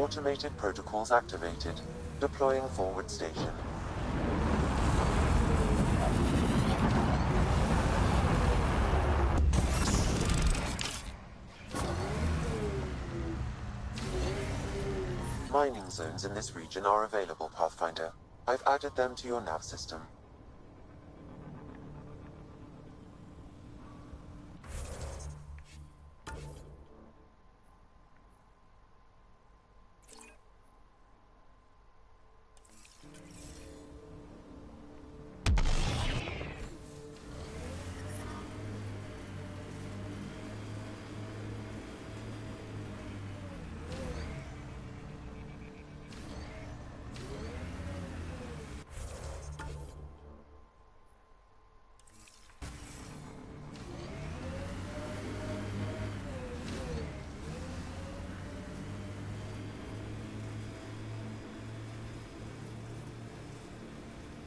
Automated protocols activated. Deploying forward station. Mining zones in this region are available, Pathfinder. I've added them to your nav system.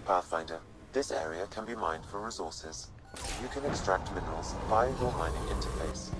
Pathfinder, this area can be mined for resources. You can extract minerals via your mining interface.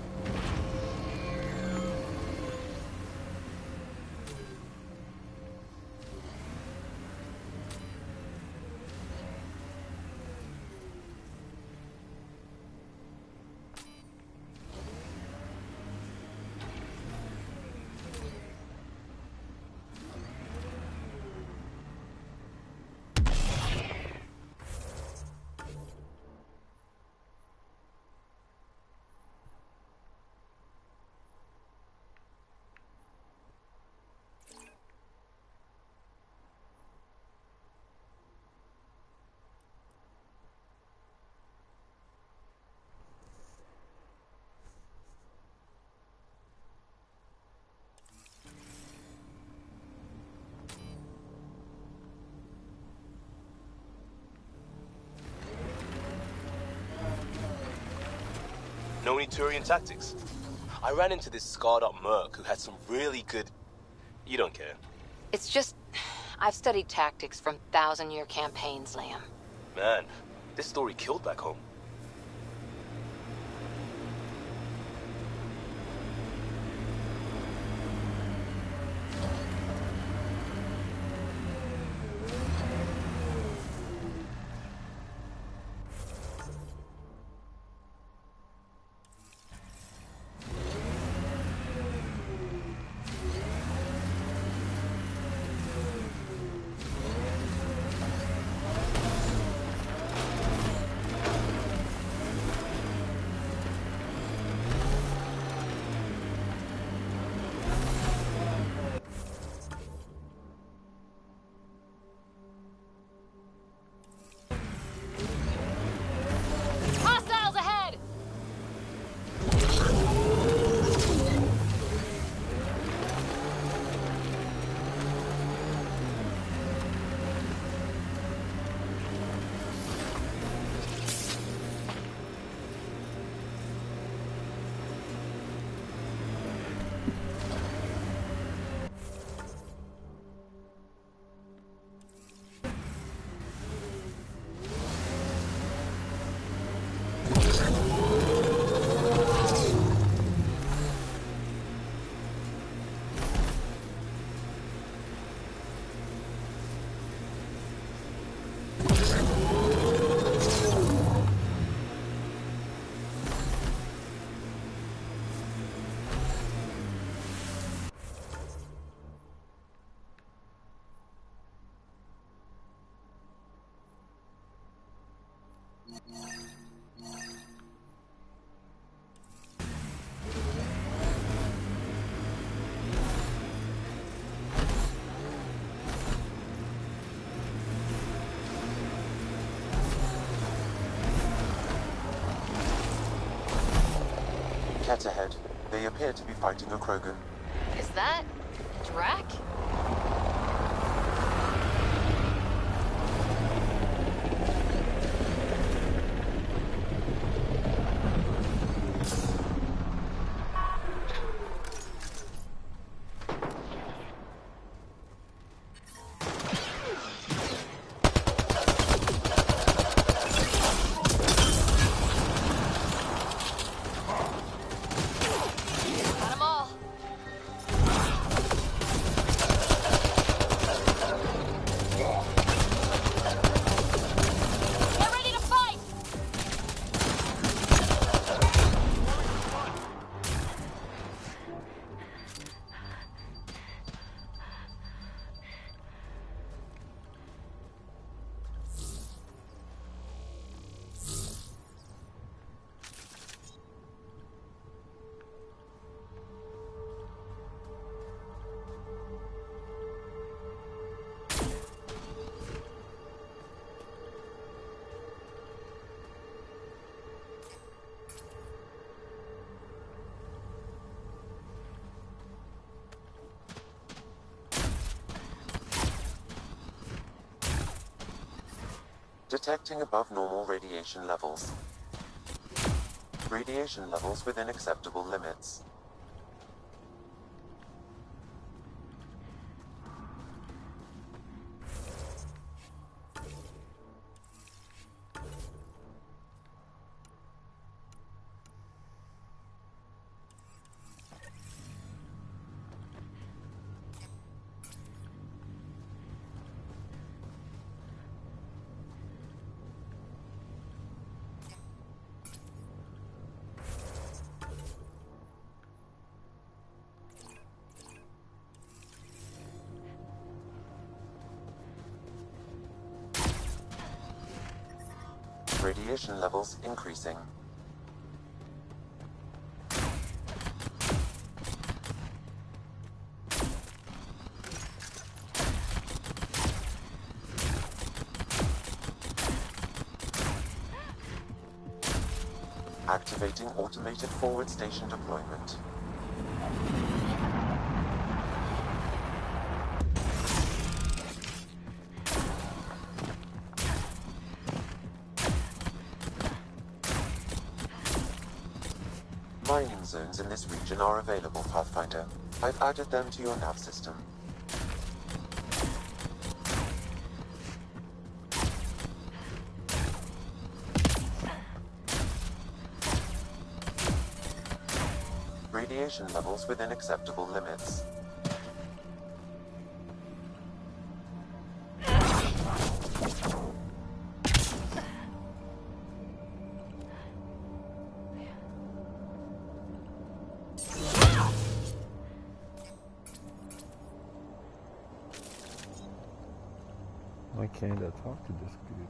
Know any Turian tactics? I ran into this scarred-up merc who had some really good... You don't care. It's just... I've studied tactics from 1,000-year campaigns, Liam. Man, this story killed back home. Cat ahead. They appear to be fighting a Krogan. Is that... Drac? Detecting above normal radiation levels. Radiation levels within acceptable limits. Radiation levels increasing. Activating automated forward station deployment. Mining zones in this region are available, Pathfinder. I've added them to your nav system. Radiation levels within acceptable limits. Why can't I talk to this dude?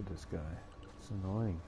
to this guy. It's annoying.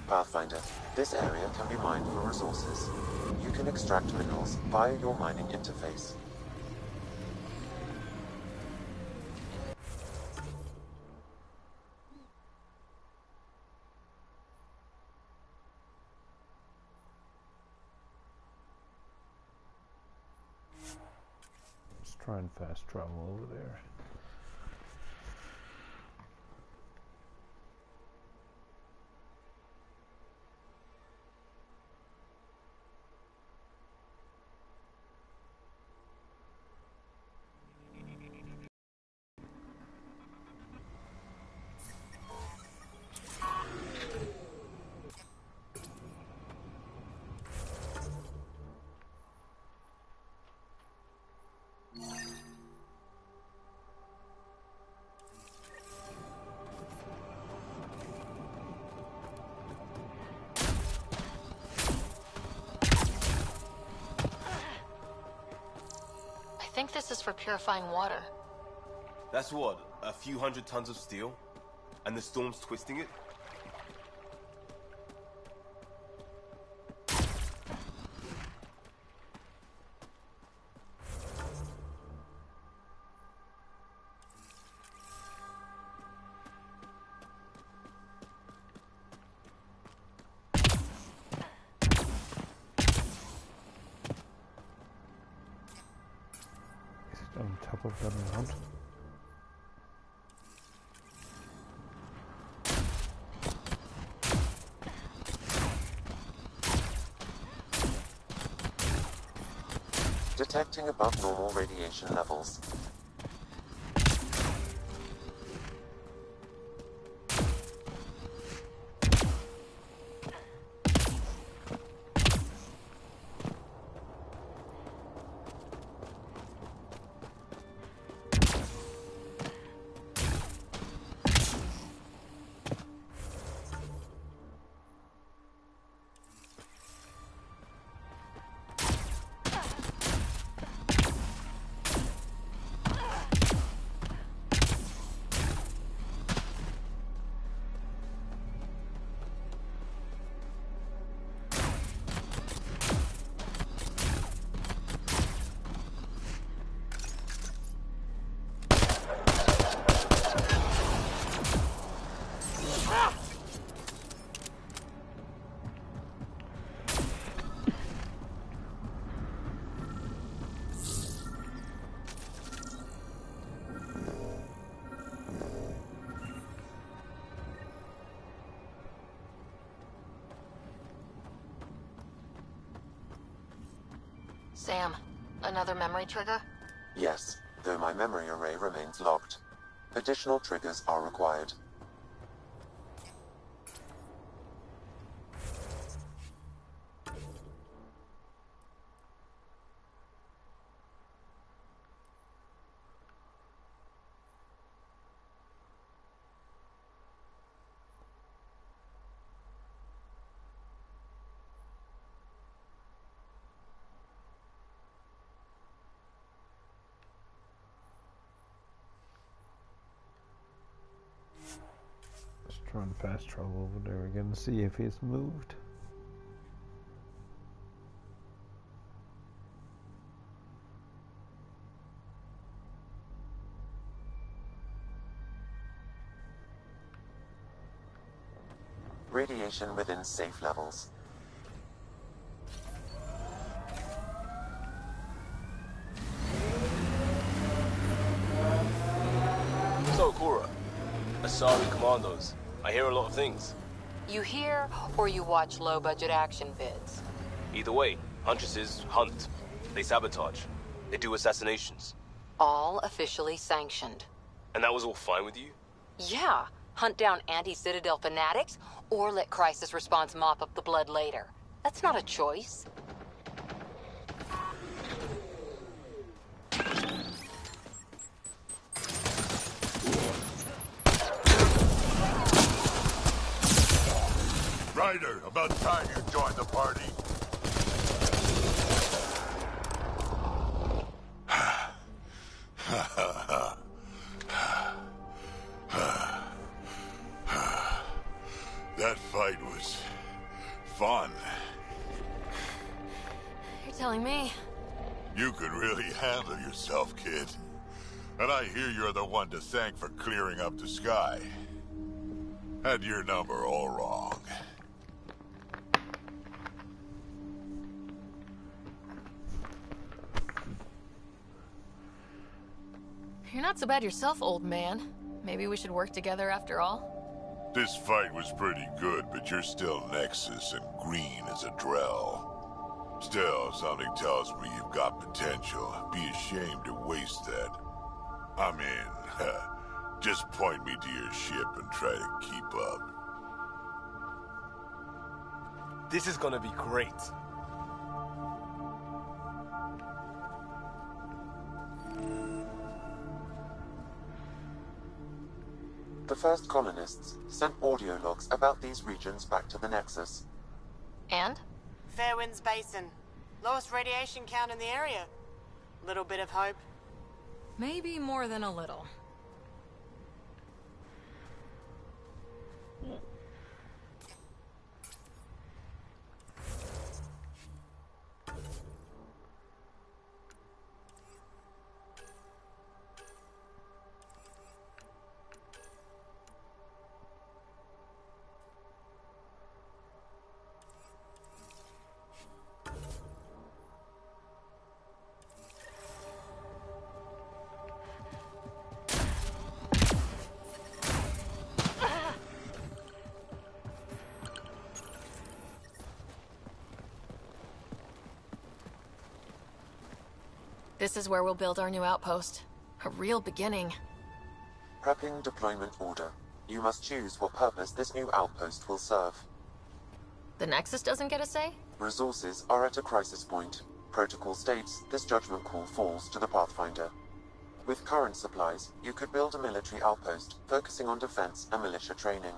Pathfinder, this area can be mined for resources. You can extract minerals via your mining interface. Let's try and fast travel over there. I think this is for purifying water. That's what, a few hundred tons of steel? And the storm's twisting it? Is it on top of that mountain? Detecting above normal radiation levels. Sam, another memory trigger? Yes, though my memory array remains locked. Additional triggers are required. Trying to pass trouble over there again to see if he's moved. Radiation within safe levels. So, Cora, Asari Commandos. I hear a lot of things. You hear or you watch low-budget action vids? Either way, Huntresses hunt. They sabotage. They do assassinations. All officially sanctioned. And that was all fine with you? Yeah. Hunt down anti-Citadel fanatics, or let Crisis Response mop up the blood later. That's not a choice. Ryder, about time you joined the party. That fight was fun. You're telling me. You could really handle yourself, kid. And I hear you're the one to thank for clearing up the sky. Had your number all wrong. You're not so bad yourself, old man. Maybe we should work together after all? This fight was pretty good, but you're still Nexus and green as a Drell. Still, something tells me you've got potential. Be ashamed to waste that. I mean, just point me to your ship and try to keep up. This is gonna be great. The first colonists sent audio logs about these regions back to the Nexus. And? Fairwinds Basin. Lowest radiation count in the area. Little bit of hope. Maybe more than a little. This is where we'll build our new outpost. A real beginning. Prepping deployment order. You must choose what purpose this new outpost will serve. The Nexus doesn't get a say? Resources are at a crisis point. Protocol states this judgment call falls to the Pathfinder. With current supplies, you could build a military outpost, focusing on defense and militia training.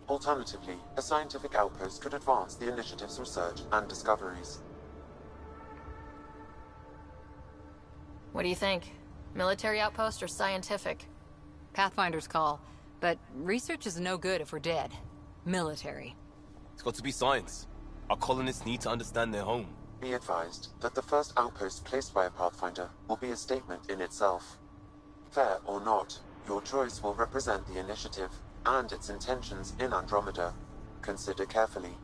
Alternatively, a scientific outpost could advance the initiative's research and discoveries. What do you think? Military outpost or scientific? Pathfinder's call, but research is no good if we're dead. Military. It's got to be science. Our colonists need to understand their home. Be advised that the first outpost placed by a Pathfinder will be a statement in itself. Fair or not, your choice will represent the initiative and its intentions in Andromeda. Consider carefully.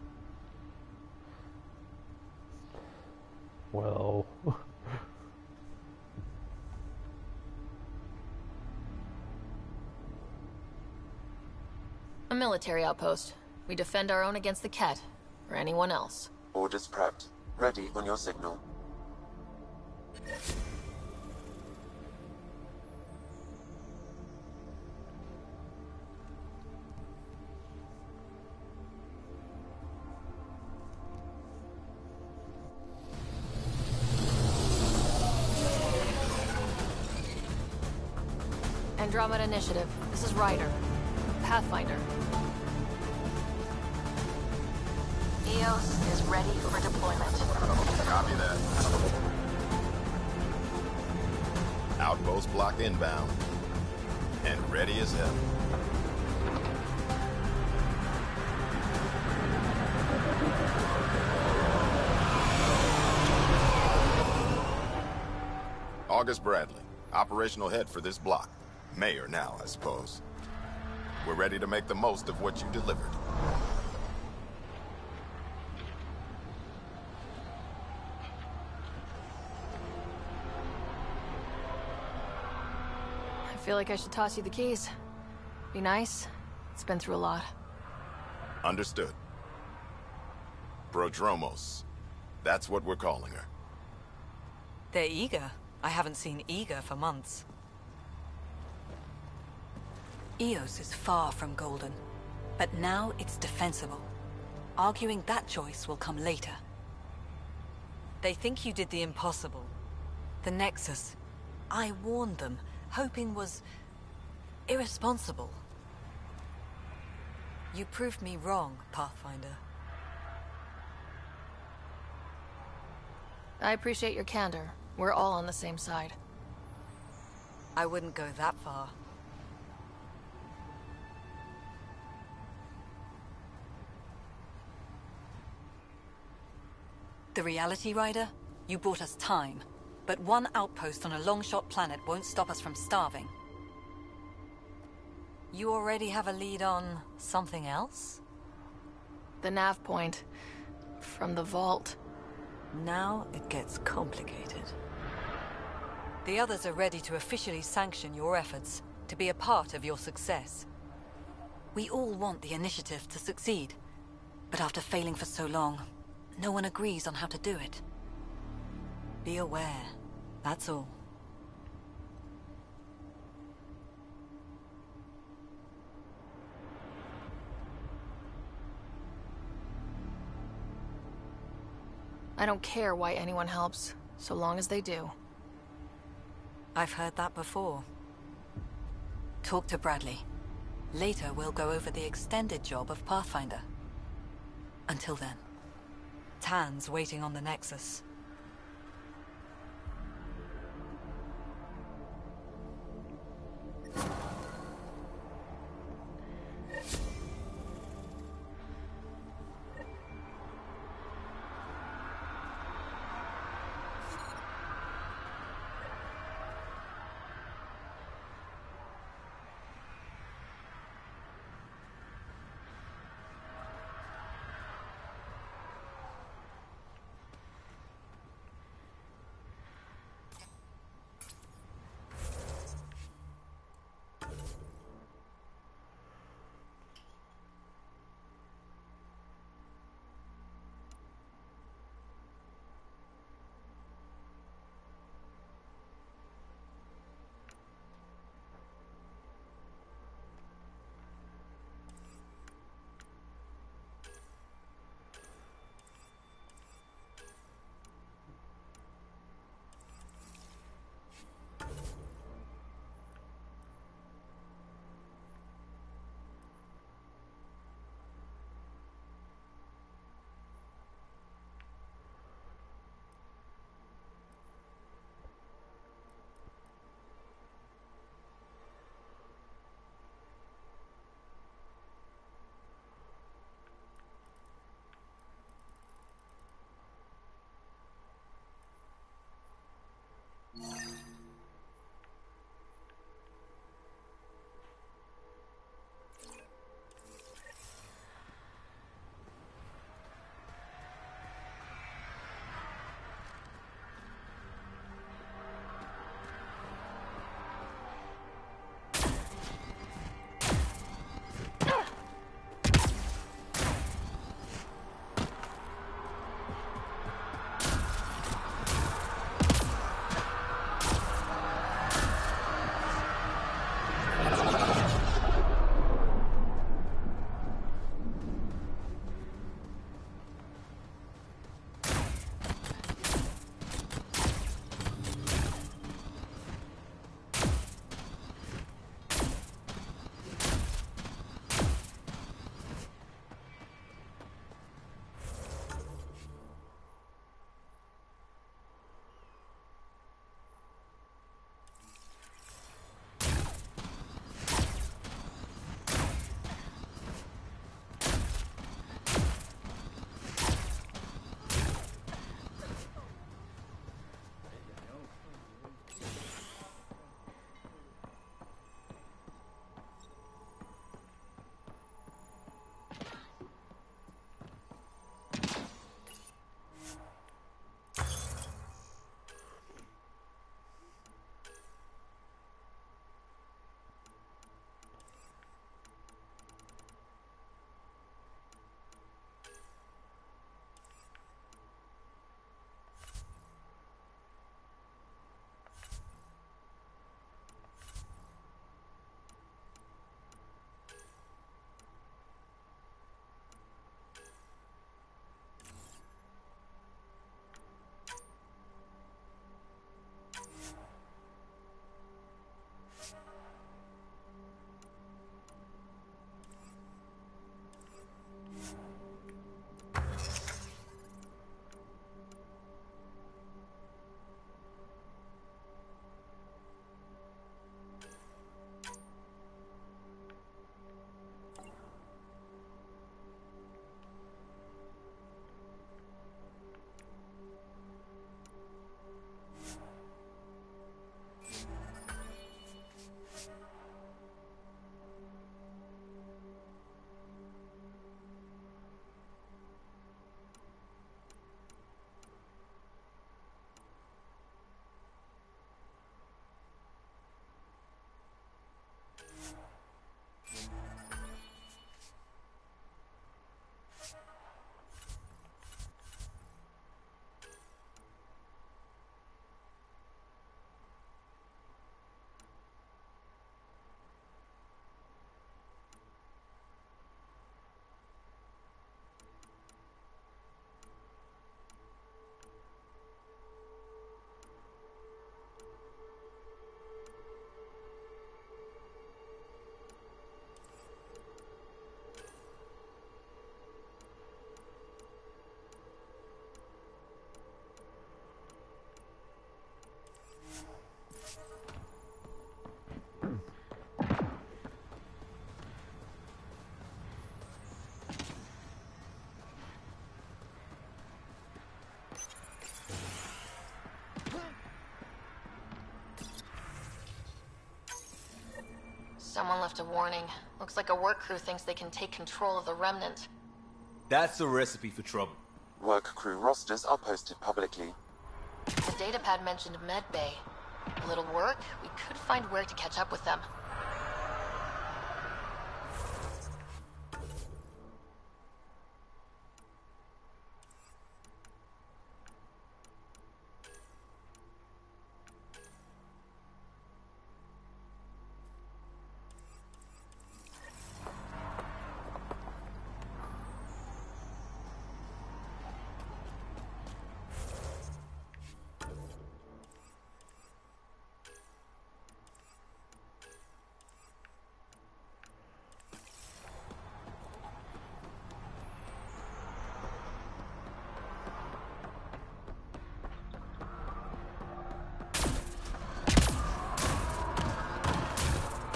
Well... A military outpost. We defend our own against the Ket, or anyone else. Orders prepped. Ready on your signal. Andromeda Initiative. This is Ryder. Pathfinder. EOS is ready for deployment. Copy that. Outpost blocked inbound. And ready as hell. August Bradley, operational head for this block. Mayor now, I suppose. We're ready to make the most of what you delivered. I feel like I should toss you the keys. Be nice. It's been through a lot. Understood. Prodromos. That's what we're calling her. They're eager. I haven't seen eager for months. Eos is far from golden, but now it's defensible. Arguing that choice will come later. They think you did the impossible. The Nexus. I warned them, hoping was irresponsible. You proved me wrong, Pathfinder. I appreciate your candor. We're all on the same side. I wouldn't go that far. The Reality Rider? You bought us time. But one outpost on a long-shot planet won't stop us from starving. You already have a lead on something else? The nav point. From the vault. Now it gets complicated. The others are ready to officially sanction your efforts, to be a part of your success. We all want the initiative to succeed, but after failing for so long, no one agrees on how to do it. Be aware, that's all. I don't care why anyone helps, so long as they do. I've heard that before. Talk to Bradley. Later, we'll go over the extended job of Pathfinder. Until then, Tan's waiting on the Nexus. Someone left a warning. Looks like a work crew thinks they can take control of the Remnant. That's a recipe for trouble. Work crew rosters are posted publicly. The datapad mentioned Med Bay. A little work, we could find where to catch up with them.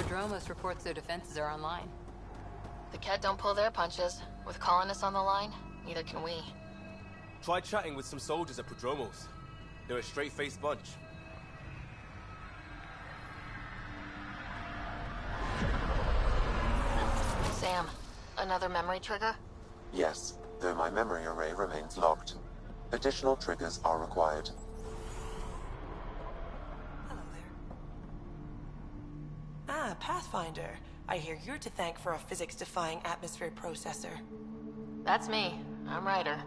Dromus reports their defenses are online. The Ket don't pull their punches. With colonists on the line, neither can we. Try chatting with some soldiers at Prodromos. They're a straight-faced bunch. Sam, another memory trigger? Yes, though my memory array remains locked. Additional triggers are required. Hello there. Ah, Pathfinder. I hear you're to thank for a physics-defying atmosphere processor. That's me. I'm Ryder.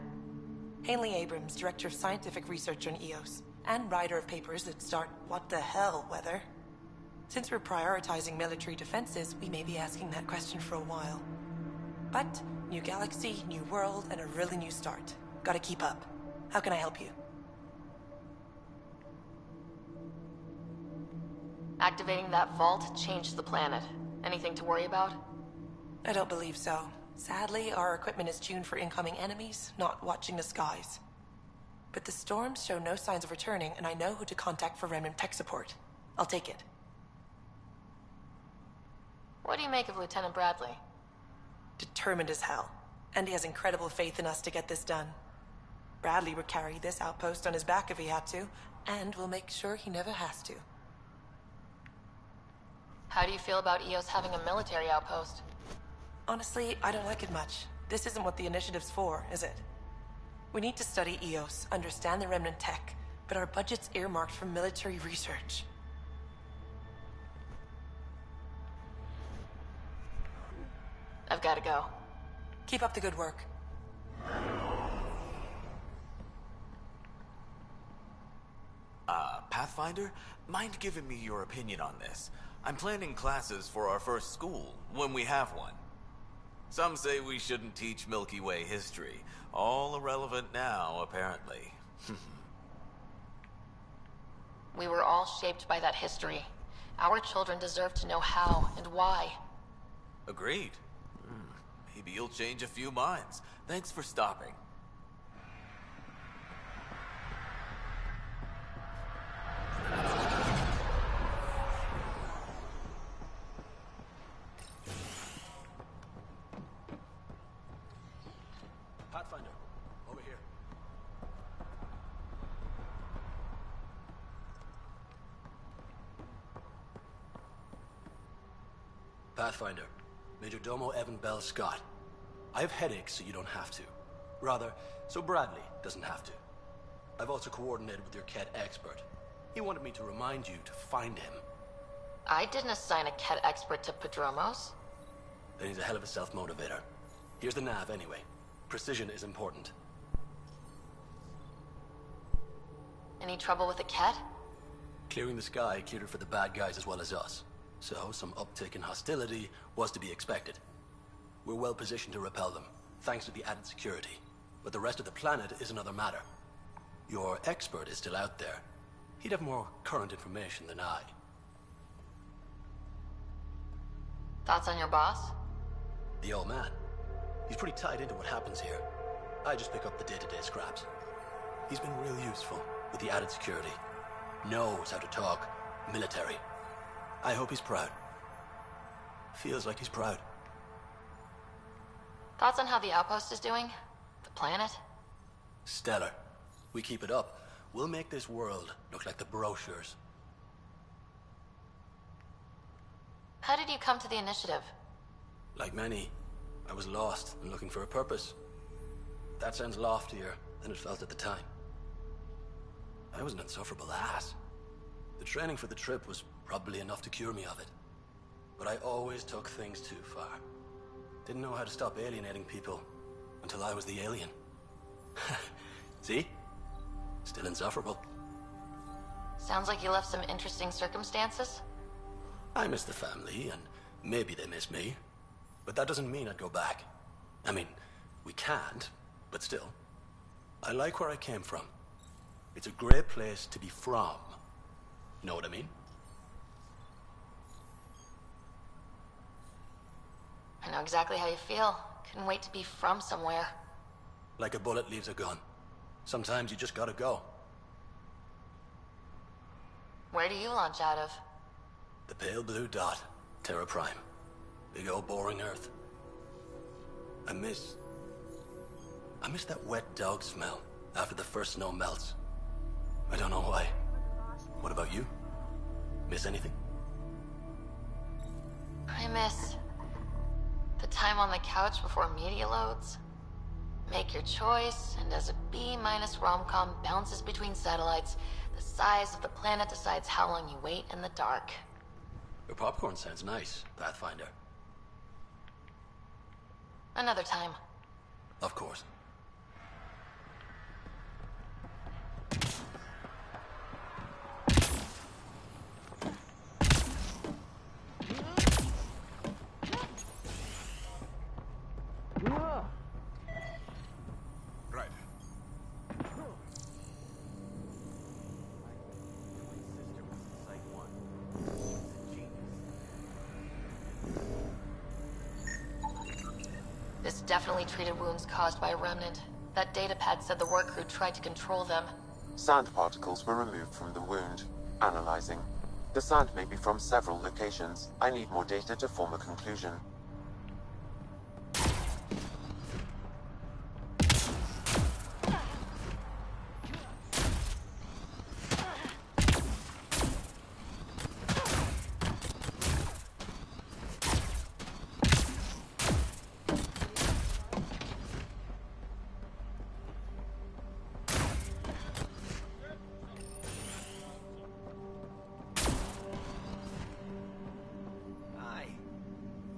Haley Abrams, Director of Scientific Research on EOS, and writer of papers that start what the hell weather. Since we're prioritizing military defenses, we may be asking that question for a while. But, new galaxy, new world, and a really new start. Gotta keep up. How can I help you? Activating that vault changed the planet. Anything to worry about? I don't believe so. Sadly, our equipment is tuned for incoming enemies, not watching the skies. But the storms show no signs of returning, and I know who to contact for Remnant tech support. I'll take it. What do you make of Lieutenant Bradley? Determined as hell. And he has incredible faith in us to get this done. Bradley would carry this outpost on his back if he had to, and we'll make sure he never has to. How do you feel about EOS having a military outpost? Honestly, I don't like it much. This isn't what the initiative's for, is it? We need to study EOS, understand the Remnant tech, but our budget's earmarked for military research. I've got to go. Keep up the good work. Pathfinder? Mind giving me your opinion on this? I'm planning classes for our first school, when we have one. Some say we shouldn't teach Milky Way history. All irrelevant now, apparently. We were all shaped by that history. Our children deserve to know how and why. Agreed. Maybe you'll change a few minds. Thanks for stopping. Pathfinder, over here. Pathfinder, Major Domo Evan Bell Scott. I have headaches, so you don't have to. Rather, so Bradley doesn't have to. I've also coordinated with your Ket expert. He wanted me to remind you to find him. I didn't assign a Ket expert to Prodromos. Then he's a hell of a self-motivator. Here's the nav anyway. Precision is important. Any trouble with the Ket? Clearing the sky cleared it for the bad guys as well as us. So some uptick in hostility was to be expected. We're well positioned to repel them, thanks to the added security. But the rest of the planet is another matter. Your expert is still out there. He'd have more current information than I. Thoughts on your boss? The old man. He's pretty tied into what happens here. I just pick up the day-to-day scraps. He's been real useful with the added security. Knows how to talk military. I hope he's proud. Feels like he's proud. Thoughts on how the outpost is doing? The planet? Stellar. We keep it up, we'll make this world look like the brochures. How did you come to the initiative? Like many, I was lost and looking for a purpose. That sounds loftier than it felt at the time. I was an insufferable ass. The training for the trip was probably enough to cure me of it. But I always took things too far. Didn't know how to stop alienating people until I was the alien. See? Still insufferable. Sounds like you left some interesting circumstances. I miss the family, and maybe they miss me. But that doesn't mean I'd go back. I mean, we can't, but still. I like where I came from. It's a great place to be from. Know what I mean? I know exactly how you feel. Couldn't wait to be from somewhere. Like a bullet leaves a gun. Sometimes you just gotta go. Where do you launch out of? The pale blue dot, Terra Prime. Big old boring Earth. I miss that wet dog smell after the first snow melts. I don't know why. What about you? Miss anything? I miss the time on the couch before media loads. Make your choice, and as a B- rom-com bounces between satellites, the size of the planet decides how long you wait in the dark. Your popcorn sounds nice, Pathfinder. Another time. Of course. Right. This definitely treated wounds caused by a remnant. That datapad said the work crew tried to control them. Sand particles were removed from the wound. Analyzing. The sand may be from several locations. I need more data to form a conclusion.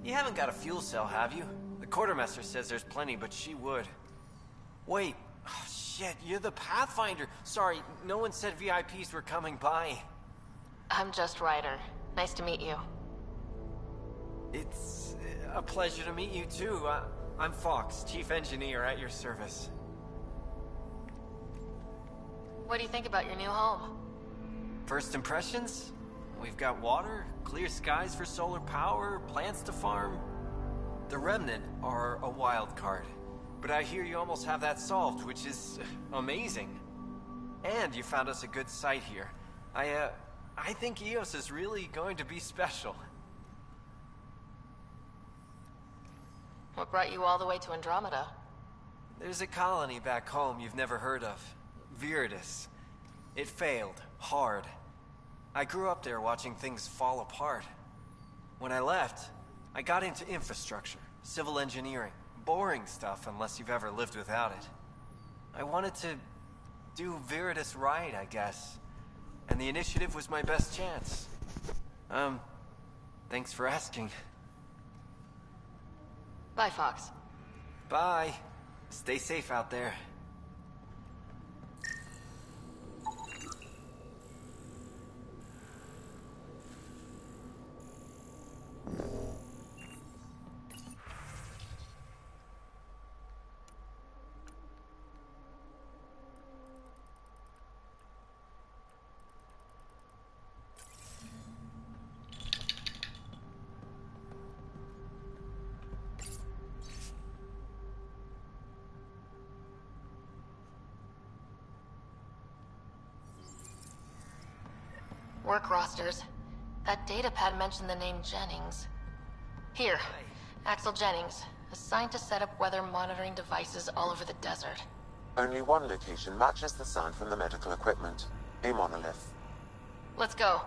You haven't got a fuel cell, have you? The quartermaster says there's plenty, but she would. Wait. Oh, shit, you're the Pathfinder. Sorry, no one said VIPs were coming by. I'm just Ryder. Nice to meet you. It's a pleasure to meet you, too. I'm Fox, Chief Engineer at your service. What do you think about your new home? First impressions? We've got water, clear skies for solar power, plants to farm. The Remnant are a wild card, but I hear you almost have that solved, which is amazing. And you found us a good site here. I think EOS is really going to be special. What brought you all the way to Andromeda? There's a colony back home you've never heard of. Viridis. It failed, hard. I grew up there watching things fall apart. When I left, I got into infrastructure, civil engineering. Boring stuff unless you've ever lived without it. I wanted to do Viridis right, I guess. And the initiative was my best chance. Thanks for asking. Bye, Fox. Bye. Stay safe out there. Work rosters. That datapad mentioned the name Jennings. Here, Axel Jennings, assigned to set up weather monitoring devices all over the desert. Only one location matches the sound from the medical equipment. A monolith. Let's go.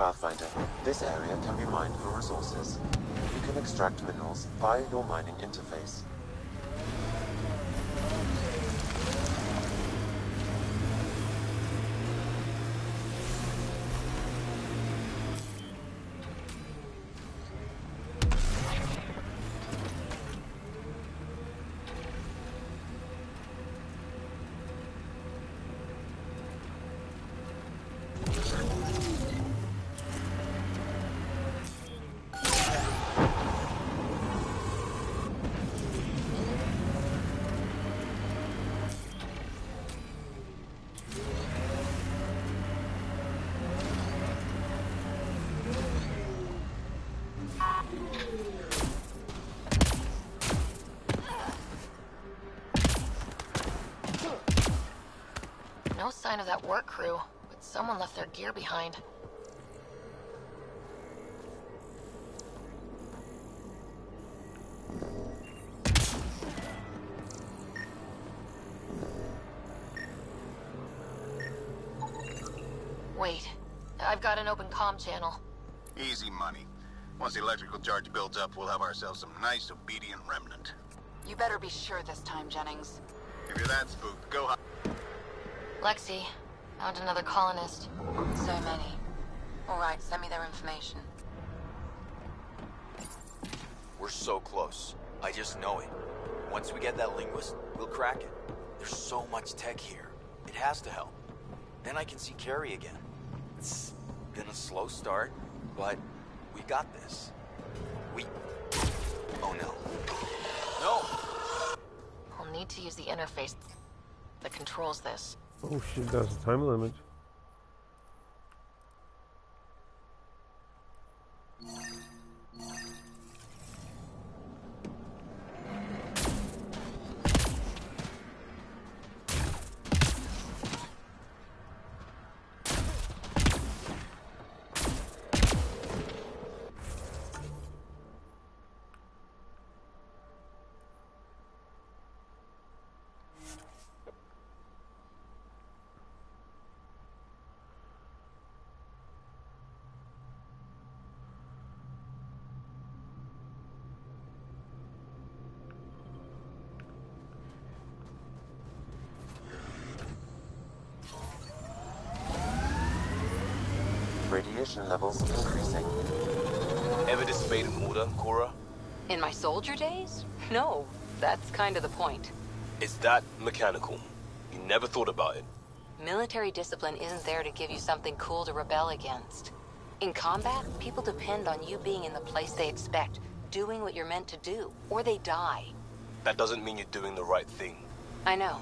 Pathfinder, this area can be mined for resources. You can extract minerals via your mining interface. No sign of that work crew, but someone left their gear behind. Wait, I've got an open comm channel. Easy money. Once the electrical charge builds up, we'll have ourselves some nice, obedient remnant. You better be sure this time, Jennings. If you're that spooked, go hide. Lexi, found another colonist. So many. All right, send me their information. We're so close. I just know it. Once we get that linguist, we'll crack it. There's so much tech here. It has to help. Then I can see Carrie again. It's been a slow start, but we got this. Oh no. No! We'll need to use the interface that controls this. Oh shit, that's a time limit. Radiation levels increasing. Ever disobeyed an order, Cora? In my soldier days? No, that's kind of the point. It's that mechanical. You never thought about it. Military discipline isn't there to give you something cool to rebel against. In combat, people depend on you being in the place they expect, doing what you're meant to do, or they die. That doesn't mean you're doing the right thing. I know.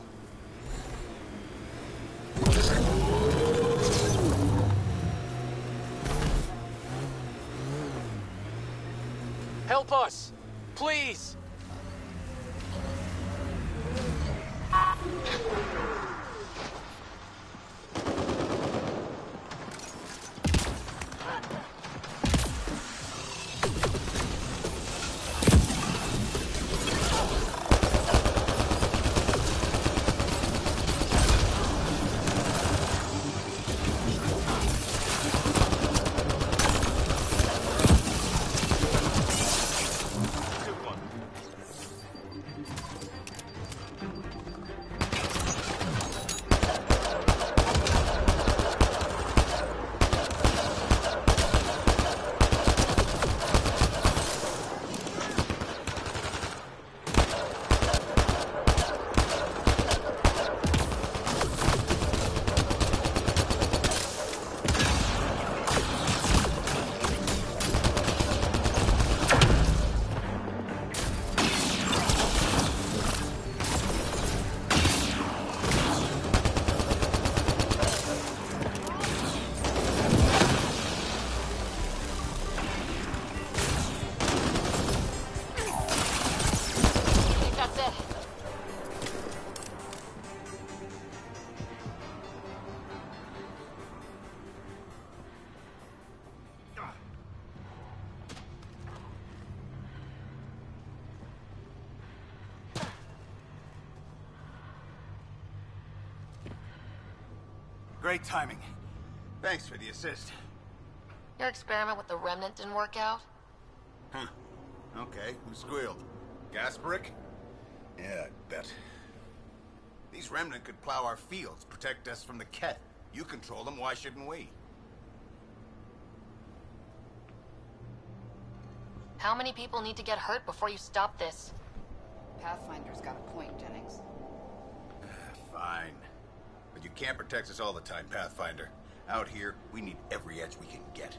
Help us! Please! Great timing. Thanks for the assist. Your experiment with the remnant didn't work out? Huh. Okay, who squealed? Gasbrick? Yeah, I bet. These remnant could plow our fields, protect us from the Ket. You control them, why shouldn't we? How many people need to get hurt before you stop this? Pathfinder's got a point, Jennings. Fine. But you can't protect us all the time, Pathfinder. Out here, we need every edge we can get.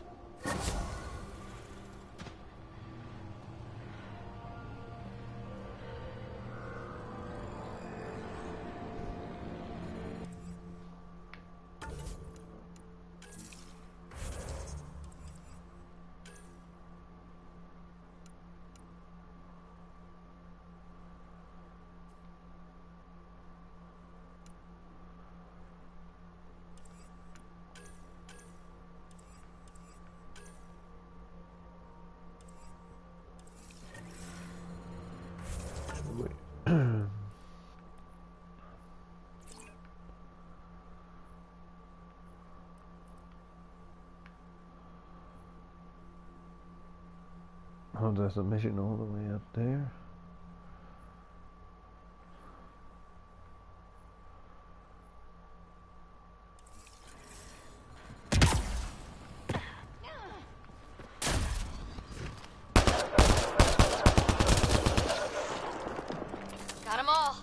Oh, there's a mission all the way up there. Got 'em all.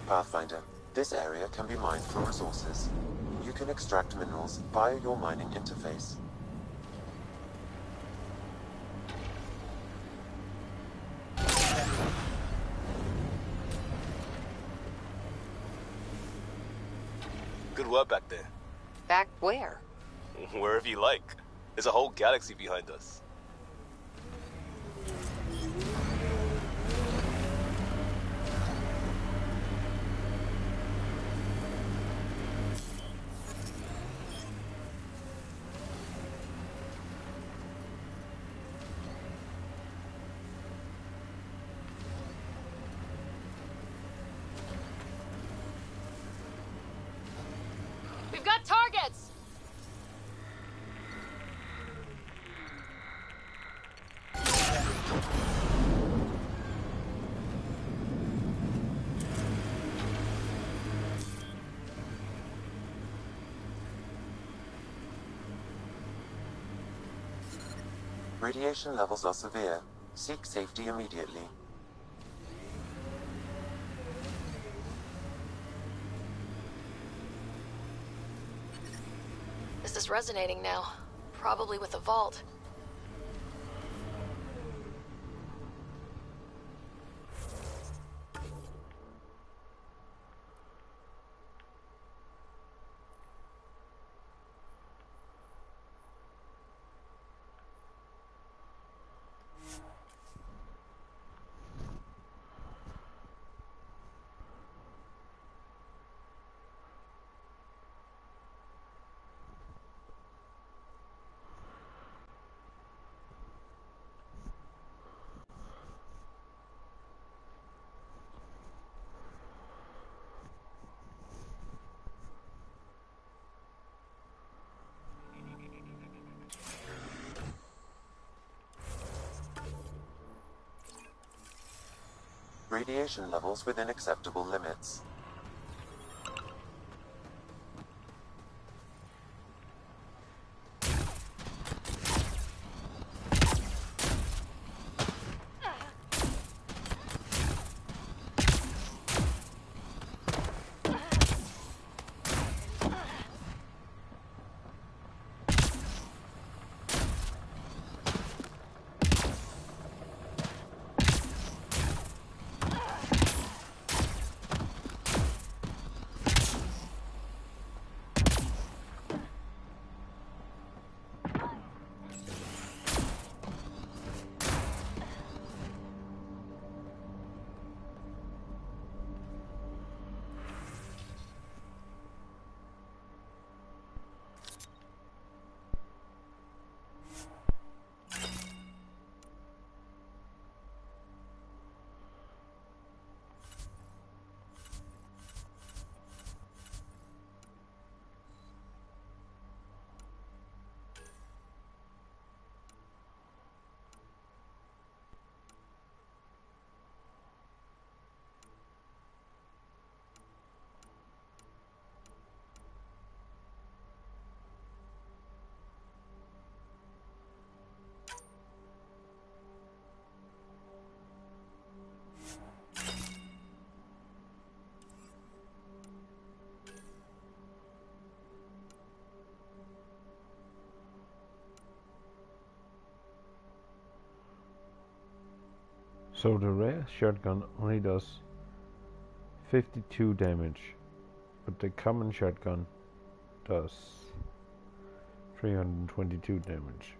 Pathfinder, this area can be mined for resources. You can extract minerals via your mining interface. Good work back there. Back where? Wherever you like. There's a whole galaxy behind us. We've got targets! Radiation levels are severe. Seek safety immediately. This is resonating now. Probably with the vault. Radiation levels within acceptable limits. So the rare shotgun only does 52 damage, but the common shotgun does 322 damage.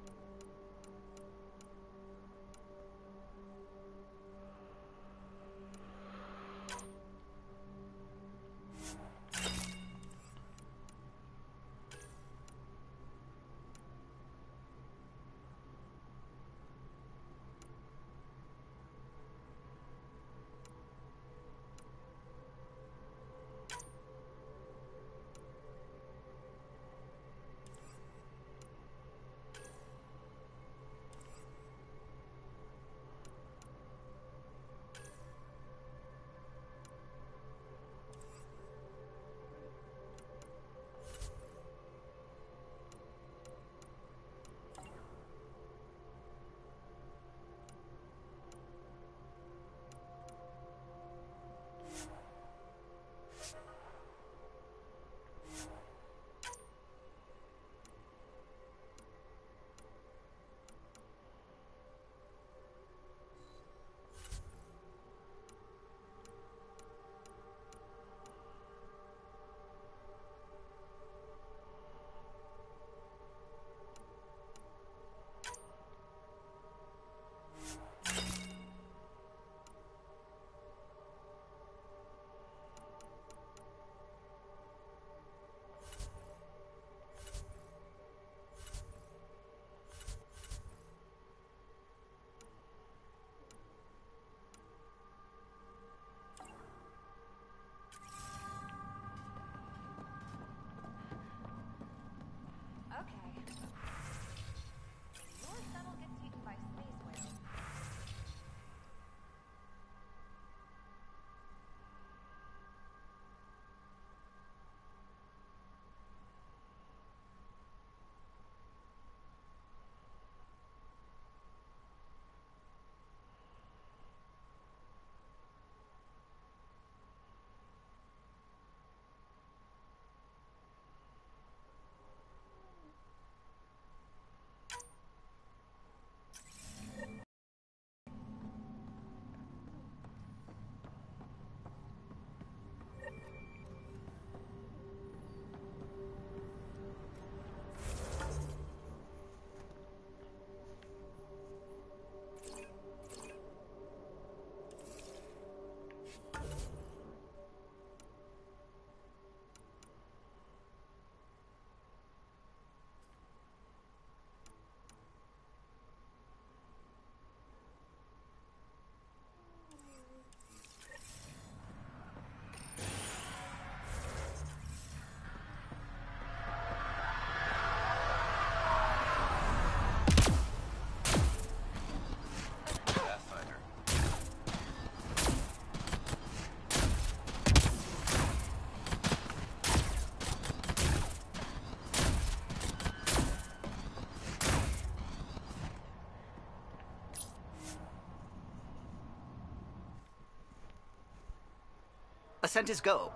Ascent is go.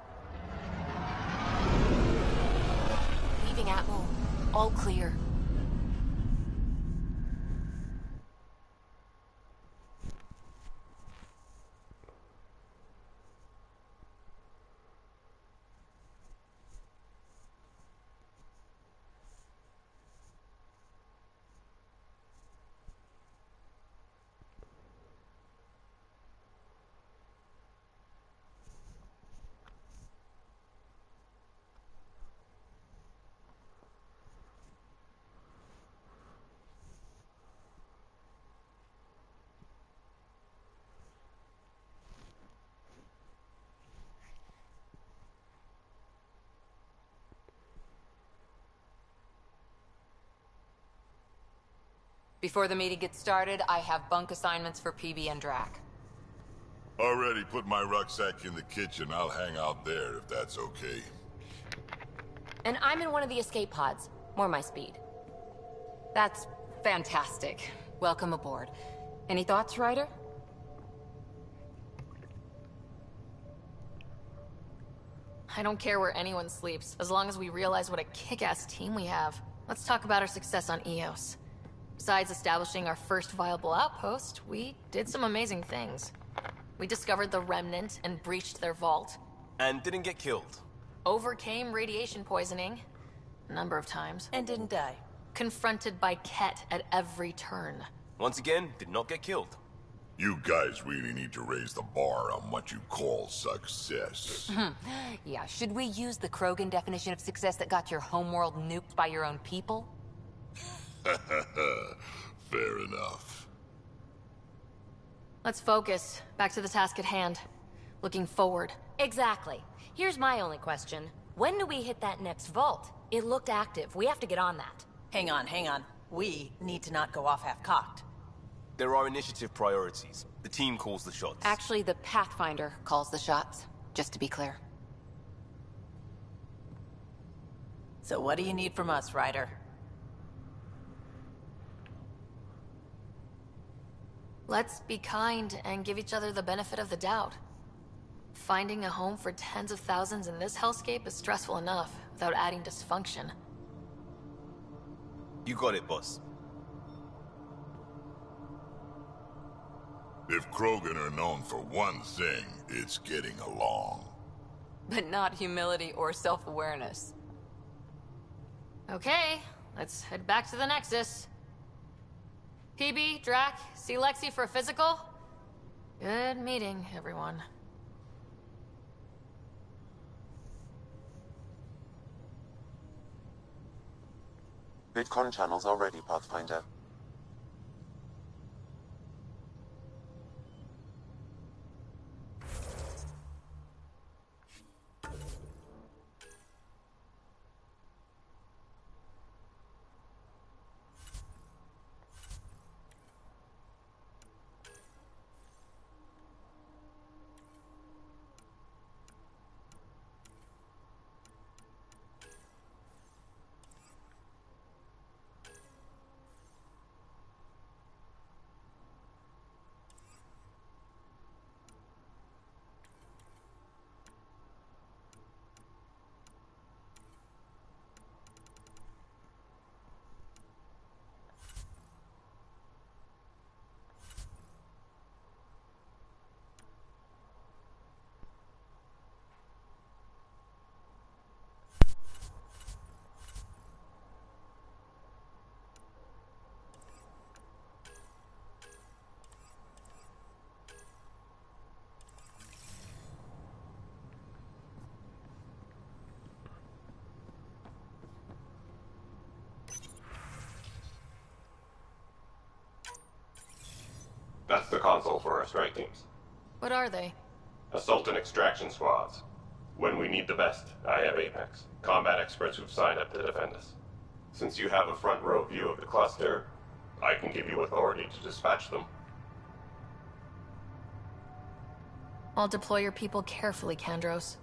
Leaving Atmo. All clear. Before the meeting gets started, I have bunk assignments for PB and Drac. Already put my rucksack in the kitchen. I'll hang out there if that's okay. And I'm in one of the escape pods. More my speed. That's fantastic. Welcome aboard. Any thoughts, Ryder? I don't care where anyone sleeps, as long as we realize what a kick-ass team we have. Let's talk about our success on Eos. Besides establishing our first viable outpost, we did some amazing things. We discovered the Remnant and breached their vault. And didn't get killed. Overcame radiation poisoning. A number of times. And didn't die. Confronted by Ket at every turn. Once again, did not get killed. You guys really need to raise the bar on what you call success. Yeah, should we use the Krogan definition of success that got your homeworld nuked by your own people? Fair enough. Let's focus. Back to the task at hand. Looking forward. Exactly. Here's my only question. When do we hit that next vault? It looked active. We have to get on that. Hang on, hang on. We need to not go off half-cocked. There are initiative priorities. The team calls the shots. Actually, the Pathfinder calls the shots, just to be clear. So what do you need from us, Ryder? Let's be kind and give each other the benefit of the doubt. Finding a home for tens of thousands in this hellscape is stressful enough, without adding dysfunction. You got it, boss. If Krogan are known for one thing, it's getting along. But not humility or self-awareness. Okay, let's head back to the Nexus. PB, Drac, see Lexi for a physical? Good meeting, everyone. VidCon channels are ready, Pathfinder. That's the console for our strike teams. What are they? Assault and extraction squads. When we need the best, I have Apex, combat experts who've signed up to defend us. Since you have a front row view of the cluster, I can give you authority to dispatch them. I'll deploy your people carefully, Kandros.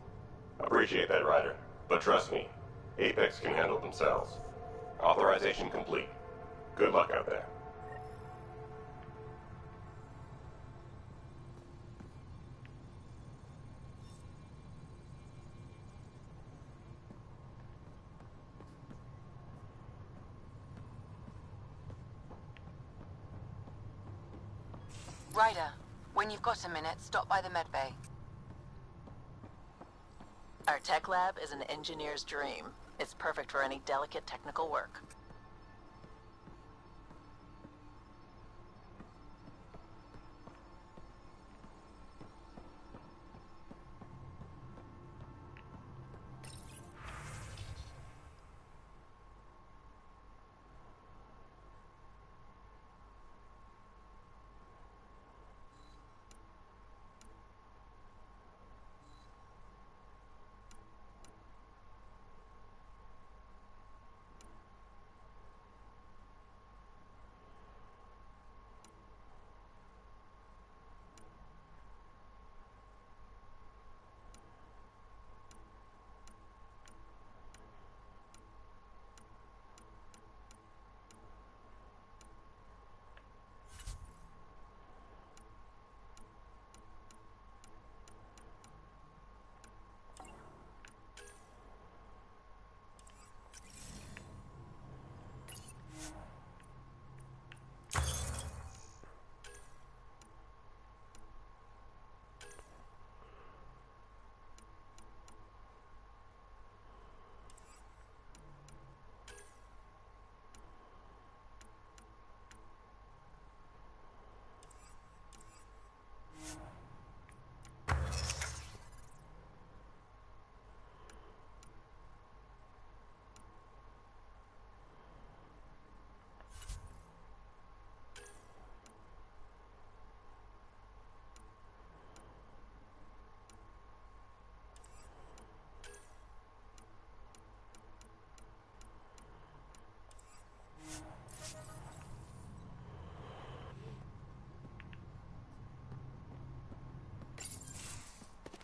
Appreciate that, Ryder. But trust me, Apex can handle themselves. Authorization complete. Good luck out there. Ryder, when you've got a minute, stop by the medbay. Our tech lab is an engineer's dream. It's perfect for any delicate technical work.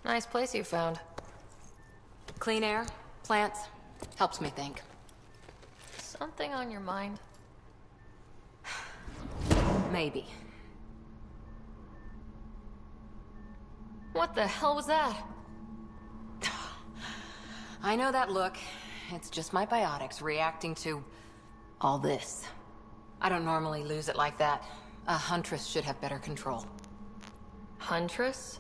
Nice place you found. Clean air, plants, helps me think. Something on your mind? Maybe. What the hell was that? I know that look. It's just my biotics reacting to all this. I don't normally lose it like that. A huntress should have better control. Huntress?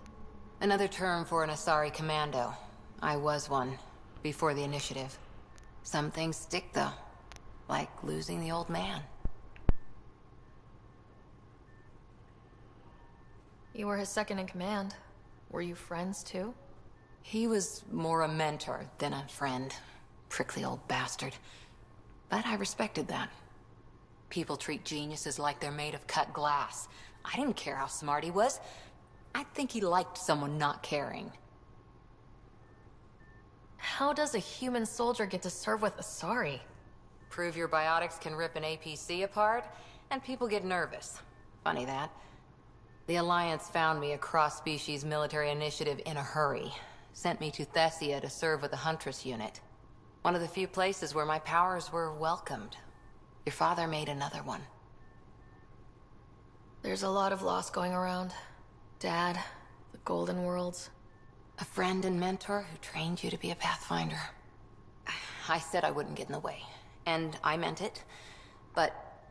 Another term for an Asari commando. I was one, before the initiative. Some things stick, though. Like losing the old man. You were his second in command. Were you friends, too? He was more a mentor than a friend. Prickly old bastard. But I respected that. People treat geniuses like they're made of cut glass. I didn't care how smart he was. I think he liked someone not caring. How does a human soldier get to serve with Asari? Prove your biotics can rip an APC apart, and people get nervous. Funny that. The Alliance found me a cross-species military initiative in a hurry. Sent me to Thessia to serve with the Huntress unit. One of the few places where my powers were welcomed. Your father made another one. There's a lot of loss going around. Dad, the Golden Worlds. A friend and mentor who trained you to be a Pathfinder. I said I wouldn't get in the way, and I meant it. But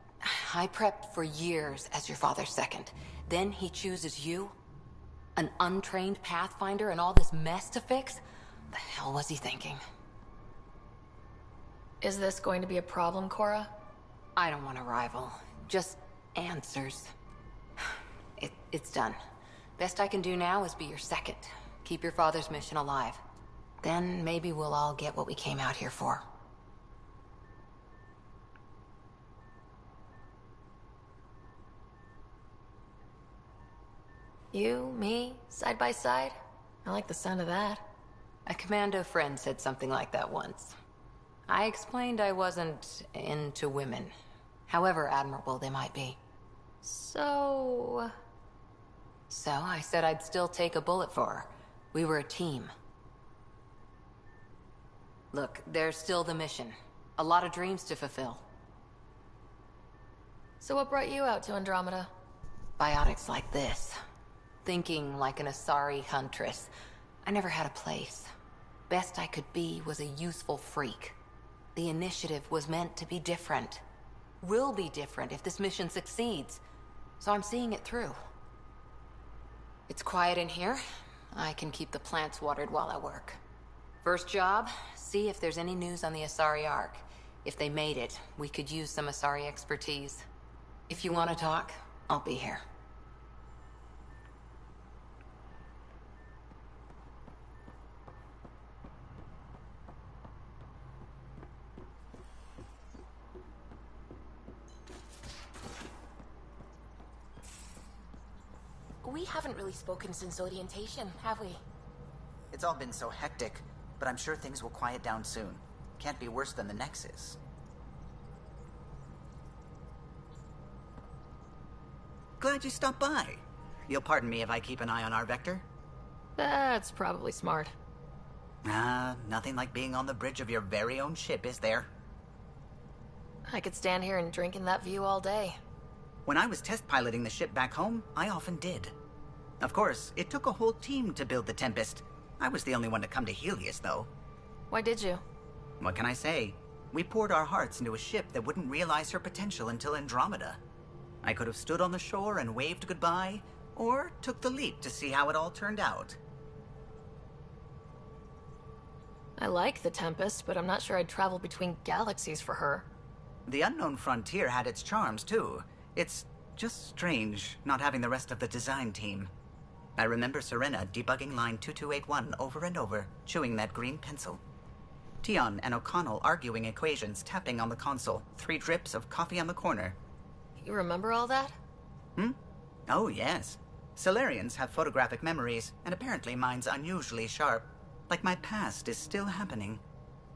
I prepped for years as your father's second. Then he chooses you? An untrained Pathfinder and all this mess to fix? The hell was he thinking? Is this going to be a problem, Cora? I don't want a rival. Just answers. It's done. Best I can do now is be your second. Keep your father's mission alive. Then maybe we'll all get what we came out here for. You, me, side by side? I like the sound of that. A commando friend said something like that once. I explained I wasn't into women, however admirable they might be. So I said I'd still take a bullet for her. We were a team. Look, there's still the mission. A lot of dreams to fulfill. So what brought you out to Andromeda? Biotics like this. Thinking like an Asari huntress. I never had a place. Best I could be was a useful freak. The initiative was meant to be different. Will be different if this mission succeeds. So I'm seeing it through. It's quiet in here. I can keep the plants watered while I work. First job, see if there's any news on the Asari Ark. If they made it, we could use some Asari expertise. If you want to talk, I'll be here. We haven't really spoken since orientation, have we? It's all been so hectic, but I'm sure things will quiet down soon. Can't be worse than the Nexus. Glad you stopped by. You'll pardon me if I keep an eye on our Vector? That's probably smart. Nothing like being on the bridge of your very own ship, is there? I could stand here and drink in that view all day. When I was test piloting the ship back home, I often did. Of course, it took a whole team to build the Tempest. I was the only one to come to Helios, though. Why did you? What can I say? We poured our hearts into a ship that wouldn't realize her potential until Andromeda. I could have stood on the shore and waved goodbye, or took the leap to see how it all turned out. I like the Tempest, but I'm not sure I'd travel between galaxies for her. The unknown frontier had its charms, too. It's just strange not having the rest of the design team. I remember Serena debugging line 2281 over and over, chewing that green pencil. Tion and O'Connell arguing equations, tapping on the console, 3 drips of coffee on the corner. You remember all that? Oh, yes. Solarians have photographic memories, and apparently mine's unusually sharp. Like my past is still happening.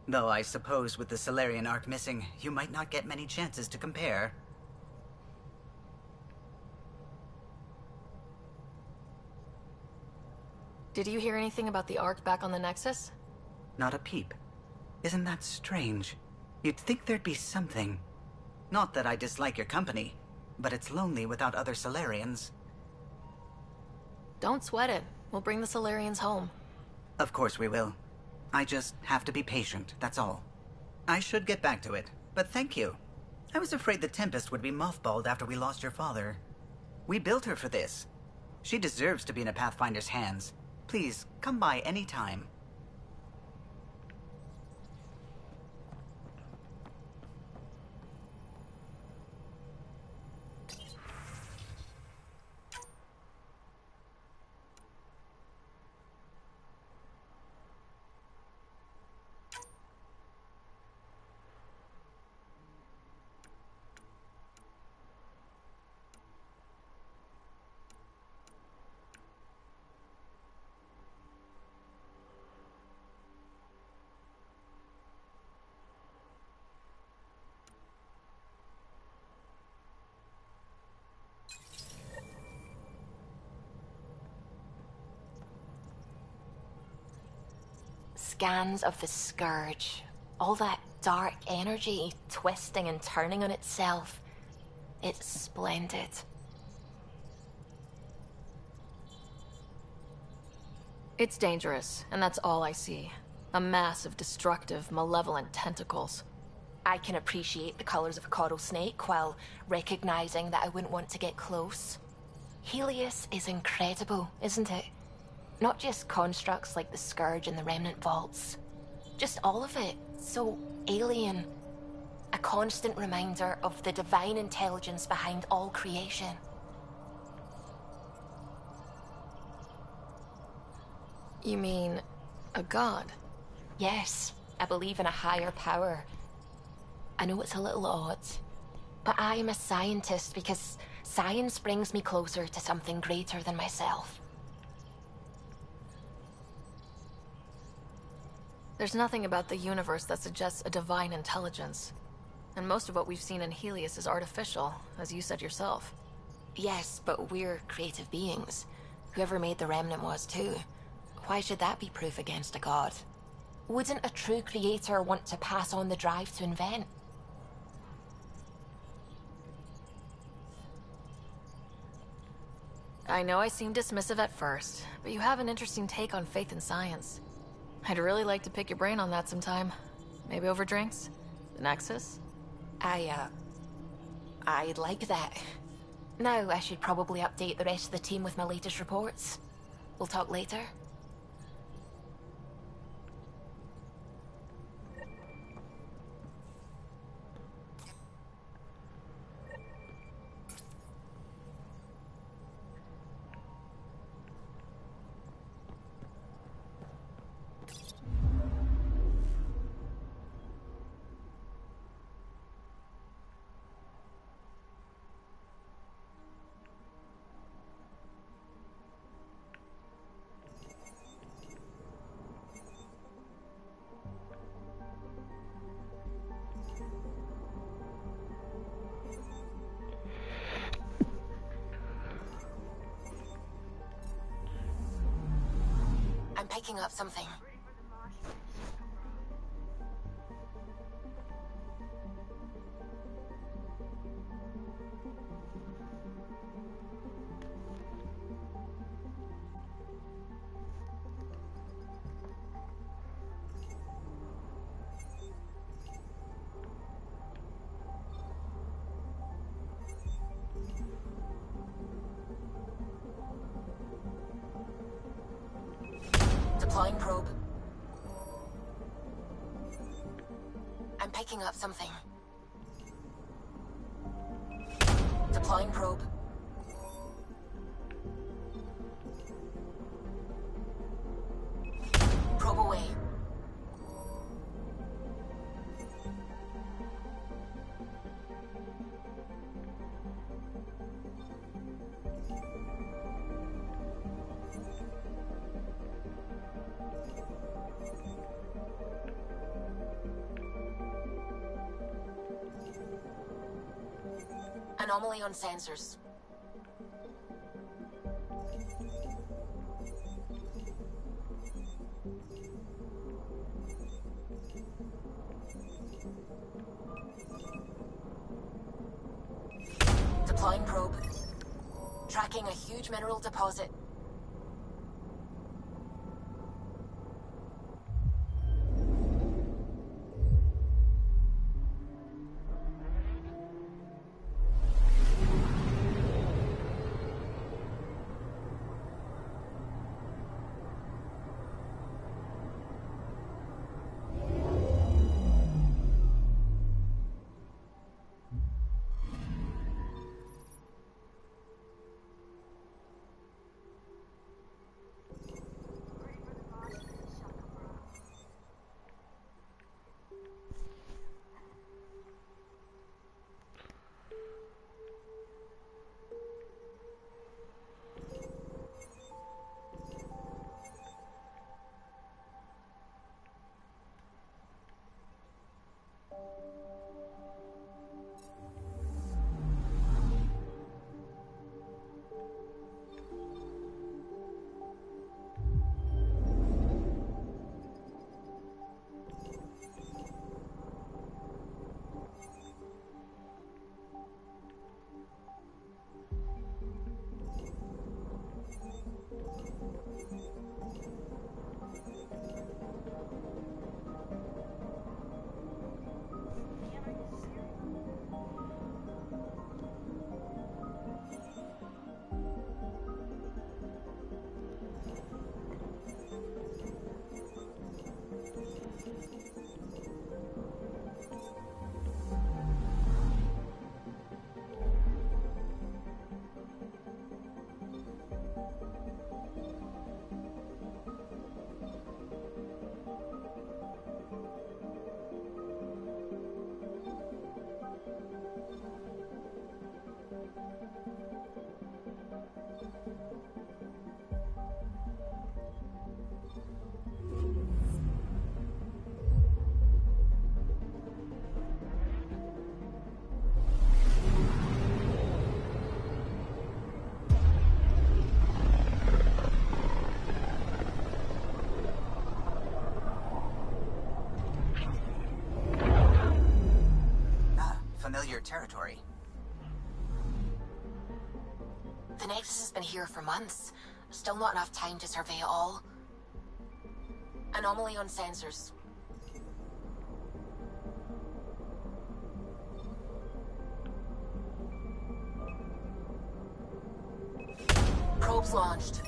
Though I suppose with the Solarian arc missing, you might not get many chances to compare. Did you hear anything about the Ark back on the Nexus? Not a peep. Isn't that strange? You'd think there'd be something. Not that I dislike your company, but it's lonely without other Solarians. Don't sweat it. We'll bring the Solarians home. Of course we will. I just have to be patient, that's all. I should get back to it, but thank you. I was afraid the Tempest would be mothballed after we lost your father. We built her for this. She deserves to be in a Pathfinder's hands. Please, come by any time. Scans of the Scourge. All that dark energy twisting and turning on itself. It's splendid. It's dangerous, and that's all I see. A mass of destructive, malevolent tentacles. I can appreciate the colors of a coral snake while recognizing that I wouldn't want to get close. Helios is incredible, isn't it? Not just constructs like the Scourge and the Remnant Vaults. Just all of it. So alien. A constant reminder of the divine intelligence behind all creation. You mean a god? Yes, I believe in a higher power. I know it's a little odd, but I am a scientist because science brings me closer to something greater than myself. There's nothing about the universe that suggests a divine intelligence. And most of what we've seen in Helios is artificial, as you said yourself. Yes, but we're creative beings. Whoever made the Remnant was too. Why should that be proof against a god? Wouldn't a true creator want to pass on the drive to invent? I know I seem dismissive at first, but you have an interesting take on faith and science. I'd really like to pick your brain on that sometime. Maybe over drinks? The Nexus? I'd like that. Now I should probably update the rest of the team with my latest reports. We'll talk later. I'm picking up something. Deploying probe. I'm picking up something. Deploying probe. Probe away. Anomaly on sensors. Deploying probe. Tracking a huge mineral deposit. Familiar territory. The Nexus has been here for months. Still not enough time to survey it all. Anomaly on sensors. Probes launched.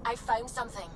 I found something.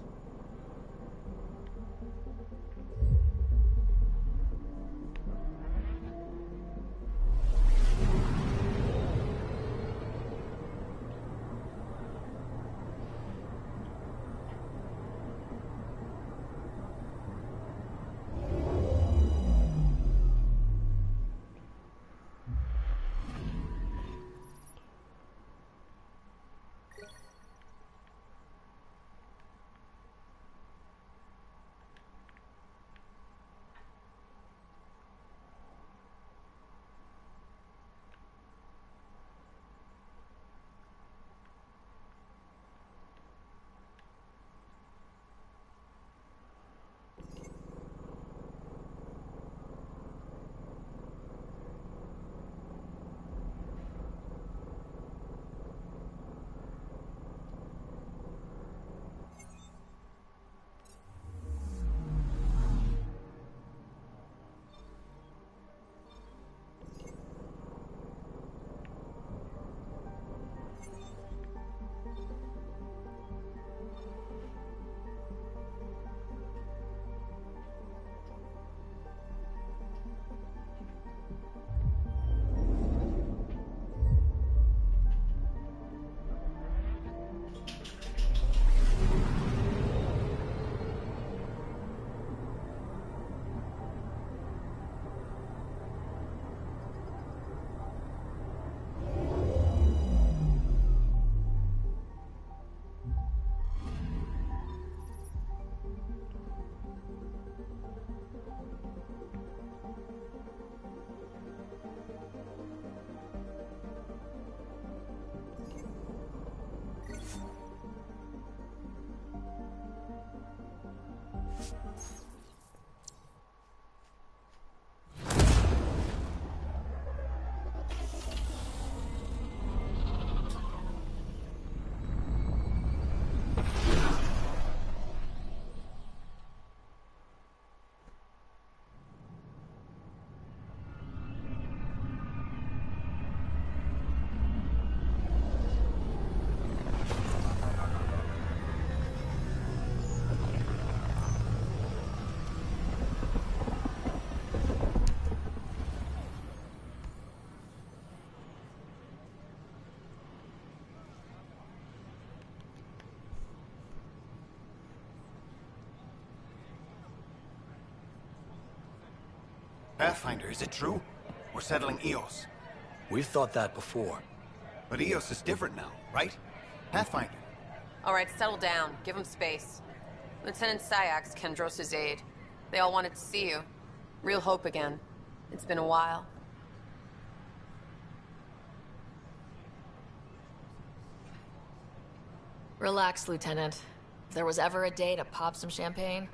Pathfinder, is it true? We're settling Eos. We've thought that before. But Eos is different now, right? Pathfinder. All right, settle down. Give him space. Lieutenant Syax, Kendros' aide. They all wanted to see you. Real hope again. It's been a while. Relax, Lieutenant. If there was ever a day to pop some champagne...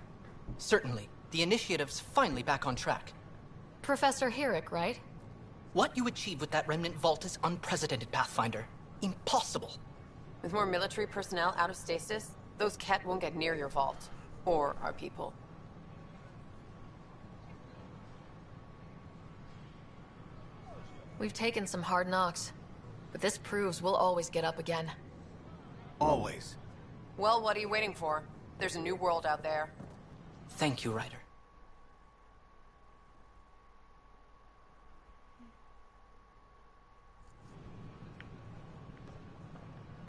Certainly. The initiative's finally back on track. Professor Herrick, right? What you achieved with that remnant vault is unprecedented, Pathfinder. Impossible. With more military personnel out of stasis, those Ket won't get near your vault. Or our people. We've taken some hard knocks. But this proves we'll always get up again. Always. Well, what are you waiting for? There's a new world out there. Thank you, Ryder.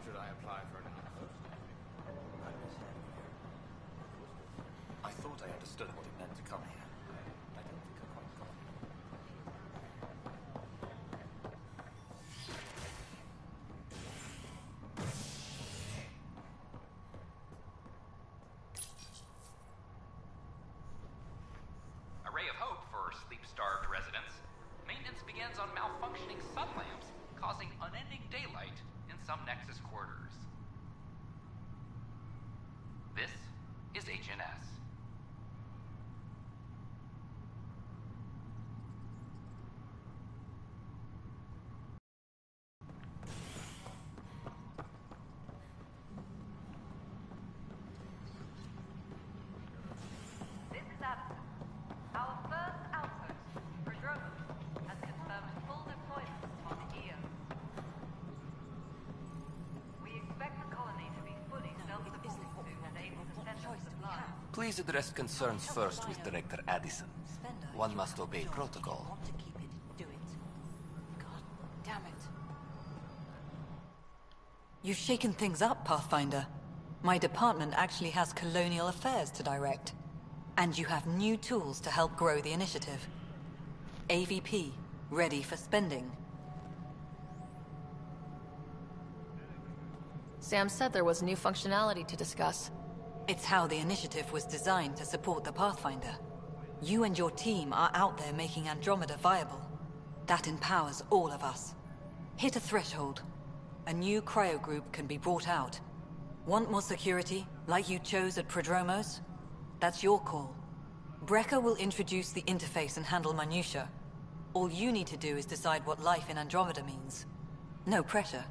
Should I apply for an outpost? I thought I understood what it meant to come here. I don't think I quite got it. A ray of hope for sleep-starved residents. Maintenance begins on malfunctioning sun lamps, causing unending daylight in some Nexus quarters. This is HNS. This is Adam. Our first outpost, Andromeda, has confirmed full deployment on EO. We expect the colony please address concerns first with Director Addison? One must obey protocol. Damn it. You've shaken things up, Pathfinder. My department actually has colonial affairs to direct. And you have new tools to help grow the initiative. AVP, ready for spending. Sam said there was new functionality to discuss. It's how the initiative was designed to support the Pathfinder. You and your team are out there making Andromeda viable. That empowers all of us. Hit a threshold. A new cryo group can be brought out. Want more security, like you chose at Prodromos? That's your call. Brecker will introduce the interface and handle minutiae. All you need to do is decide what life in Andromeda means. No pressure.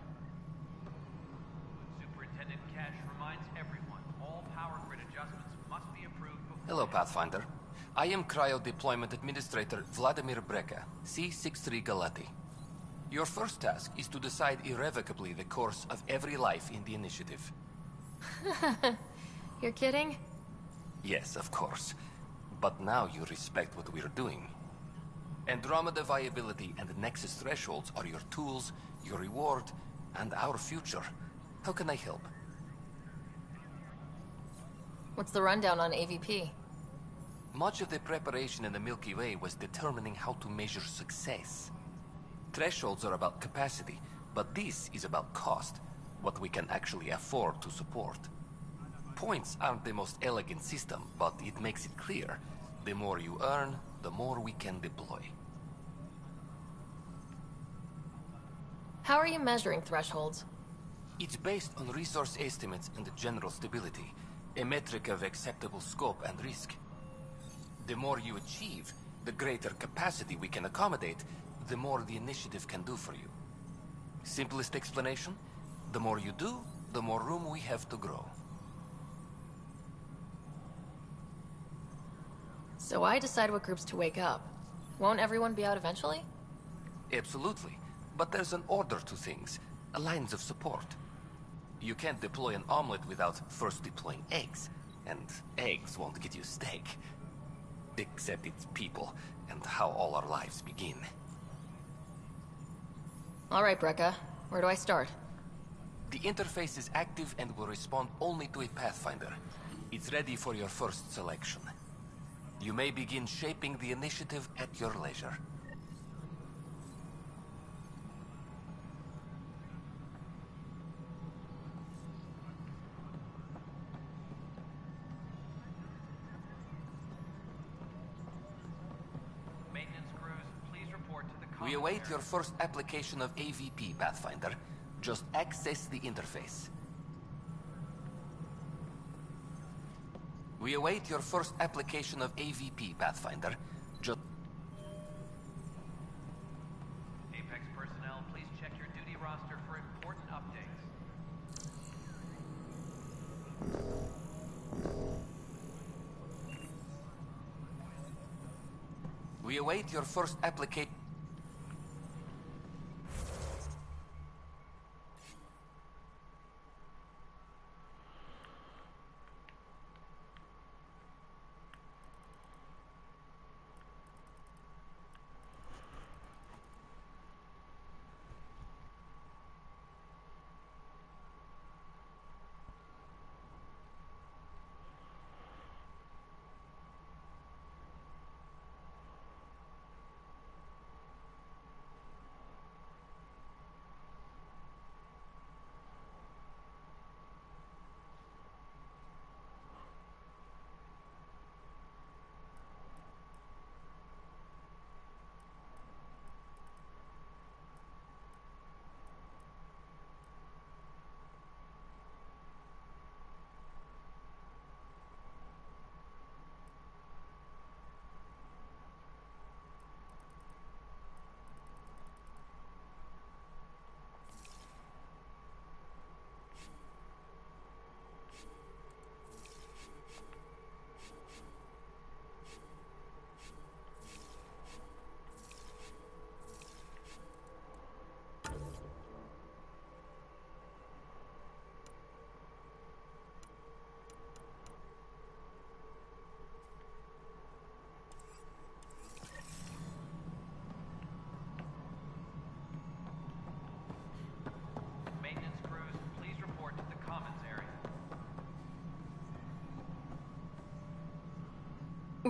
Superintendent Cash reminds everyone all power grid adjustments must be approved before... Hello, Pathfinder. I am Cryo Deployment Administrator Vladimir Brecker, C-63 Galati. Your first task is to decide irrevocably the course of every life in the initiative. You're kidding? Yes, of course. But now you respect what we're doing. Andromeda viability and Nexus thresholds are your tools, your reward, and our future. How can I help? What's the rundown on AVP? Much of the preparation in the Milky Way was determining how to measure success. Thresholds are about capacity, but this is about cost, what we can actually afford to support. Points aren't the most elegant system, but it makes it clear. The more you earn, the more we can deploy. How are you measuring thresholds? It's based on resource estimates and general stability, a metric of acceptable scope and risk. The more you achieve, the greater capacity we can accommodate, the more the initiative can do for you. Simplest explanation? The more you do, the more room we have to grow. So I decide what groups to wake up. Won't everyone be out eventually? Absolutely. But there's an order to things, lines of support. You can't deploy an omelet without first deploying eggs. And eggs won't get you steak. Except it's people, and how all our lives begin. All right, Brecca. Where do I start? The interface is active and will respond only to a Pathfinder. It's ready for your first selection. You may begin shaping the initiative at your leisure. We await your first application of AVP, Pathfinder. Just access the interface. We await your first application of AVP, Pathfinder. Just... Apex personnel, please check your duty roster for important updates. We await your first application...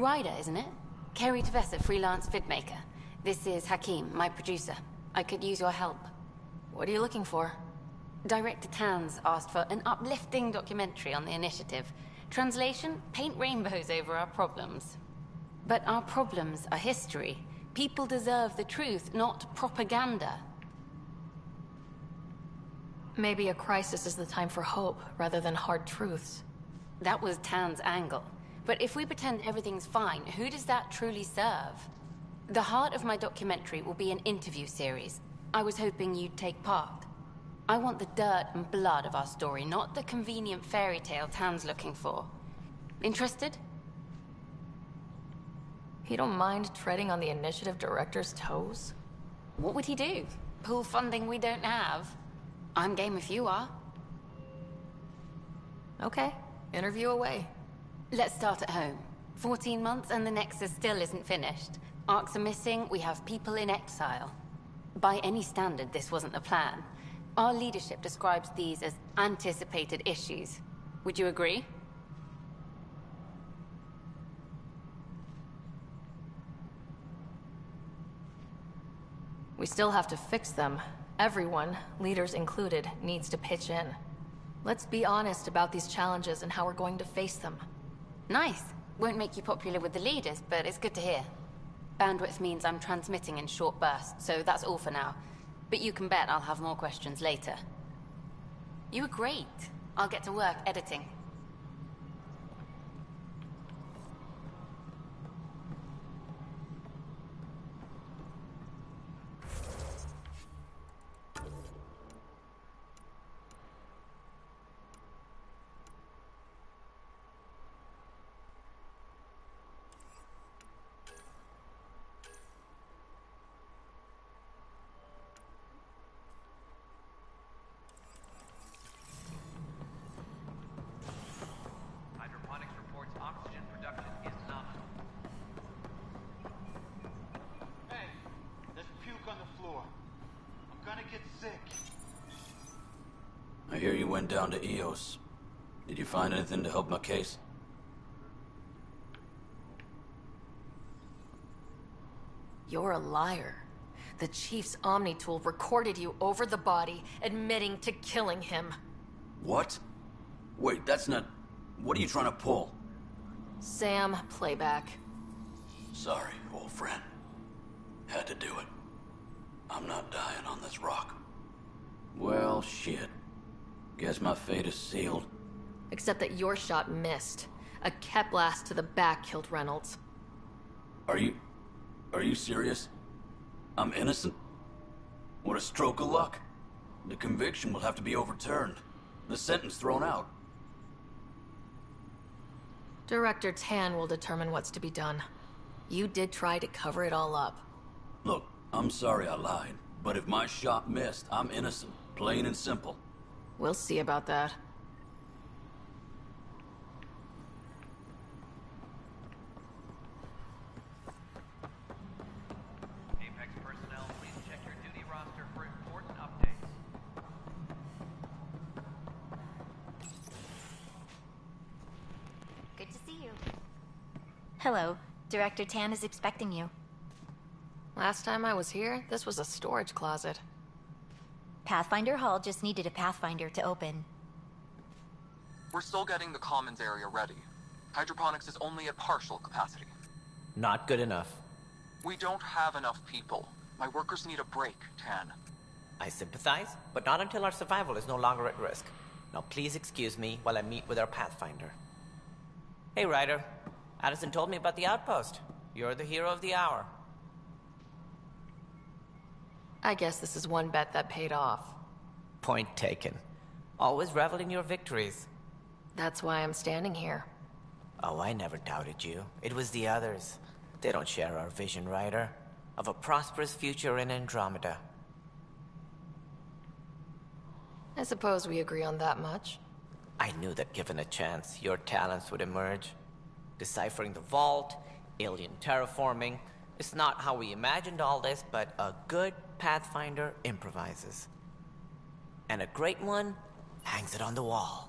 Ryder, isn't it? Kerry Tavessa, freelance vidmaker. This is Hakim, my producer. I could use your help. What are you looking for? Director Tanz asked for an uplifting documentary on the initiative. Translation, paint rainbows over our problems. But our problems are history. People deserve the truth, not propaganda. Maybe a crisis is the time for hope, rather than hard truths. That was Tan's angle. But if we pretend everything's fine, who does that truly serve? The heart of my documentary will be an interview series. I was hoping you'd take part. I want the dirt and blood of our story, not the convenient fairy tale Tan's looking for. Interested? You don't mind treading on the initiative director's toes? What would he do? Pull funding we don't have? I'm game if you are. Okay, interview away. Let's start at home. 14 months and the Nexus still isn't finished. Arcs are missing, we have people in exile. By any standard, this wasn't the plan. Our leadership describes these as anticipated issues. Would you agree? We still have to fix them. Everyone, leaders included, needs to pitch in. Let's be honest about these challenges and how we're going to face them. Nice. Won't make you popular with the leaders, but it's good to hear. Bandwidth means I'm transmitting in short bursts, so that's all for now. But you can bet I'll have more questions later. You were great. I'll get to work editing. Hydroponics reports oxygen production is nominal. Hey, there's puke on the floor. I'm gonna get sick. I hear you went down to EOS. Did you find anything to help my case? You're a liar. The Chief's Omni tool recorded you over the body, admitting to killing him. What? Wait, that's not... What are you trying to pull? Sam, playback. Sorry, old friend. Had to do it. I'm not dying on this rock. Well, shit. Guess my fate is sealed. Except that your shot missed. A Kep blast to the back killed Reynolds. Are you serious? I'm innocent? What a stroke of luck. The conviction will have to be overturned. The sentence thrown out. Director Tan will determine what's to be done. You did try to cover it all up. Look, I'm sorry I lied, but if my shot missed, I'm innocent. Plain and simple. We'll see about that. Apex personnel, please check your duty roster for important updates. Good to see you. Hello. Director Tan is expecting you. Last time I was here, this was a storage closet. Pathfinder Hall just needed a Pathfinder to open. We're still getting the commons area ready. Hydroponics is only at partial capacity. Not good enough. We don't have enough people. My workers need a break, Tan. I sympathize, but not until our survival is no longer at risk. Now please excuse me while I meet with our Pathfinder. Hey, Ryder. Addison told me about the outpost. You're the hero of the hour. I guess this is one bet that paid off. Point taken. Always revel in your victories. That's why I'm standing here. Oh, I never doubted you. It was the others. They don't share our vision, Ryder. Of a prosperous future in Andromeda. I suppose we agree on that much. I knew that given a chance, your talents would emerge. Deciphering the vault, alien terraforming. It's not how we imagined all this, but a good Pathfinder improvises. And a great one hangs it on the wall.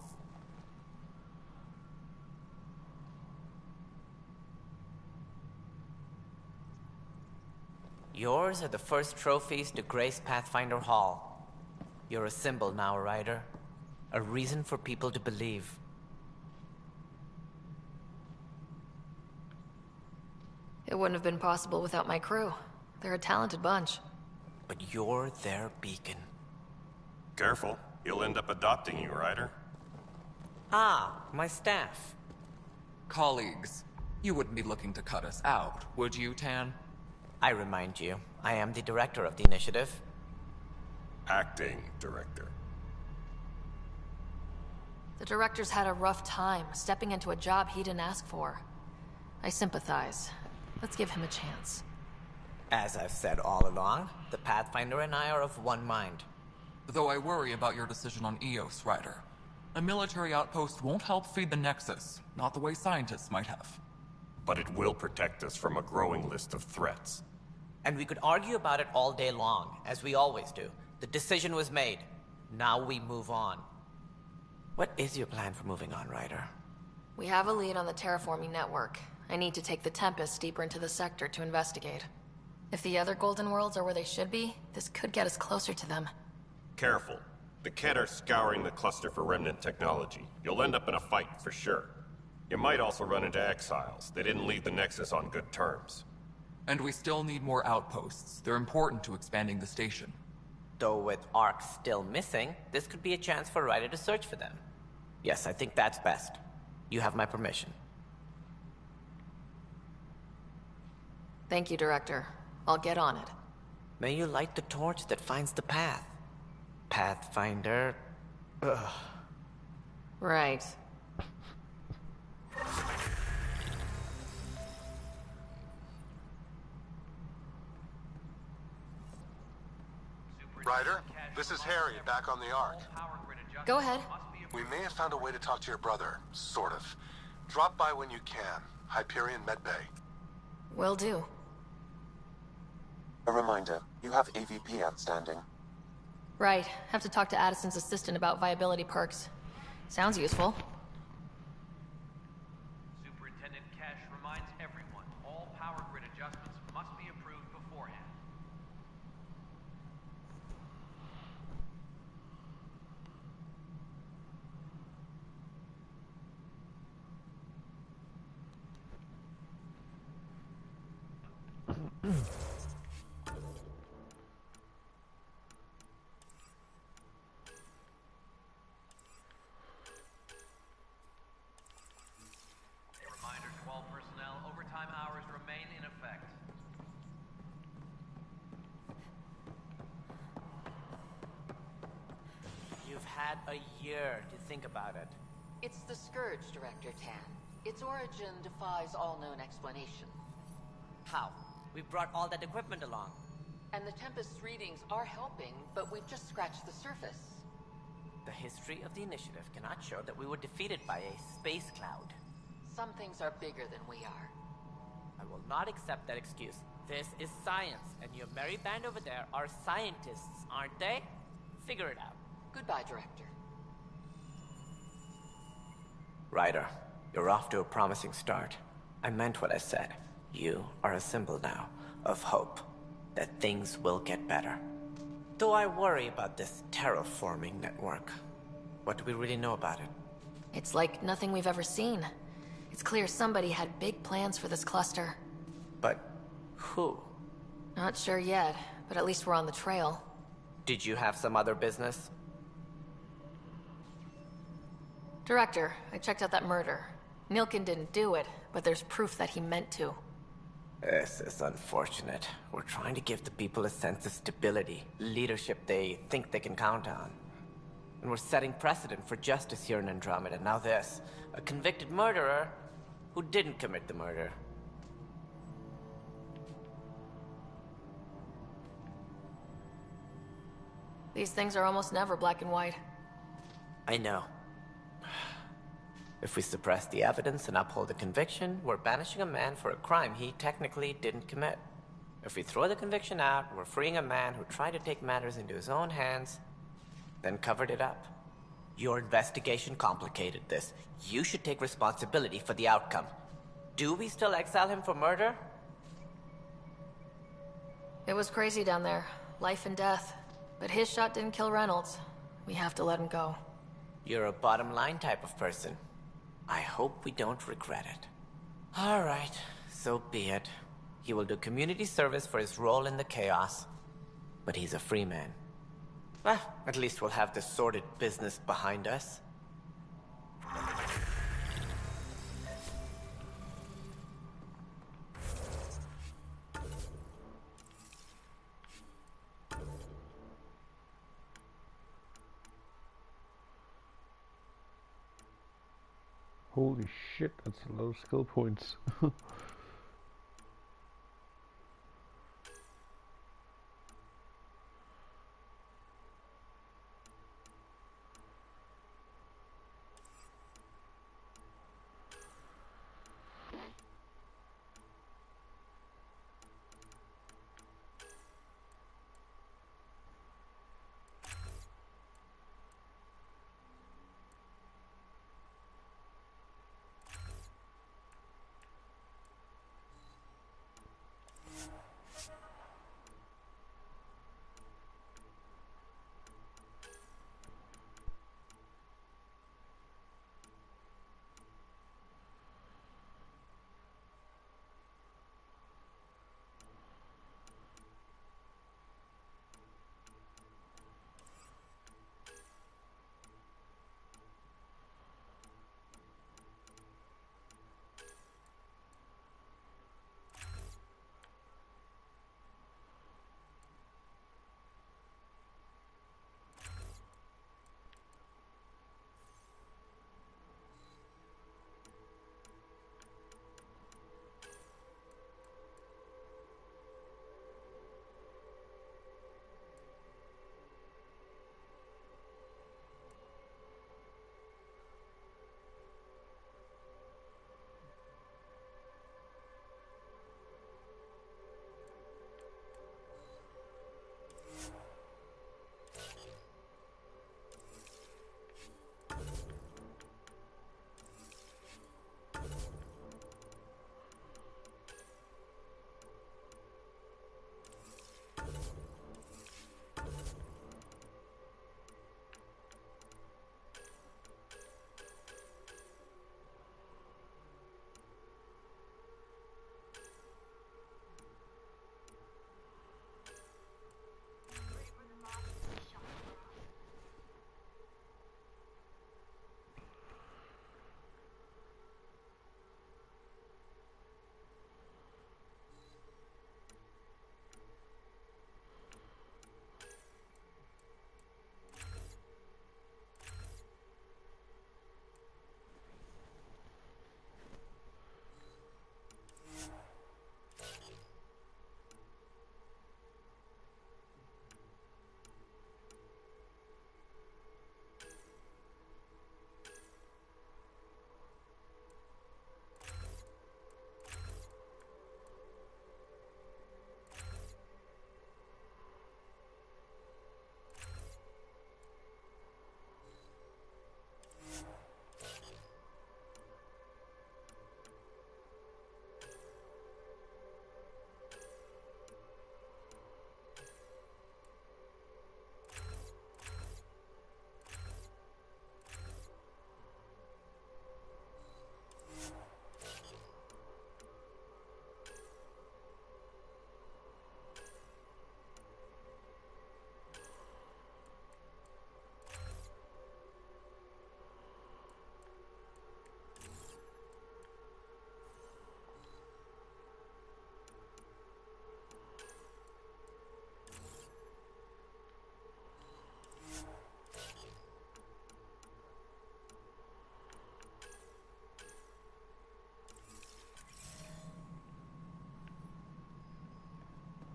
Yours are the first trophies to grace Pathfinder Hall. You're a symbol now, Ryder. A reason for people to believe. It wouldn't have been possible without my crew. They're a talented bunch. But you're their beacon. Careful. He'll end up adopting you, Ryder. Ah, my staff. Colleagues, you wouldn't be looking to cut us out, would you, Tan? I remind you, I am the director of the initiative. Acting director. The director's had a rough time, stepping into a job he didn't ask for. I sympathize. Let's give him a chance. As I've said all along, the Pathfinder and I are of one mind. Though I worry about your decision on Eos, Ryder. A military outpost won't help feed the Nexus, not the way scientists might have. But it will protect us from a growing list of threats. And we could argue about it all day long, as we always do. The decision was made. Now we move on. What is your plan for moving on, Ryder? We have a lead on the terraforming network. I need to take the Tempest deeper into the sector to investigate. If the other Golden Worlds are where they should be, this could get us closer to them. Careful. The Kett are scouring the cluster for remnant technology. You'll end up in a fight, for sure. You might also run into exiles. They didn't leave the Nexus on good terms. And we still need more outposts. They're important to expanding the station. Though with Ark still missing, this could be a chance for Ryder to search for them. Yes, I think that's best. You have my permission. Thank you, Director. I'll get on it. May you light the torch that finds the path. Pathfinder... Ugh. Right. Ryder, this is Harry, back on the Ark. Go ahead. We may have found a way to talk to your brother, sort of. Drop by when you can. Hyperion Medbay. Will do. A reminder, you have AVP outstanding. Right. Have to talk to Addison's assistant about viability perks. Sounds useful. Superintendent Cash reminds everyone all power grid adjustments must be approved beforehand. You've had a year to think about it. It's the Scourge, Director Tan. Its origin defies all known explanation. How? We brought all that equipment along. And the Tempest's readings are helping, but we've just scratched the surface. The history of the initiative cannot show that we were defeated by a space cloud. Some things are bigger than we are. I will not accept that excuse. This is science, and your merry band over there are scientists, aren't they? Figure it out. Goodbye, Director. Ryder, you're off to a promising start. I meant what I said. You are a symbol now of hope that things will get better. Though I worry about this terraforming network. What do we really know about it? It's like nothing we've ever seen. It's clear somebody had big plans for this cluster. But who? Not sure yet, but at least we're on the trail. Did you have some other business? Director, I checked out that murder. Nilkin didn't do it, but there's proof that he meant to. This is unfortunate. We're trying to give the people a sense of stability, leadership they think they can count on. And we're setting precedent for justice here in Andromeda. Now this, a convicted murderer who didn't commit the murder. These things are almost never black and white. I know. If we suppress the evidence and uphold the conviction, we're banishing a man for a crime he technically didn't commit. If we throw the conviction out, we're freeing a man who tried to take matters into his own hands, then covered it up. Your investigation complicated this. You should take responsibility for the outcome. Do we still exile him for murder? It was crazy down there. Life and death. But his shot didn't kill Reynolds. We have to let him go. You're a bottom line type of person. I hope we don't regret it. Alright, so be it. He will do community service for his role in the chaos. But he's a free man. At least we'll have this sordid business behind us. Holy shit, that's a lot of skill points.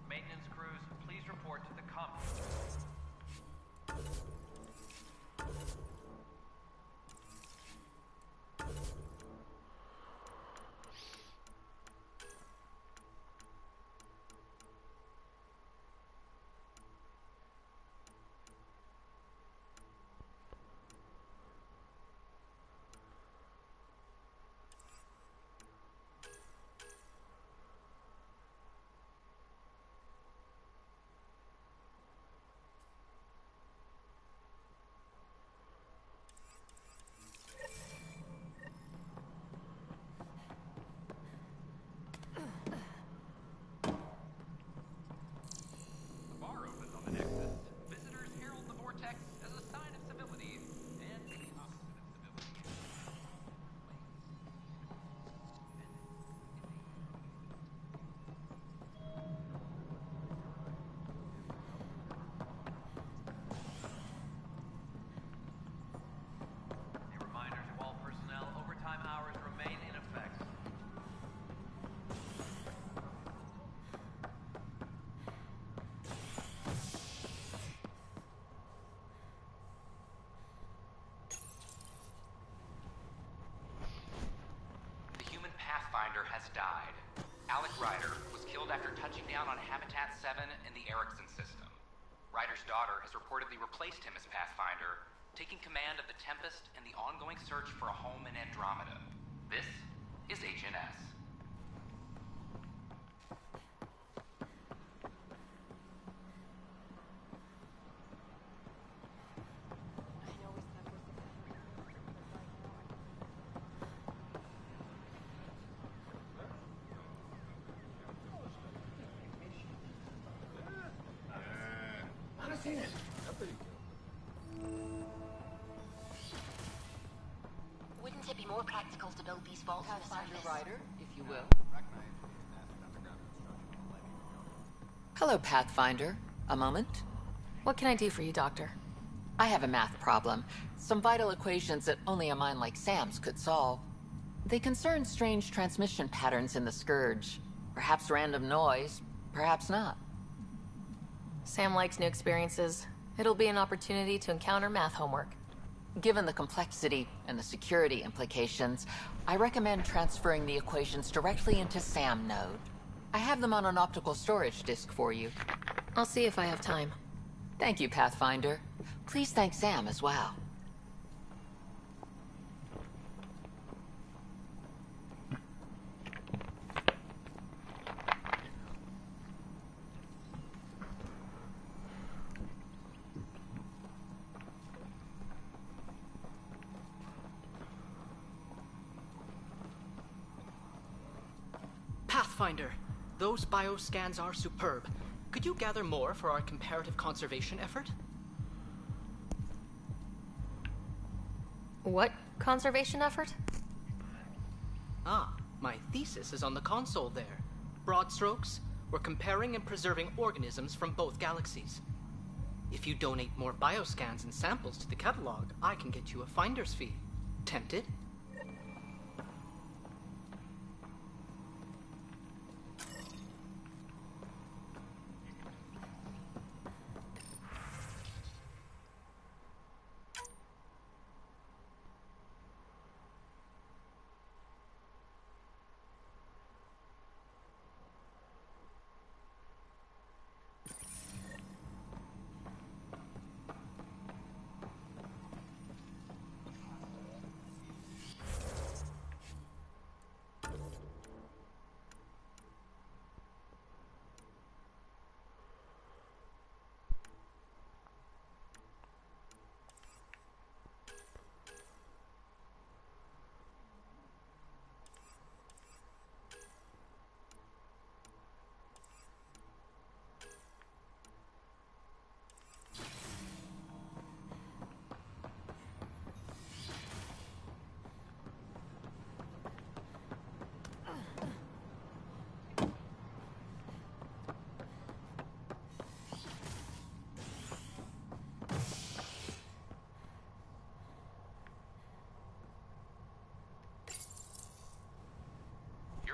Maintenance crews, please report to the common. touching down on Habitat 7 in the Erickson system. Ryder's daughter has reportedly replaced him as Pathfinder, taking command of the Tempest and the ongoing search for a home in Andromeda. This is HNS. Wouldn't it be more practical to build these vaults on the surface? Ryder, if you will. Hello, Pathfinder. A moment? What can I do for you, Doctor? I have a math problem. Some vital equations that only a mind like Sam's could solve. They concern strange transmission patterns in the Scourge. Perhaps random noise, perhaps not. Sam likes new experiences. It'll be an opportunity to encounter math homework. Given the complexity and the security implications, I recommend transferring the equations directly into SAM node. I have them on an optical storage disk for you. I'll see if I have time. Thank you, Pathfinder. Please thank Sam as well. Pathfinder, those bioscans are superb. Could you gather more for our comparative conservation effort? What conservation effort? Ah, my thesis is on the console there. Broad strokes, we're comparing and preserving organisms from both galaxies. If you donate more bioscans and samples to the catalog, I can get you a finder's fee. Tempted?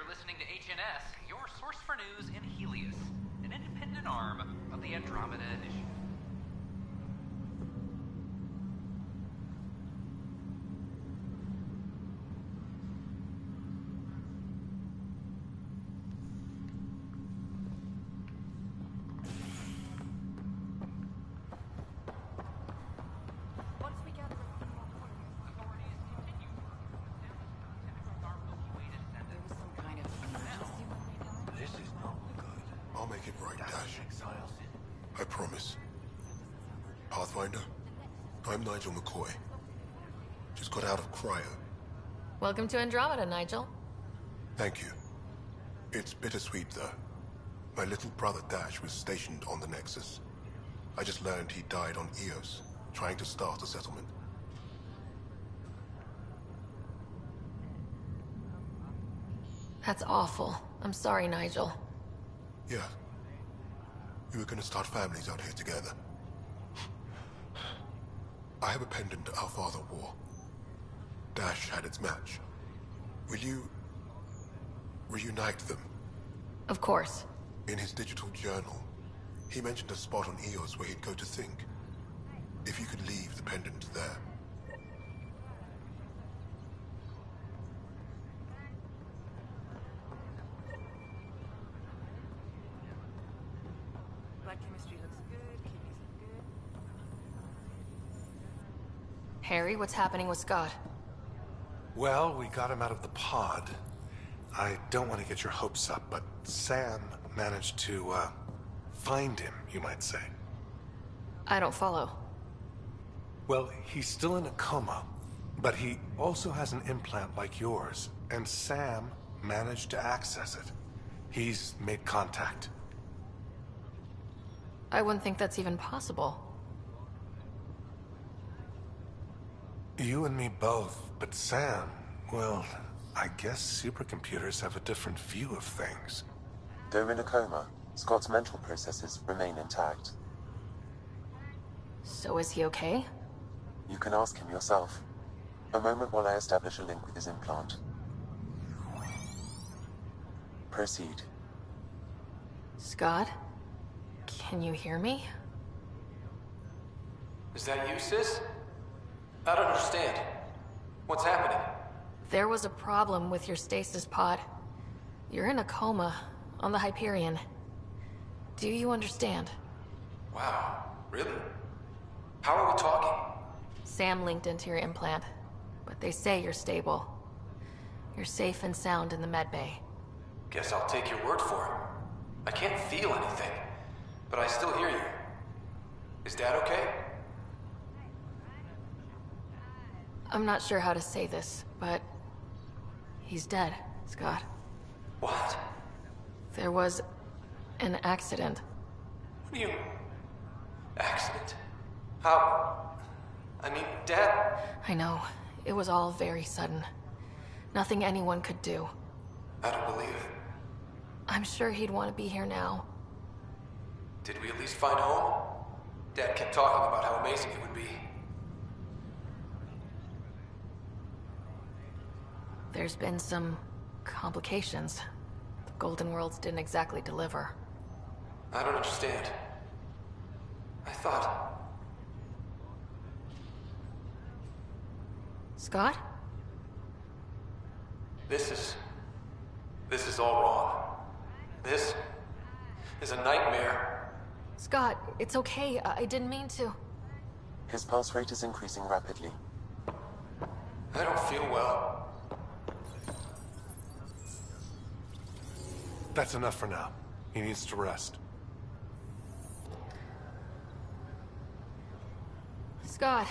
Listening to HNS, your source for news in Helios, an independent arm of the Andromeda Initiative. I'll make it right, Dash. I promise. Pathfinder, I'm Nigel McCoy. Just got out of cryo. Welcome to Andromeda, Nigel. Thank you. It's bittersweet, though. My little brother Dash was stationed on the Nexus. I just learned he died on Eos, trying to start a settlement. That's awful. I'm sorry, Nigel. Yeah. We were gonna start families out here together. I have a pendant our father wore. Dash had its match. Will you reunite them? Of course. In his digital journal, he mentioned a spot on Eos where he'd go to think. If you could leave the pendant there. Blood chemistry looks good, kidneys look good. Harry, what's happening with Scott? Well, we got him out of the pod. I don't want to get your hopes up, but Sam managed to, find him, you might say. I don't follow. Well, he's still in a coma, but he also has an implant like yours, and Sam managed to access it. He's made contact. I wouldn't think that's even possible. You and me both, but Sam, well, I guess supercomputers have a different view of things. Though in a coma, Scott's mental processes remain intact. So is he okay? You can ask him yourself. A moment while I establish a link with his implant. Proceed. Scott? Can you hear me? Is that you, sis? I don't understand. What's happening? There was a problem with your stasis pod. You're in a coma on the Hyperion. Do you understand? Wow, really? How are we talking? Sam linked into your implant, but they say you're stable. You're safe and sound in the medbay. Guess I'll take your word for it. I can't feel anything, but I still hear you. Is Dad okay? I'm not sure how to say this, but he's dead, Scott. What? There was an accident. What do you... accident? How... I mean, Dad... I know. It was all very sudden. Nothing anyone could do. I don't believe it. I'm sure he'd want to be here now. Did we at least find home? Dad kept talking about how amazing it would be. There's been some complications. The Golden Worlds didn't exactly deliver. I don't understand. I thought... Scott? This is all wrong. This is a nightmare. Scott, it's okay. I didn't mean to. His pulse rate is increasing rapidly. I don't feel well. That's enough for now. He needs to rest. Scott.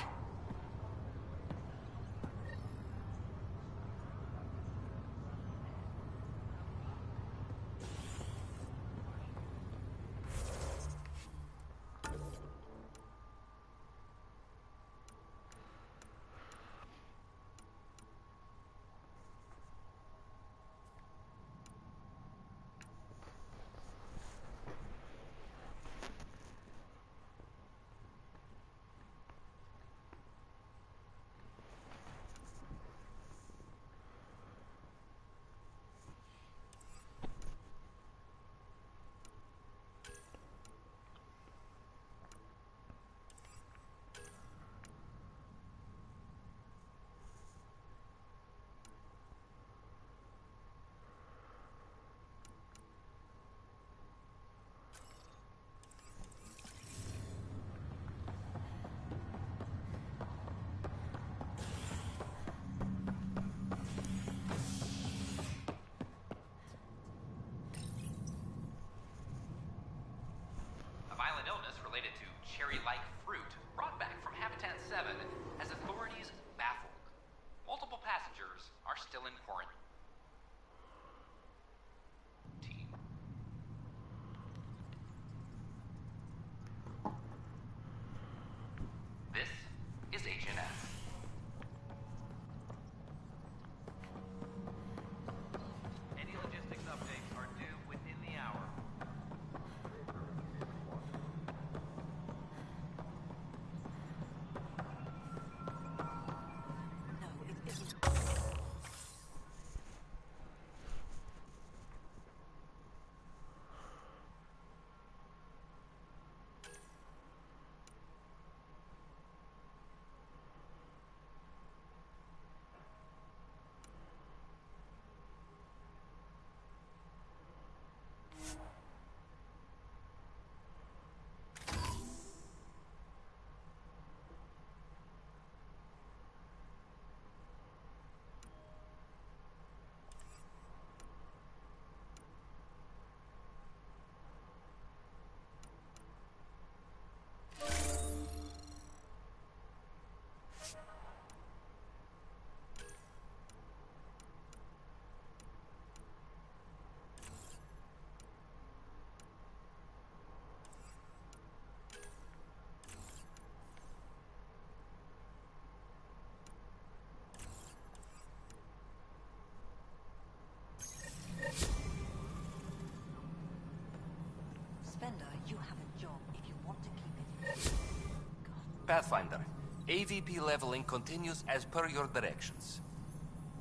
Pathfinder, AVP leveling continues as per your directions.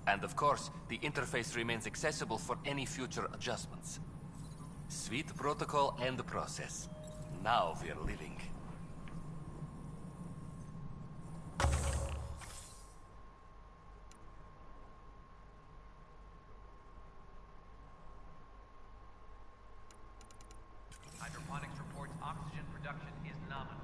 And of course, the interface remains accessible for any future adjustments. Sweet protocol and process. Now we're living. Hydroponics reports oxygen production is nominal.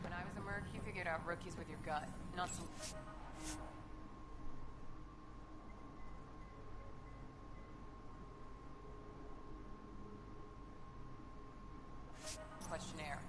When I was a merc, you figured out rookies with your gut, not some... questionnaire.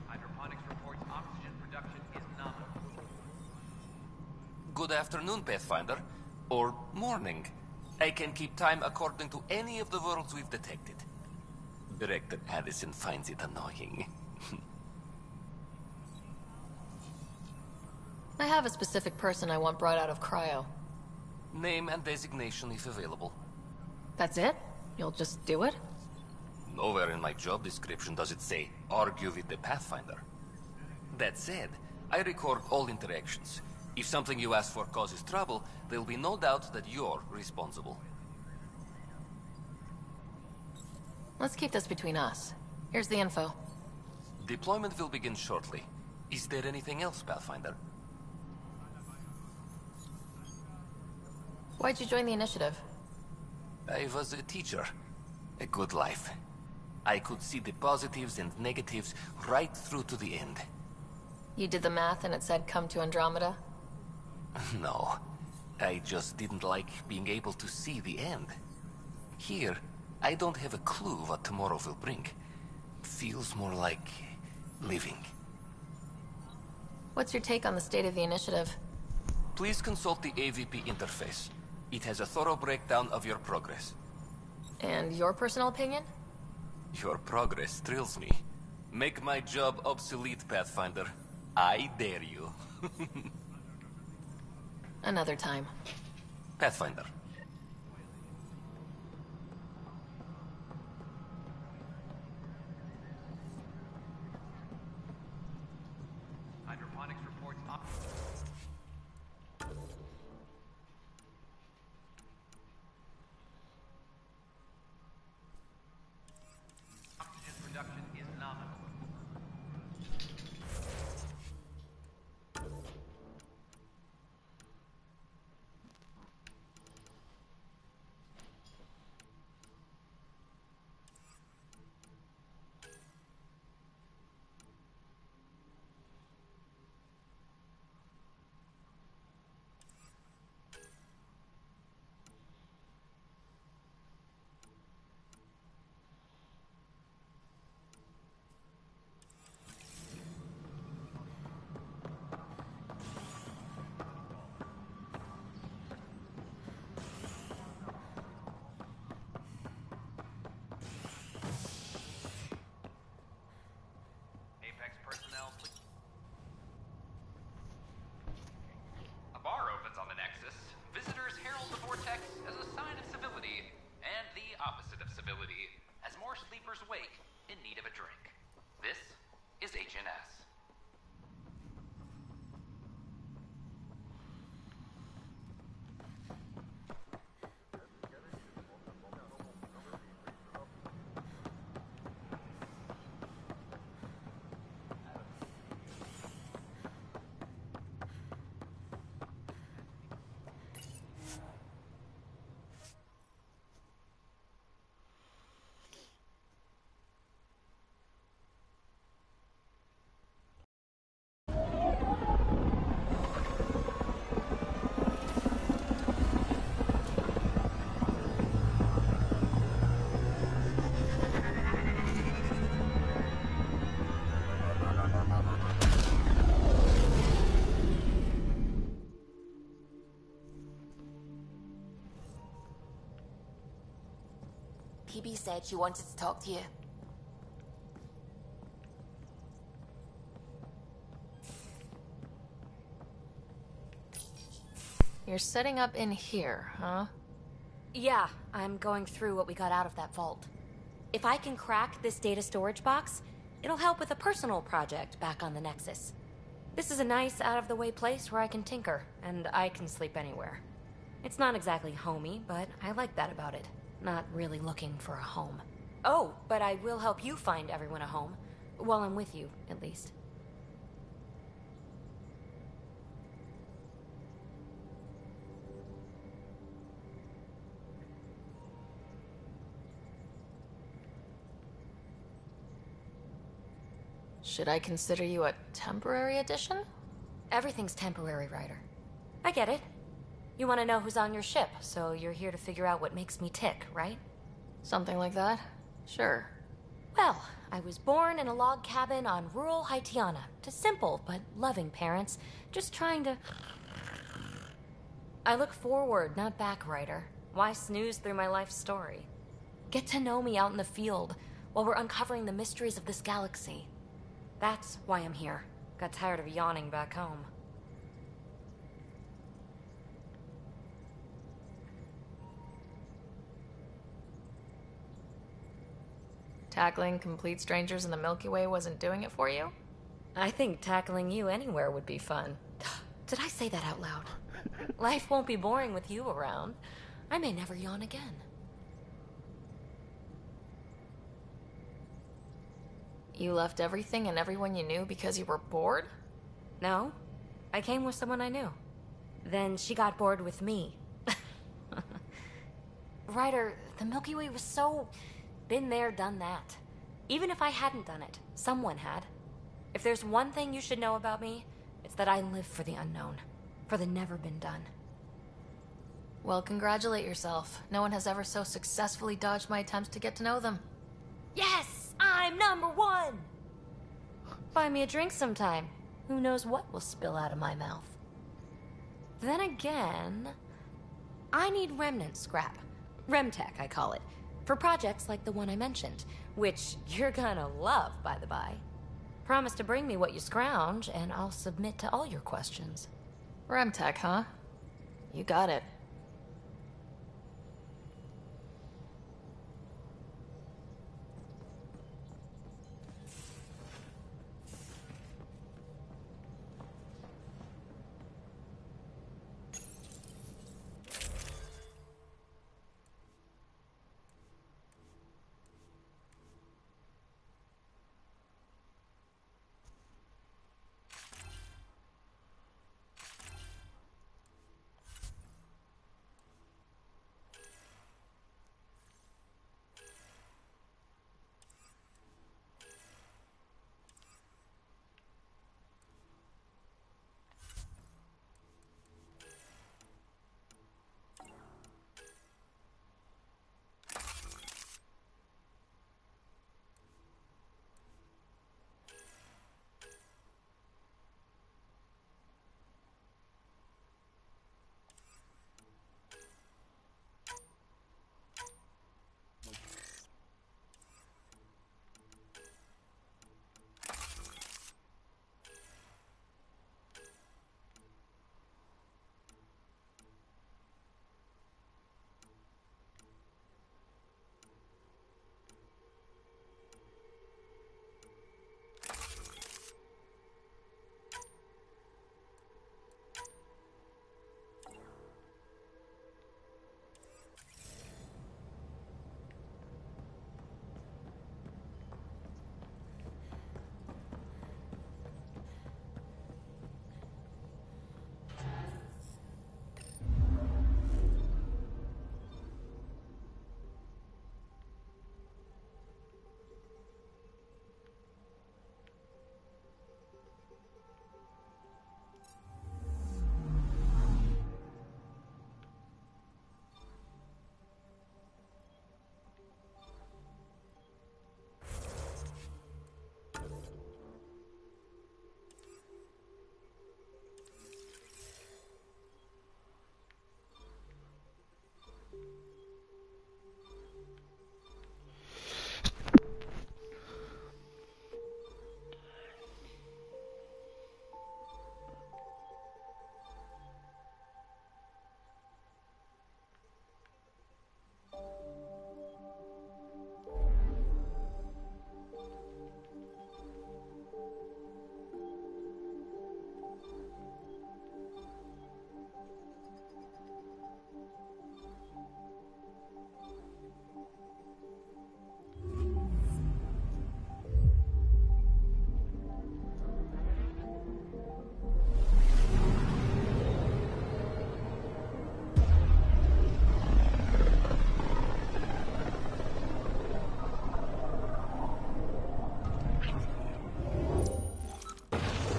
Hydroponics reports oxygen production is nominal. Good afternoon, Pathfinder. Or morning. I can keep time according to any of the worlds we've detected. Director Addison finds it annoying. I have a specific person I want brought out of cryo. Name and designation if available. That's it? You'll just do it? Nowhere in my job description does it say, argue with the Pathfinder. That said, I record all interactions. If something you ask for causes trouble, there'll be no doubt that you're responsible. Let's keep this between us. Here's the info. Deployment will begin shortly. Is there anything else, Pathfinder? Why'd you join the initiative? I was a teacher. A good life. I could see the positives and negatives right through to the end. You did the math and it said come to Andromeda? No. I just didn't like being able to see the end. Here, I don't have a clue what tomorrow will bring. Feels more like living. What's your take on the state of the initiative? Please consult the AVP interface. It has a thorough breakdown of your progress. And your personal opinion? Your progress thrills me. Make my job obsolete, Pathfinder. I dare you. Another time. Pathfinder. Hydroponics reports oxygen production is nominal. PB said she wanted to talk to you. You're setting up in here, huh? Yeah, I'm going through what we got out of that vault. If I can crack this data storage box, it'll help with a personal project back on the Nexus. This is a nice, out-of-the-way place where I can tinker, and I can sleep anywhere. It's not exactly homey, but I like that about it. Not really looking for a home. Oh, but I will help you find everyone a home. While I'm with you, at least. Should I consider you a temporary addition? Everything's temporary, Ryder. I get it. You want to know who's on your ship, so you're here to figure out what makes me tick, right? Something like that? Sure. Well, I was born in a log cabin on rural Haitiana to simple but loving parents, just trying to... I look forward, not back, Ryder. Why snooze through my life story? Get to know me out in the field while we're uncovering the mysteries of this galaxy. That's why I'm here. Got tired of yawning back home. Tackling complete strangers in the Milky Way wasn't doing it for you? I think tackling you anywhere would be fun. Did I say that out loud? Life won't be boring with you around. I may never yawn again. You left everything and everyone you knew because you were bored? No. I came with someone I knew. Then she got bored with me. Ryder, the Milky Way was so... been there, done that. Even if I hadn't done it, someone had. If there's one thing you should know about me, it's that I live for the unknown. For the never been done. Well, congratulate yourself. No one has ever so successfully dodged my attempts to get to know them. Yes! I'm #1! Buy me a drink sometime. Who knows what will spill out of my mouth. Then again... I need remnant scrap. Remtech, I call it. For projects like the one I mentioned. Which you're gonna love, by the by. Promise to bring me what you scrounge, and I'll submit to all your questions. Remtech, huh? You got it.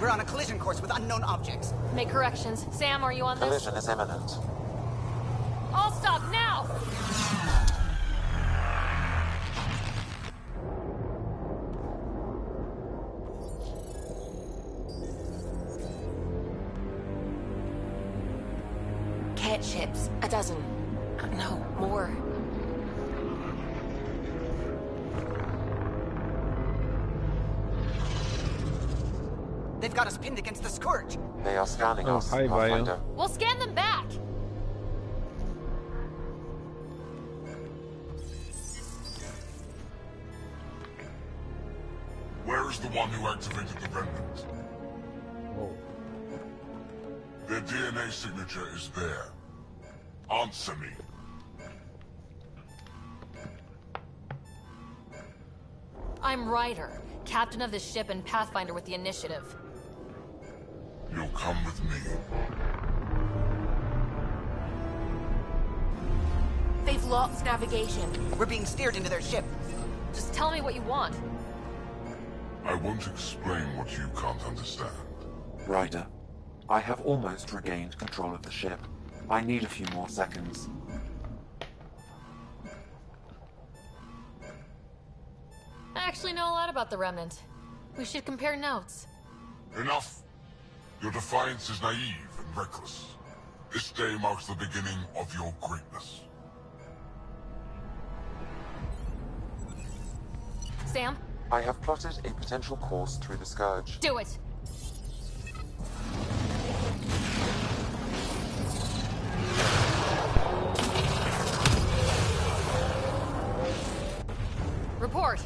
We're on a collision course with unknown objects. Make corrections. Sam, are you on this? Collision is imminent. All stop now! Cat ships. A dozen. No, more. They've got us pinned against the Scourge. They are scanning us, hi, Pathfinder. We'll scan them back! Where is the one who activated the remnant? Oh. Their DNA signature is there. Answer me. I'm Ryder, captain of this ship and Pathfinder with the initiative. You'll come with me. They've lost navigation. We're being steered into their ship. Just tell me what you want. I won't explain what you can't understand. Ryder, I have almost regained control of the ship. I need a few more seconds. I actually know a lot about the Remnant. We should compare notes. Enough! Your defiance is naive and reckless. This day marks the beginning of your greatness. Sam? I have plotted a potential course through the Scourge. Do it! Report.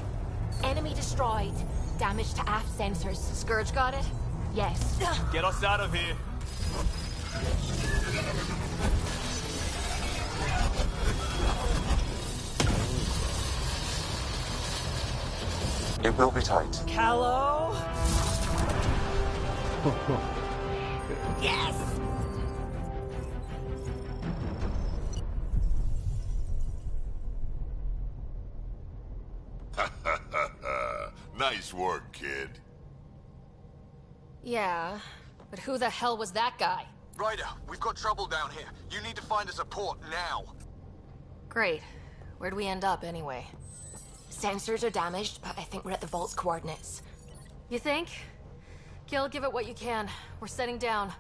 Enemy destroyed. Damage to aft sensors. Scourge got it? Yes. Get us out of here. It will be tight. Callow? Yes! Nice work, kid. Yeah, but who the hell was that guy? Ryder, we've got trouble down here. You need to find us a port now. Great. Where'd we end up, anyway? Sensors are damaged, but I think we're at the vault's coordinates. You think? Gil, give it what you can. We're setting down.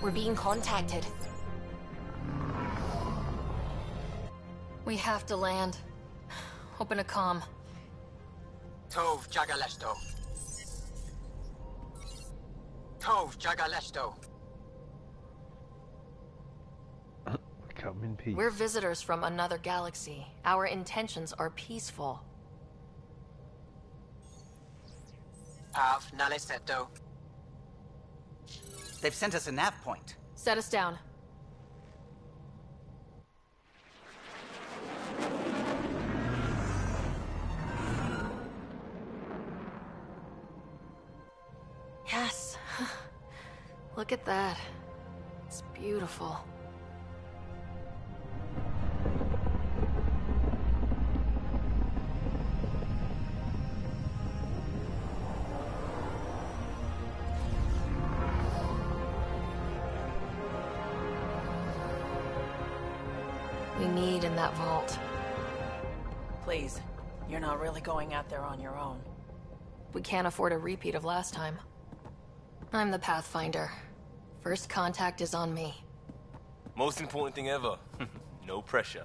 We're being contacted. We have to land. Open a comm. Tov Jagaleshto. Tov Jagaleshto. Come in peace. We're visitors from another galaxy. Our intentions are peaceful. Av Naleseto. They've sent us a nav point. Set us down. Yes. Look at that. It's beautiful. We need in that vault. Please, you're not really going out there on your own. We can't afford a repeat of last time. I'm the Pathfinder. First contact is on me. Most important thing ever. No pressure.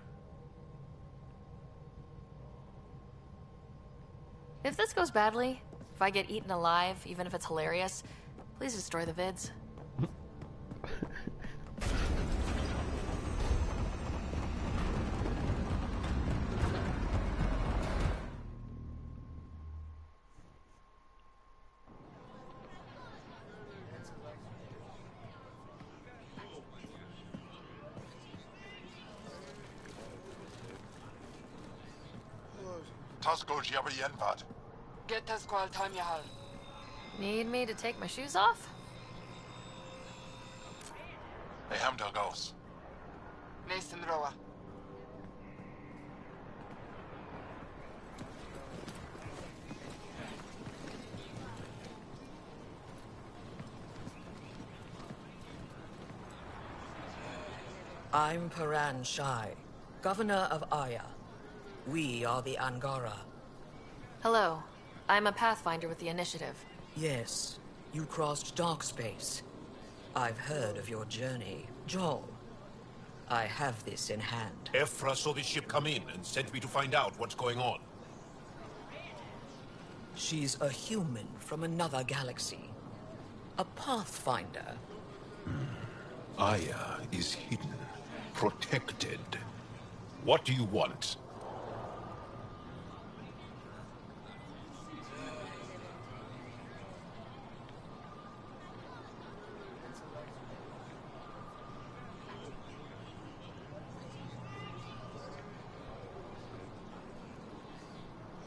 If this goes badly, if I get eaten alive, even if it's hilarious, please destroy the vids. Tasko Jiabayenvat. Get the squall time yahal. Need me to take my shoes off? They have Dagos. Nathan Roa. I'm Paran Shai, Governor of Aya. We are the Angara. Hello. I'm a Pathfinder with the Initiative. Yes, you crossed dark space. I've heard of your journey, Joel. I have this in hand. Ephra saw this ship come in and sent me to find out what's going on. She's a human from another galaxy. A Pathfinder. Aya is hidden, protected. What do you want?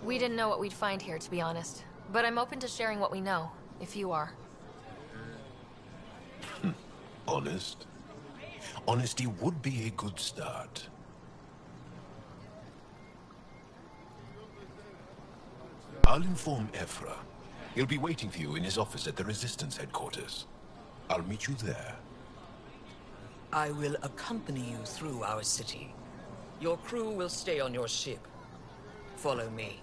We didn't know what we'd find here, to be honest. But I'm open to sharing what we know, if you are. Honest? Honesty would be a good start. I'll inform Ephra. He'll be waiting for you in his office at the Resistance headquarters. I'll meet you there. I will accompany you through our city. Your crew will stay on your ship. Follow me.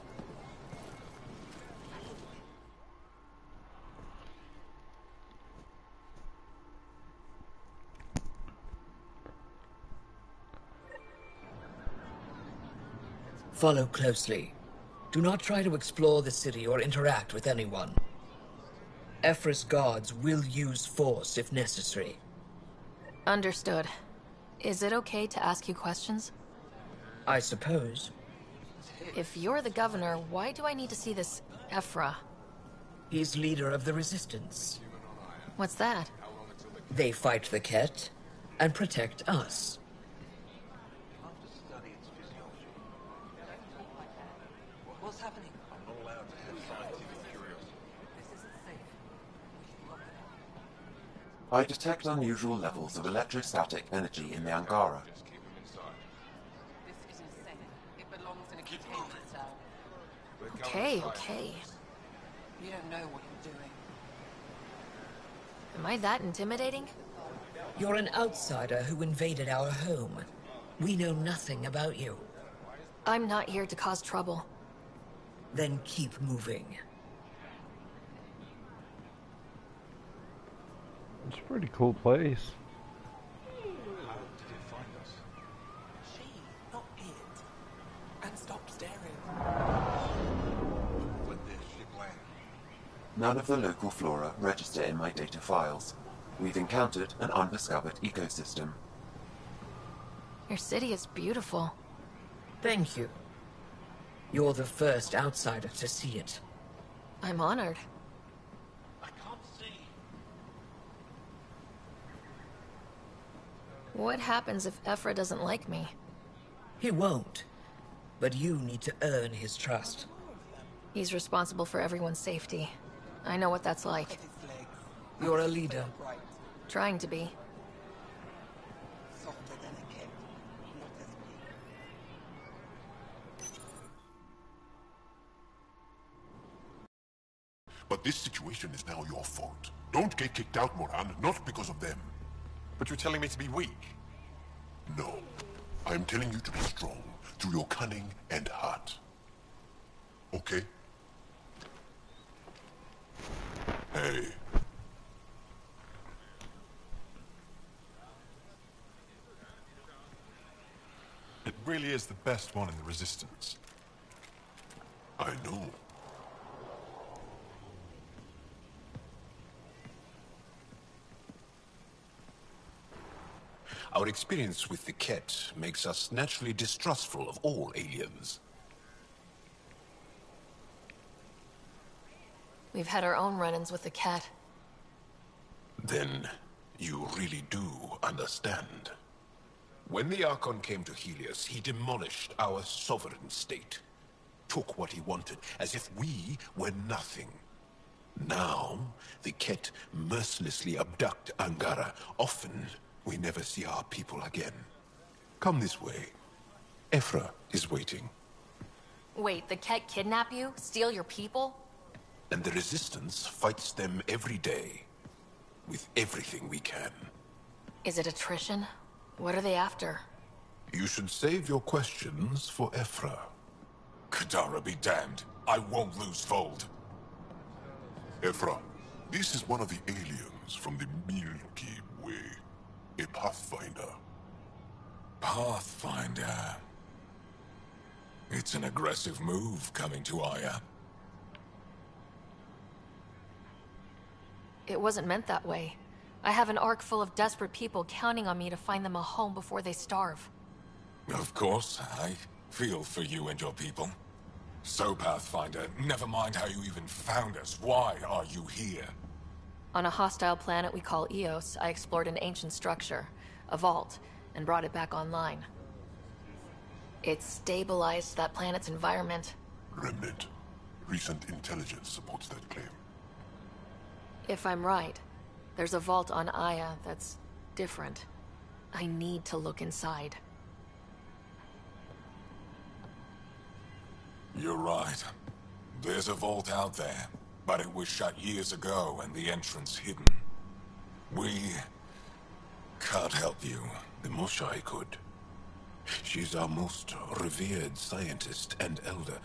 Follow closely. Do not try to explore the city or interact with anyone. Ephra's guards will use force if necessary. Understood. Is it okay to ask you questions? I suppose. If you're the governor, why do I need to see this Ephra? He's leader of the Resistance. What's that? They fight the Ket and protect us. What's happening? I'm not allowed to have scientific curiosity. This isn't safe. I detect unusual levels of electrostatic energy in the Angara. Just keep them inside. This isn't safe. It belongs in a containment cell. Okay. You don't know what you're doing. Am I that intimidating? You're an outsider who invaded our home. We know nothing about you. I'm not here to cause trouble. Then keep moving. It's a pretty cool place. How did it find us? She, not it. And stop staring. When did ship land? None of the local flora register in my data files. We've encountered an undiscovered ecosystem. Your city is beautiful. Thank you. You're the first outsider to see it. I'm honored. I can't see. What happens if Ephra doesn't like me? He won't. But you need to earn his trust. He's responsible for everyone's safety. I know what that's like. You're a leader. Trying to be. Softer than a kid. Not as big. But this situation is now your fault. Don't get kicked out, Moran, not because of them. But you're telling me to be weak? No. I'm telling you to be strong, through your cunning and heart. Okay? Hey. It really is the best one in the Resistance. I know. Our experience with the Ket makes us naturally distrustful of all aliens. We've had our own run-ins with the cat. Then you really do understand. When the Archon came to Helios, he demolished our sovereign state. Took what he wanted, as if we were nothing. Now, the Ket mercilessly abduct Angara, often we never see our people again. Come this way. Ephra is waiting. Wait, the Ket kidnap you? Steal your people? And the Resistance fights them every day. With everything we can. Is it attrition? What are they after? You should save your questions for Ephra. Kadara be damned. I won't lose Fold. Ephra, this is one of the aliens from the Milky Way. A Pathfinder. Pathfinder. It's an aggressive move coming to Aya. It wasn't meant that way. I have an ark full of desperate people counting on me to find them a home before they starve. Of course, I feel for you and your people. So, Pathfinder, never mind how you even found us. Why are you here? On a hostile planet we call Eos, I explored an ancient structure, a vault, and brought it back online. It stabilized that planet's environment. Remnant. Recent intelligence supports that claim. If I'm right, there's a vault on Aya that's different. I need to look inside. You're right. There's a vault out there, but it was shut years ago and the entrance hidden. We can't help you. The Moshai could. She's our most revered scientist and elder.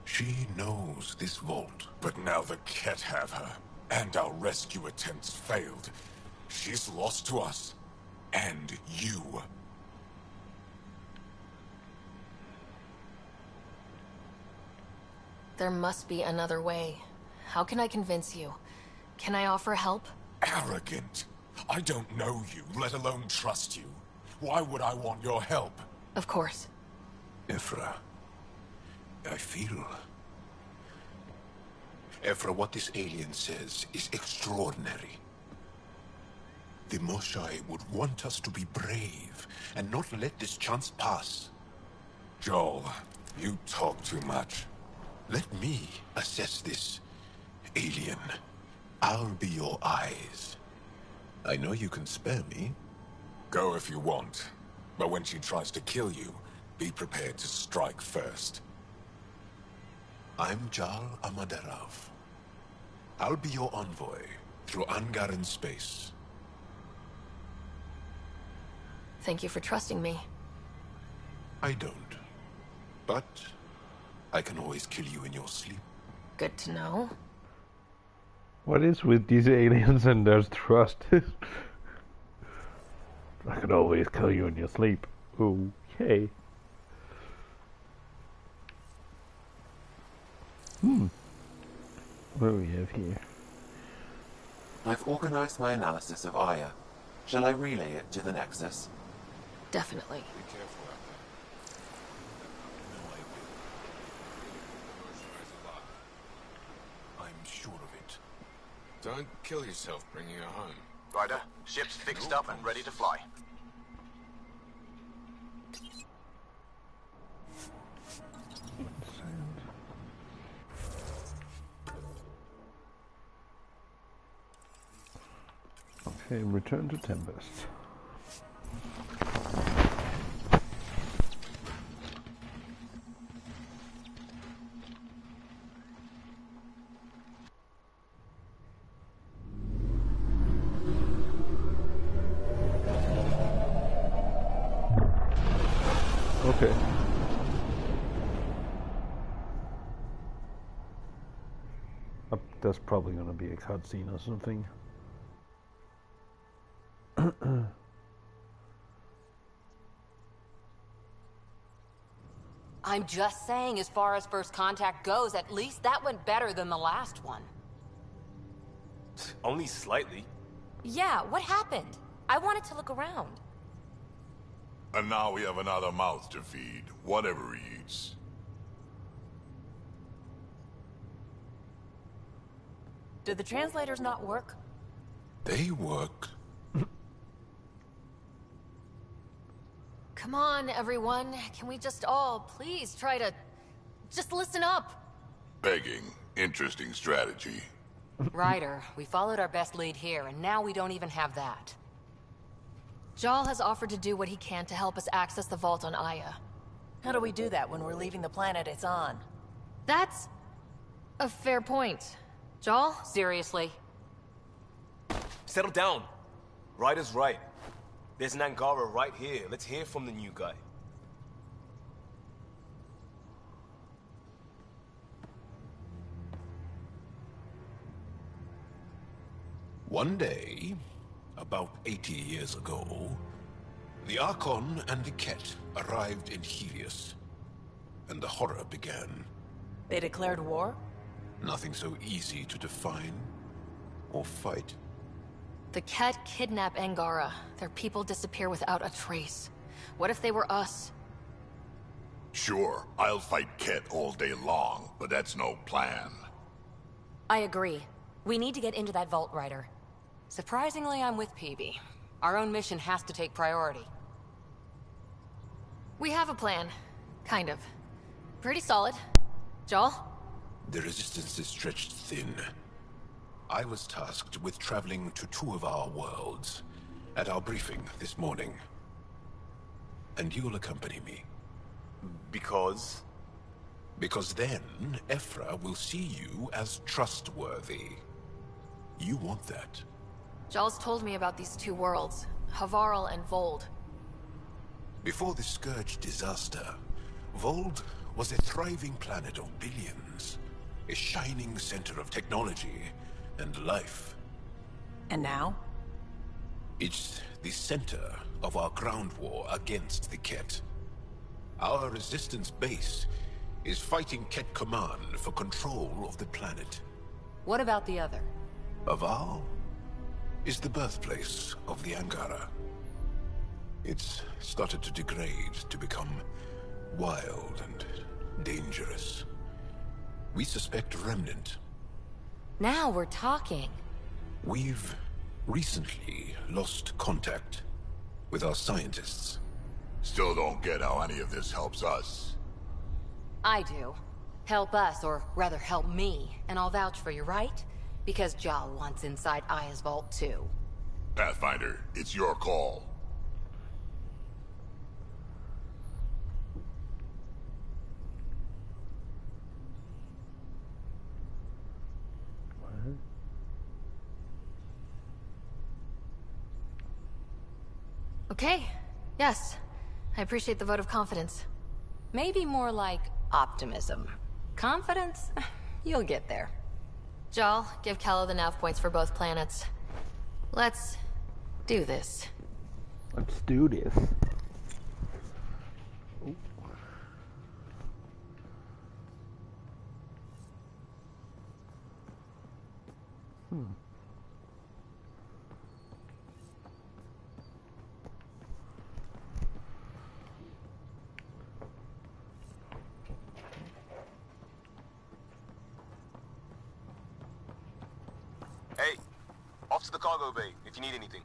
She knows this vault. But now the Ket have her, and our rescue attempts failed. She's lost to us, and you. There must be another way. How can I convince you? Can I offer help? Arrogant. I don't know you, let alone trust you. Why would I want your help? Of course. Ephra, I feel... Ephra, what this alien says is extraordinary. The Moshai would want us to be brave and not let this chance pass. Joel, you talk too much. Let me assess this alien. I'll be your eyes. I know you can spare me. Go if you want. But when she tries to kill you, be prepared to strike first. I'm Jal Amaderav. I'll be your envoy through Angaran space. Thank you for trusting me. I don't. But I can always kill you in your sleep. Good to know. What is with these aliens and their trust? I can always kill you in your sleep. Okay. What do we have here? I've organized my analysis of Aya. Shall I relay it to the Nexus? Definitely. Be careful out there. I'm sure of it. Don't kill yourself bringing her home. Ryder, ship's fixed up and ready to fly. Okay, return to Tempest. Okay. That's probably going to be a cutscene or something. I'm just saying, as far as first contact goes, at least that went better than the last one. Only slightly. Yeah, what happened? I wanted to look around. And now we have another mouth to feed, whatever he eats. Did the translators not work? They work. Come on, everyone. Can we just all please try to... just listen up? Begging. Interesting strategy. Ryder, we followed our best lead here, and now we don't even have that. Jal has offered to do what he can to help us access the vault on Aya. How do we do that when we're leaving the planet it's on? That's a fair point. Jal? Seriously? Settle down. Ryder's right. There's an Angara right here. Let's hear from the new guy. One day, about 80 years ago, the Archon and the Ket arrived in Helios, and the horror began. They declared war? Nothing so easy to define or fight. The Ket kidnap Angara. Their people disappear without a trace. What if they were us? Sure, I'll fight Ket all day long, but that's no plan. I agree. We need to get into that vault, Ryder. Surprisingly, I'm with Peavy. Our own mission has to take priority. We have a plan. Kind of. Pretty solid. Jal? The resistance is stretched thin. I was tasked with traveling to two of our worlds at our briefing this morning. And you'll accompany me. Because? Because then, Ephra will see you as trustworthy. You want that. Jal's told me about these two worlds, Havarl and Vold. Before the Scourge disaster, Vold was a thriving planet of billions. A shining center of technology and life. And now? It's the center of our ground war against the Ket. Our resistance base is fighting Ket Command for control of the planet. What about the other? Havarl is the birthplace of the Angara. It's started to degrade, to become wild and dangerous. We suspect a remnant. Now we're talking. We've recently lost contact with our scientists. Still don't get how any of this helps us. I do. Help us, or rather help me, and I'll vouch for you, right? Because Jal wants inside Aya's vault too. Pathfinder, it's your call. Okay. Yes. I appreciate the vote of confidence. Maybe more like optimism. Confidence? You'll get there. Jal, give Callow the nav points for both planets. Let's do this. Let's do this. Ooh. Hey, off to the cargo bay if you need anything.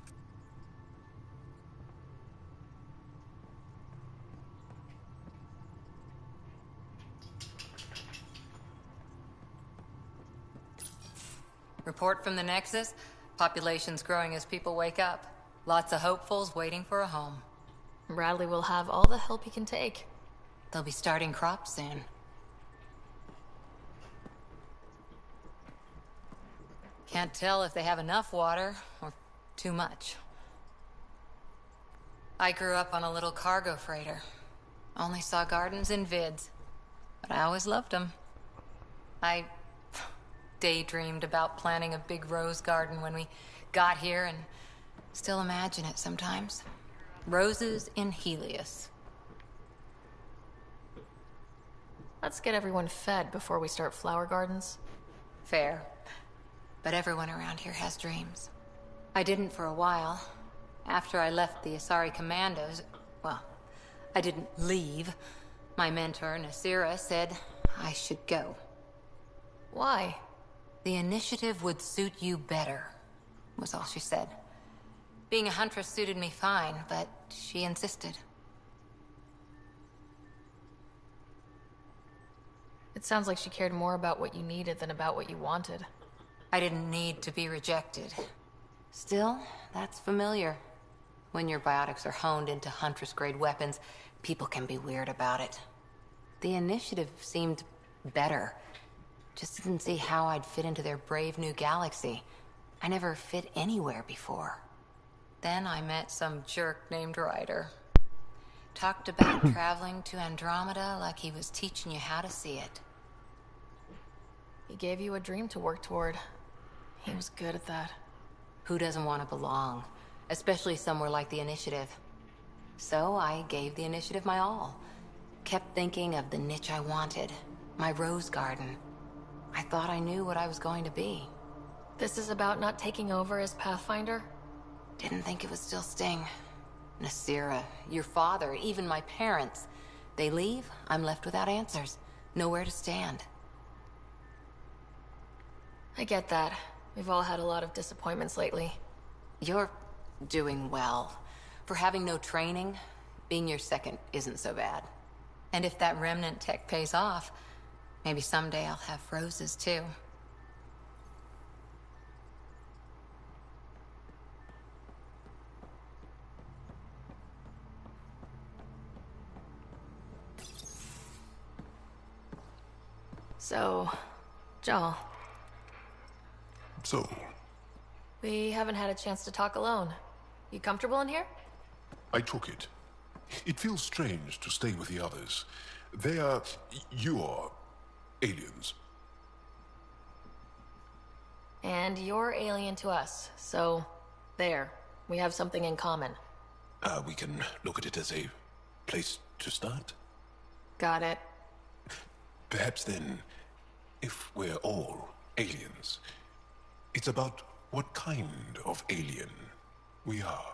Report from the Nexus. Population's growing as people wake up. Lots of hopefuls waiting for a home. Bradley will have all the help he can take. They'll be starting crops soon. Can't tell if they have enough water or too much. I grew up on a little cargo freighter. Only saw gardens in vids, but I always loved them. I daydreamed about planting a big rose garden when we got here and still imagine it sometimes. Roses in Helios. Let's get everyone fed before we start flower gardens. Fair. But everyone around here has dreams. I didn't for a while. After I left the Asari Commandos, well, I didn't leave. My mentor, Nasira, said I should go. Why? The initiative would suit you better, was all she said. Being a huntress suited me fine, but she insisted. It sounds like she cared more about what you needed than about what you wanted. I didn't need to be rejected. Still, that's familiar. When your biotics are honed into Huntress-grade weapons, people can be weird about it. The initiative seemed better. Just didn't see how I'd fit into their brave new galaxy. I never fit anywhere before. Then I met some jerk named Ryder. Talked about traveling to Andromeda like he was teaching you how to see it. He gave you a dream to work toward. He was good at that. Who doesn't want to belong? Especially somewhere like the Initiative. So I gave the Initiative my all. Kept thinking of the niche I wanted. My rose garden. I thought I knew what I was going to be. This is about not taking over as Pathfinder? Didn't think it would still sting. Nasira, your father, even my parents. They leave, I'm left without answers. Nowhere to stand. I get that. We've all had a lot of disappointments lately. You're doing well. For having no training, being your second isn't so bad. And if that remnant tech pays off, maybe someday I'll have roses too. So, Joel. So? We haven't had a chance to talk alone. You comfortable in here? I took it. It feels strange to stay with the others. They are... you are... aliens. And you're alien to us, so... there. We have something in common. We can look at it as a place to start? Got it. Perhaps then, if we're all aliens, it's about what kind of alien we are.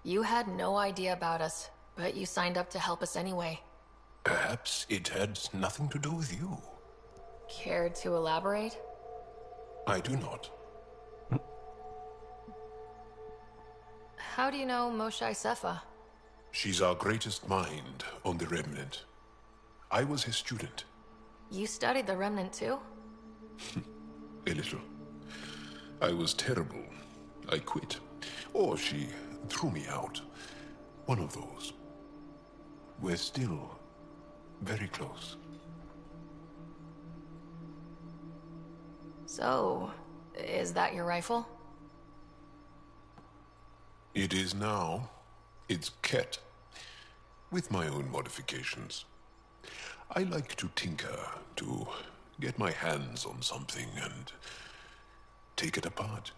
You had no idea about us, but you signed up to help us anyway. Perhaps it had nothing to do with you. Care to elaborate? I do not. How do you know Moshae Sefa? She's our greatest mind on the Remnant. I was his student. You studied the Remnant too? A little. I was terrible. I quit. Or she threw me out. One of those. We're still very close. So, is that your rifle? It is now. It's Ket. With my own modifications. I like to tinker, to get my hands on something and take it apart.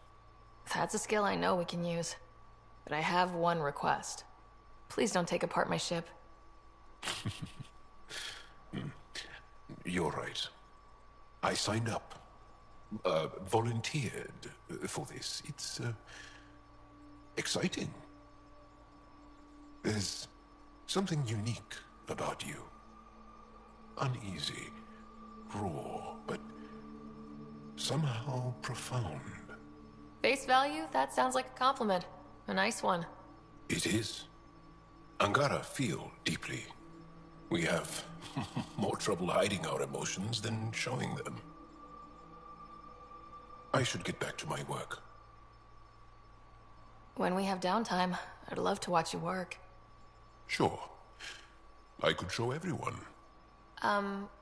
That's a skill I know we can use. But I have one request. Please don't take apart my ship. You're right. I signed up. Volunteered for this. It's exciting. There's something unique about you. Uneasy, raw, but somehow profound. Face value? That sounds like a compliment. A nice one. It is. Angara feel deeply. We have more trouble hiding our emotions than showing them. I should get back to my work. When we have downtime, I'd love to watch you work. Sure. I could show everyone.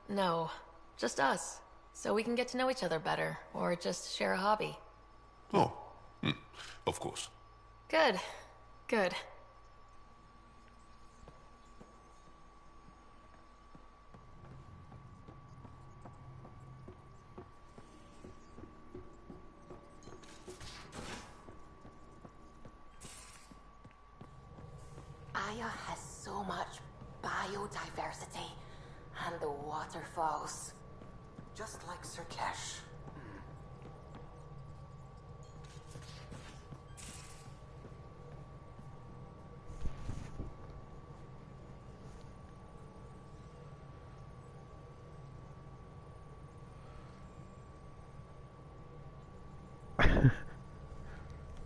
No. Just us. So we can get to know each other better, or just share a hobby. Oh, of course. Good. Good. Aya has so much biodiversity and the waterfalls. Just like Sirkesh.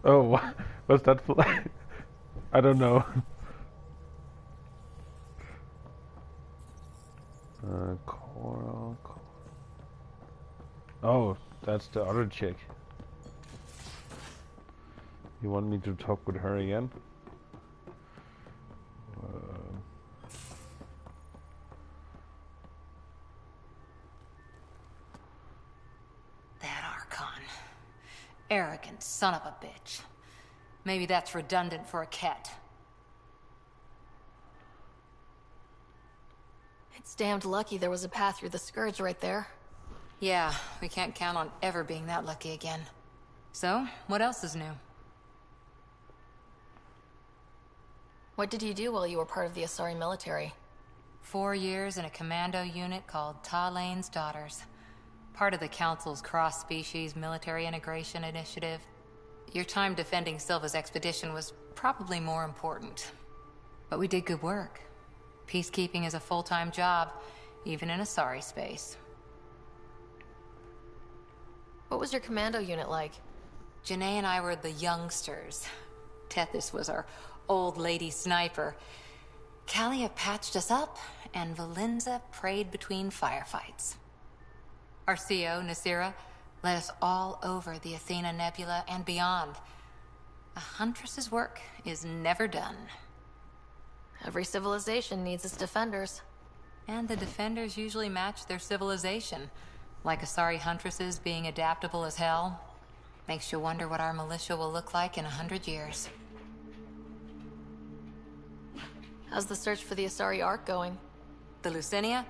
Oh, what's that flag? I don't know. Coral. Oh, that's the other chick. You want me to talk with her again? Arrogant son of a bitch. Maybe that's redundant for a cat. It's damned lucky there was a path through the Scourge right there. Yeah, we can't count on ever being that lucky again. So, what else is new? What did you do while you were part of the Asari military? 4 years in a commando unit called Talane's Daughters. Part of the Council's cross-species military integration initiative. Your time defending Silva's expedition was probably more important. But we did good work. Peacekeeping is a full-time job, even in Asari space. What was your commando unit like? Janae and I were the youngsters. Tethys was our old lady sniper. Kalia patched us up, and Valenza prayed between firefights. Our CO, Nasira, led us all over the Athena Nebula and beyond. A huntress's work is never done. Every civilization needs its defenders. And the defenders usually match their civilization. Like Asari huntresses being adaptable as hell. Makes you wonder what our militia will look like in 100 years. How's the search for the Asari Ark going? The Lucinia?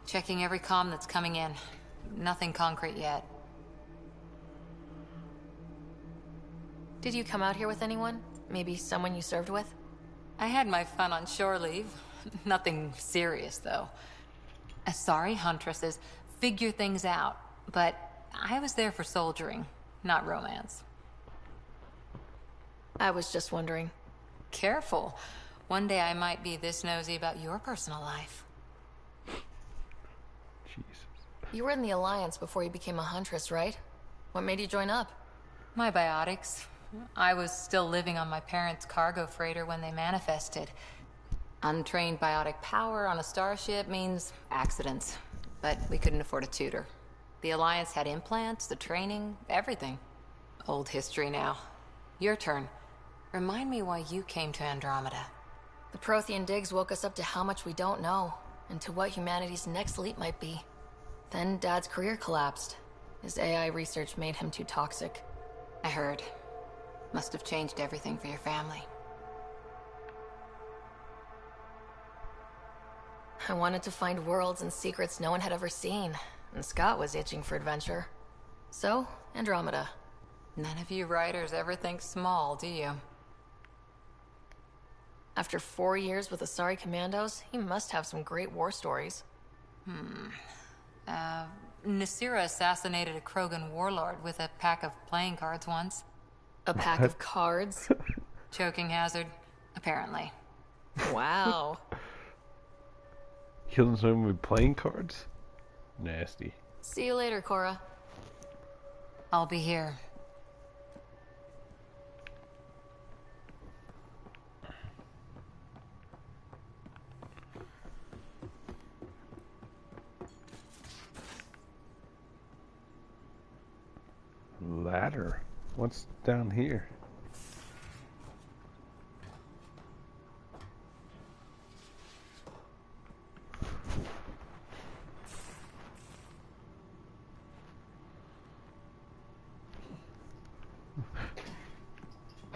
Checking every comm that's coming in. Nothing concrete yet. Did you come out here with anyone? Maybe someone you served with? I had my fun on shore leave. Nothing serious, though. Asari huntresses figure things out, but I was there for soldiering, not romance. I was just wondering. Careful. One day I might be this nosy about your personal life. Jesus. You were in the Alliance before you became a huntress, right? What made you join up? My biotics. I was still living on my parents' cargo freighter when they manifested. Untrained biotic power on a starship means accidents. But we couldn't afford a tutor. The Alliance had implants, the training, everything. Old history now. Your turn. Remind me why you came to Andromeda. The Prothean digs woke us up to how much we don't know, and to what humanity's next leap might be. Then Dad's career collapsed. His AI research made him too toxic. I heard. Must have changed everything for your family. I wanted to find worlds and secrets no one had ever seen, and Scott was itching for adventure. So, Andromeda. None of you writers ever think small, do you? After 4 years with Asari Commandos, he must have some great war stories. Nasira assassinated a Krogan warlord with a pack of playing cards once. A pack of cards? Choking hazard, apparently. Wow. Killing someone with playing cards? Nasty. See you later, Cora. I'll be here. Ladder? What's down here?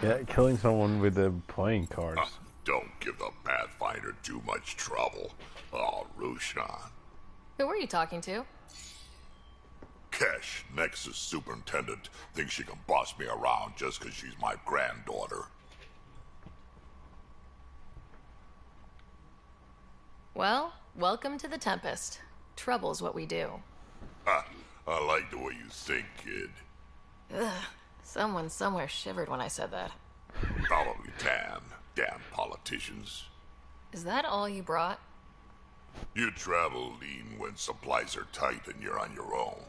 Yeah, killing someone with the playing cards. Don't give the Pathfinder too much trouble. Oh, Rushan. Who were you talking to? Kesh, Nexus Superintendent, thinks she can boss me around just because she's my granddaughter. Well, welcome to the Tempest. Trouble's what we do. Ha, I like the way you think, kid. Ugh, someone somewhere shivered when I said that. Probably Tan. Damn politicians. Is that all you brought? You travel lean when supplies are tight and you're on your own.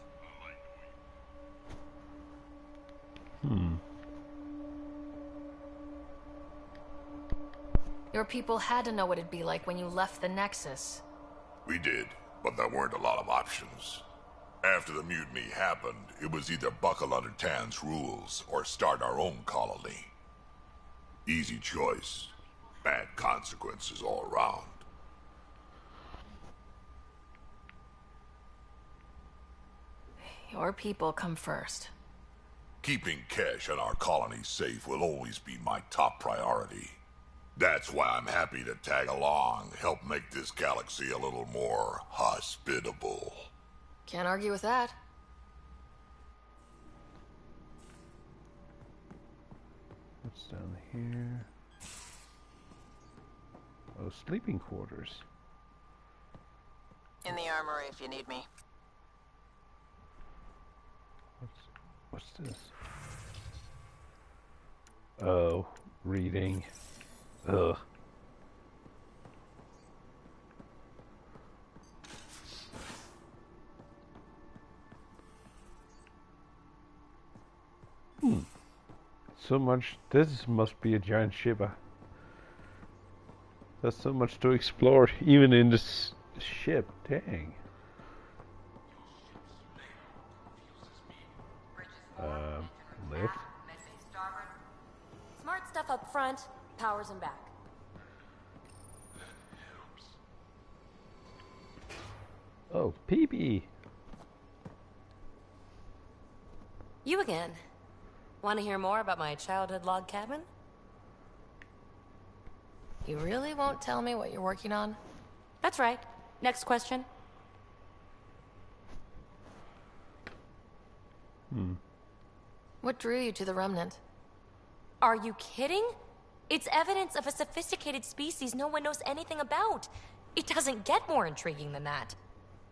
Your people had to know what it'd be like when you left the Nexus. We did, but there weren't a lot of options. After the mutiny happened, it was either buckle under Tan's rules or start our own colony. Easy choice. Bad consequences all around. Your people come first. Keeping Kesh and our colony safe will always be my top priority. That's why I'm happy to tag along, help make this galaxy a little more hospitable. Can't argue with that. What's down here? Oh, sleeping quarters. In the armory if you need me. What's this? Oh, reading. Ugh. So much. This must be a giant ship. There's so much to explore, even in this ship. Dang. Lift. Smart stuff up front, powers in back. Oh, PB. You again. Want to hear more about my childhood log cabin? You really won't tell me what you're working on? That's right. Next question. What drew you to the Remnant? Are you kidding? It's evidence of a sophisticated species no one knows anything about. It doesn't get more intriguing than that.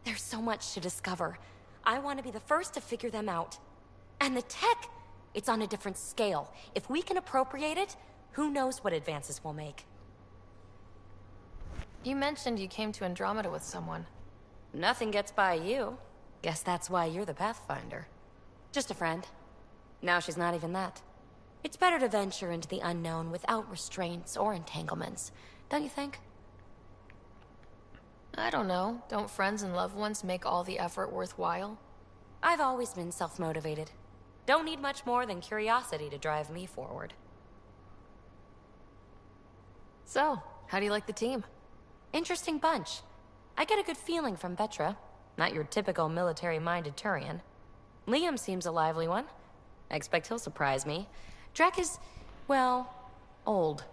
There's so much to discover. I want to be the first to figure them out. And the tech, it's on a different scale. If we can appropriate it, who knows what advances we'll make. You mentioned you came to Andromeda with someone. Nothing gets by you. Guess that's why you're the Pathfinder. Just a friend. Now she's not even that. It's better to venture into the unknown without restraints or entanglements, don't you think? I don't know. Don't friends and loved ones make all the effort worthwhile? I've always been self-motivated. Don't need much more than curiosity to drive me forward. So, how do you like the team? Interesting bunch. I get a good feeling from Vetra. Not your typical military-minded Turian. Liam seems a lively one. I expect he'll surprise me. Drek is, well, old.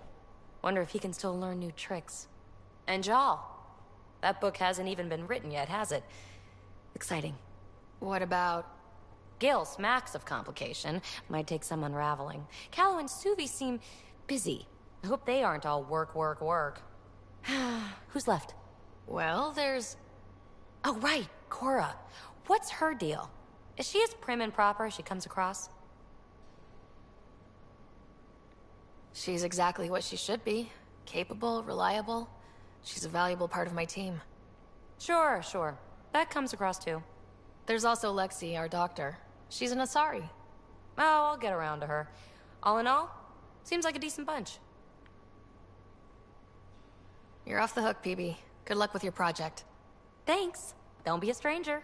Wonder if he can still learn new tricks. And Jal. That book hasn't even been written yet, has it? Exciting. What about... Gil smacks of complication. Might take some unraveling. Callow and Suvi seem busy. I hope they aren't all work, work, work. Who's left? Well, there's... Oh, right, Cora. What's her deal? Is she as prim and proper as she comes across? She's exactly what she should be. Capable, reliable. She's a valuable part of my team. Sure, sure. That comes across too. There's also Lexi, our doctor. She's an Asari. Oh, I'll get around to her. All in all, seems like a decent bunch. You're off the hook, PB. Good luck with your project. Thanks. Don't be a stranger.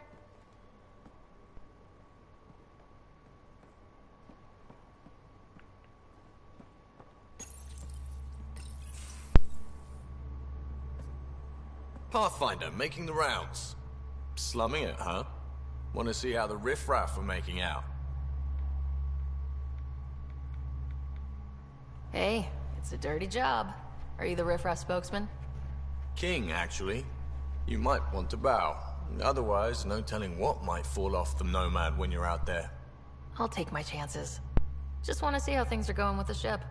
Pathfinder, making the rounds. Slumming it, huh? Want to see how the riffraff are making out? Hey, it's a dirty job. Are you the riffraff spokesman? King, actually. You might want to bow. Otherwise, no telling what might fall off the Nomad when you're out there. I'll take my chances. Just want to see how things are going with the ship.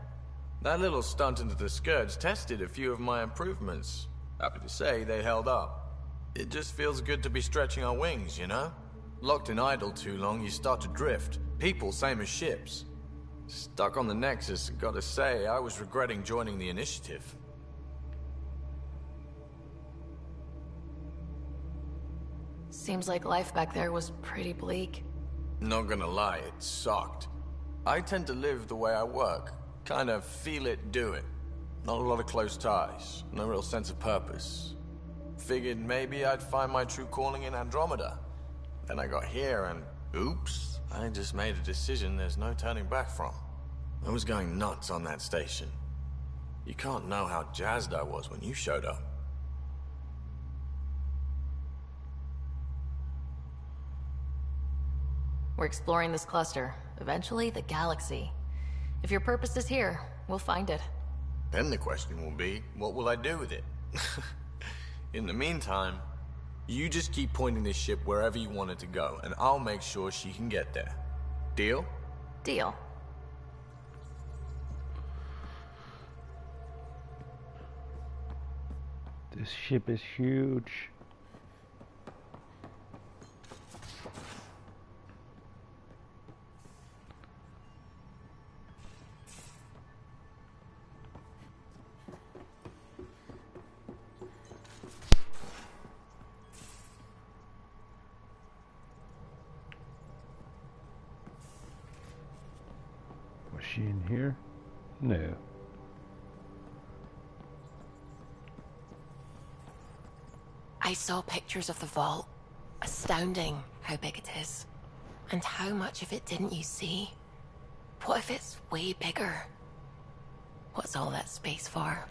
That little stunt into the Scourge tested a few of my improvements. Happy to say they held up. It just feels good to be stretching our wings, you know? Locked in idle too long, you start to drift. People, same as ships. Stuck on the Nexus, gotta say, I was regretting joining the Initiative. Seems like life back there was pretty bleak. Not gonna lie, it sucked. I tend to live the way I work. Kind of feel it, do it. Not a lot of close ties, no real sense of purpose. Figured maybe I'd find my true calling in Andromeda. Then I got here and, oops, I just made a decision there's no turning back from. I was going nuts on that station. You can't know how jazzed I was when you showed up. We're exploring this cluster. eventually the galaxy. If your purpose is here, we'll find it. Then the question will be, what will I do with it? In the meantime, you just keep pointing this ship wherever you want it to go, and I'll make sure she can get there. Deal? Deal. This ship is huge. Was she in here? No. I saw pictures of the vault. Astounding how big it is. And how much of it didn't you see? What if it's way bigger? What's all that space for?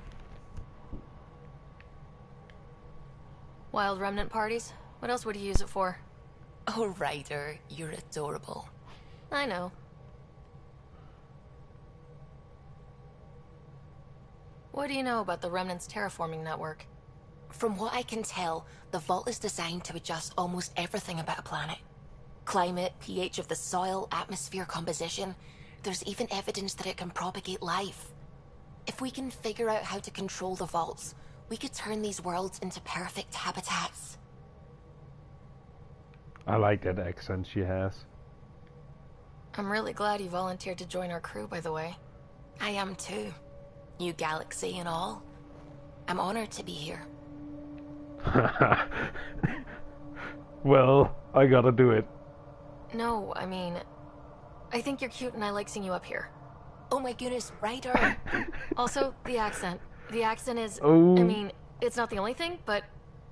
Wild remnant parties? What else would you use it for? Oh, Ryder, you're adorable. I know. What do you know about the Remnant's terraforming network? From what I can tell, the vault is designed to adjust almost everything about a planet. Climate, pH of the soil, atmosphere composition. There's even evidence that it can propagate life. If we can figure out how to control the vaults, we could turn these worlds into perfect habitats. I like that accent she has. I'm really glad you volunteered to join our crew, by the way. I am too. New galaxy and all. I'm honored to be here. Well, I gotta do it. No, I mean, I think you're cute and I like seeing you up here. Oh my goodness, Ryder! Also, the accent. The accent is, Oh. I mean, it's not the only thing, but,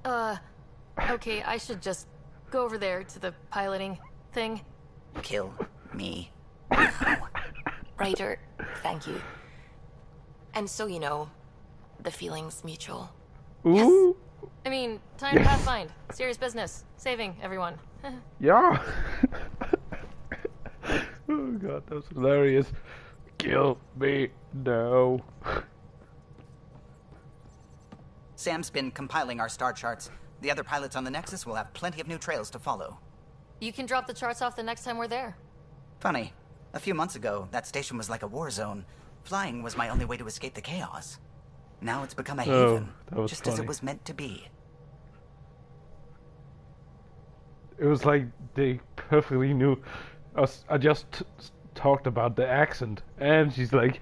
okay, I should just go over there to the piloting thing. Kill me. Ryder, thank you. And so you know, the feeling's mutual. Ooh. I mean, time to pathfind. Serious business. Saving everyone. Yeah. Oh god, that was hilarious. Kill me now. Sam's been compiling our star charts. The other pilots on the Nexus will have plenty of new trails to follow. You can drop the charts off the next time we're there. Funny. A few months ago, that station was like a war zone. Flying was my only way to escape the chaos. Now it's become a haven, just as it was meant to be. It was like they perfectly knew. I just talked about the accent, and she's like,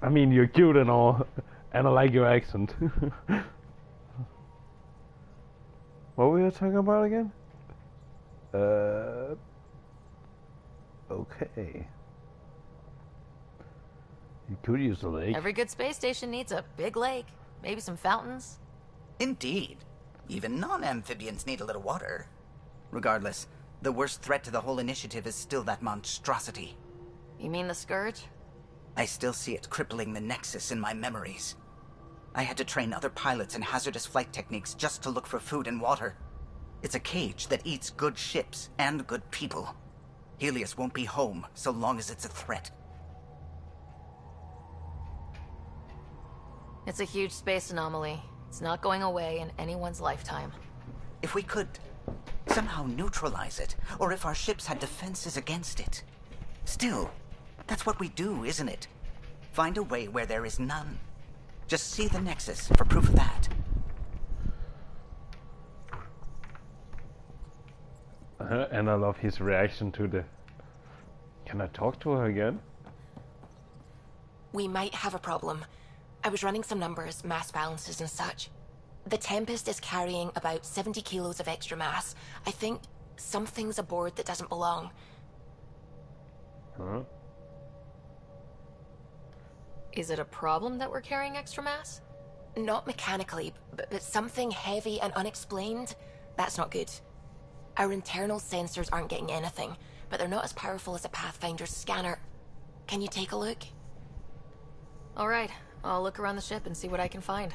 I mean, you're cute and all, and I like your accent. What were we talking about again? Okay. You could use the lake. Every good space station needs a big lake. Maybe some fountains. Indeed. Even non-amphibians need a little water. Regardless, the worst threat to the whole initiative is still that monstrosity. You mean the Scourge? I still see it crippling the Nexus in my memories. I had to train other pilots in hazardous flight techniques just to look for food and water. It's a cage that eats good ships and good people. Helios won't be home so long as it's a threat. It's a huge space anomaly. It's not going away in anyone's lifetime. If we could somehow neutralize it, or if our ships had defenses against it. Still, that's what we do, isn't it? Find a way where there is none. Just see the Nexus for proof of that. And I love his reaction to the... Can I talk to her again? We might have a problem. I was running some numbers, mass balances and such. The Tempest is carrying about 70 kilos of extra mass. I think something's aboard that doesn't belong. Huh? Is it a problem that we're carrying extra mass? Not mechanically, but something heavy and unexplained. That's not good. Our internal sensors aren't getting anything, but they're not as powerful as a Pathfinder's scanner. Can you take a look? All right, I'll look around the ship and see what I can find.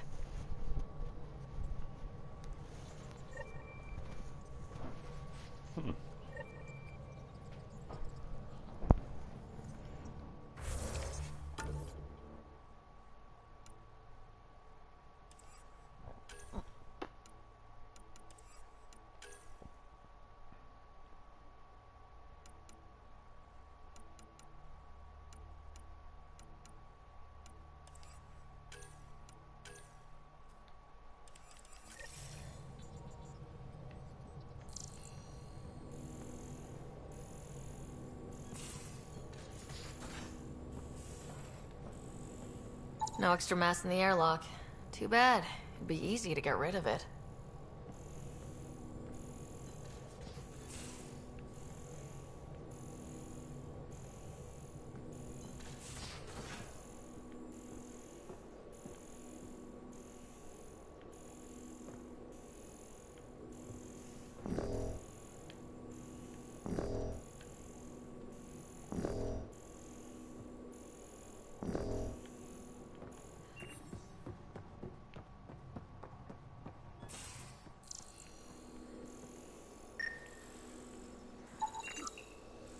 No extra mass in the airlock. Too bad. It'd be easy to get rid of it.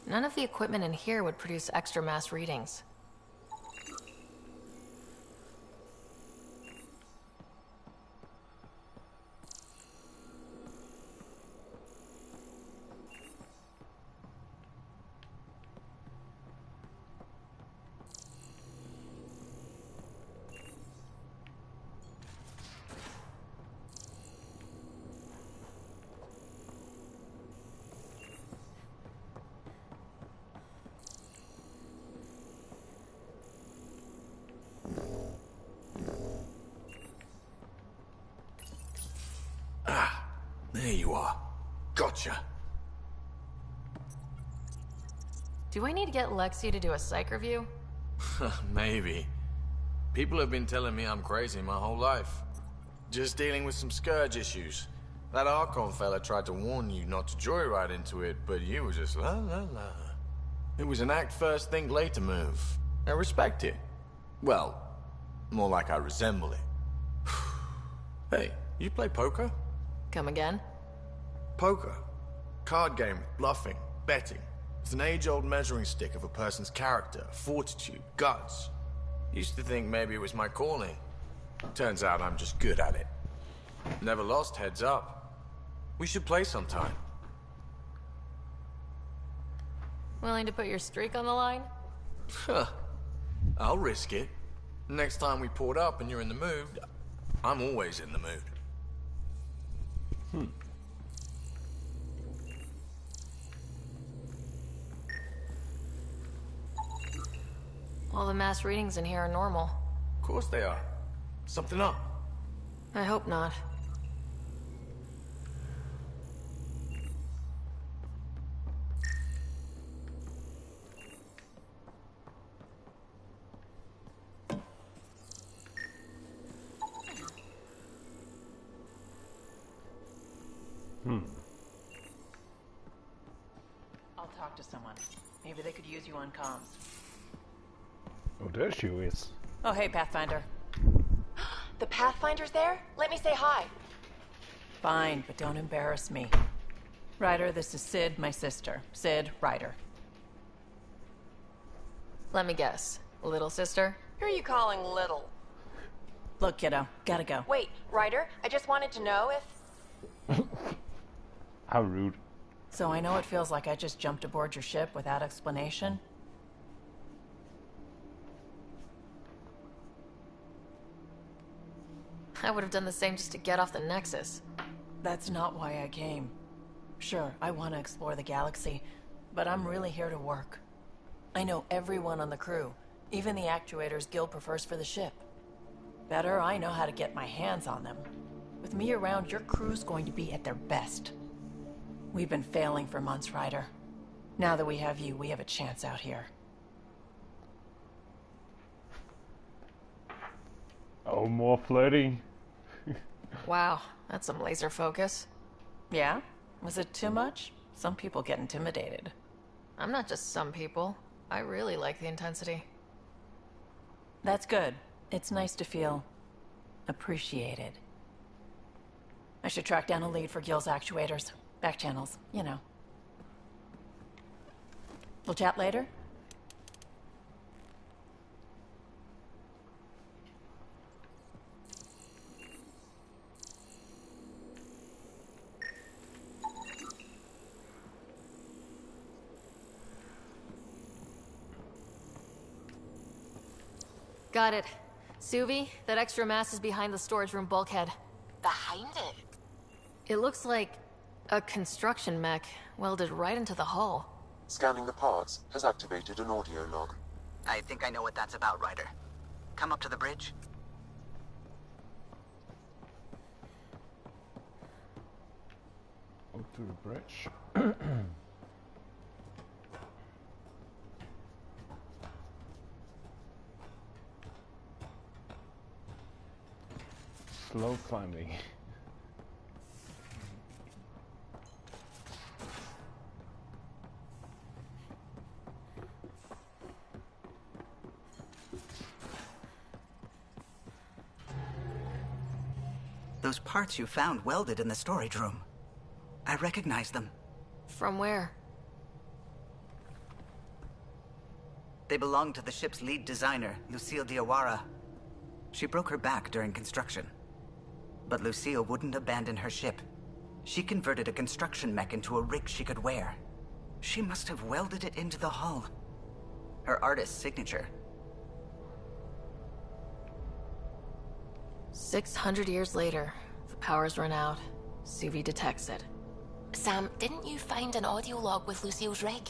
None of the equipment in here would produce extra mass readings. There you are. Gotcha. Do I need to get Lexi to do a psych review? Maybe. People have been telling me I'm crazy my whole life. Just dealing with some scourge issues. That Archon fella tried to warn you not to joyride into it, but you were just la la la. It was an act first, think later move. I respect it. Well, more like I resemble it. Hey, you play poker? Come again? Poker. Card game with bluffing, betting. It's an age-old measuring stick of a person's character, fortitude, guts. Used to think maybe it was my calling. Turns out I'm just good at it. Never lost heads up. We should play sometime. Willing to put your streak on the line? Huh. I'll risk it. Next time we port up and you're in the mood, I'm always in the mood. All the mass readings in here are normal. Of course they are. Something up. I hope not. I'll talk to someone. Maybe they could use you on comms. Oh, there she is. Oh, hey, Pathfinder. The Pathfinder's there? Let me say hi. Fine, but don't embarrass me. Ryder, this is Sid, my sister. Sid, Ryder. Let me guess. Little sister? Who are you calling little? Look, kiddo, gotta go. Wait, Ryder, I just wanted to know if... How rude. So I know it feels like I just jumped aboard your ship without explanation. I would have done the same just to get off the Nexus. That's not why I came. Sure, I want to explore the galaxy, but I'm really here to work. I know everyone on the crew, even the actuators Gil prefers for the ship. Better, I know how to get my hands on them. With me around, your crew's going to be at their best. We've been failing for months, Ryder. Now that we have you, we have a chance out here. Oh, more flirting. Wow, that's some laser focus. Yeah? Was it too much? Some people get intimidated. I'm not just some people. I really like the intensity. That's good. It's nice to feel appreciated. I should track down a lead for Gil's actuators. Back channels, you know. We'll chat later? Got it. Suvi, that extra mass is behind the storage room bulkhead. Behind it? It looks like a construction mech welded right into the hull. Scanning the parts has activated an audio log. I think I know what that's about, Ryder. Come up to the bridge. Up to the bridge. Slow climbing. Those parts you found welded in the storage room. I recognize them. From where? They belong to the ship's lead designer, Lucille Diawara. She broke her back during construction. But Lucille wouldn't abandon her ship. She converted a construction mech into a rig she could wear. She must have welded it into the hull. Her artist's signature. 600 years later, the power's run out. Suvi detects it. Sam, didn't you find an audio log with Lucille's rig?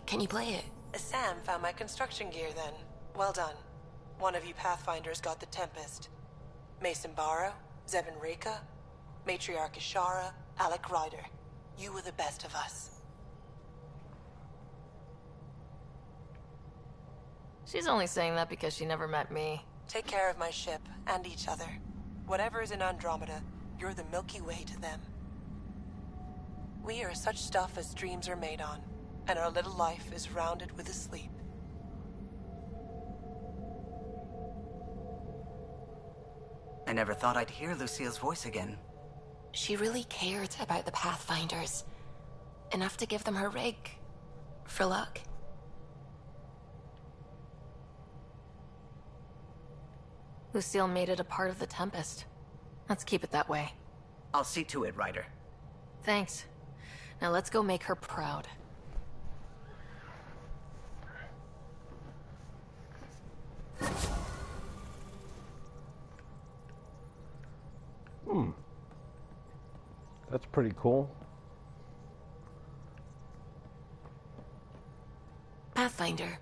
Can you play it? Sam found my construction gear then. Well done. One of you Pathfinders got the Tempest. Mason Barrow, Zevin Reka, Matriarch Ishara, Alec Ryder. You were the best of us. She's only saying that because she never met me. Take care of my ship, and each other. Whatever is in Andromeda, you're the Milky Way to them. We are such stuff as dreams are made on, and our little life is rounded with a sleep. I never thought I'd hear Lucille's voice again. She really cared about the Pathfinders. Enough to give them her rig. For luck. Lucille made it a part of the Tempest. Let's keep it that way. I'll see to it, Ryder. Thanks. Now let's go make her proud. That's pretty cool. Pathfinder.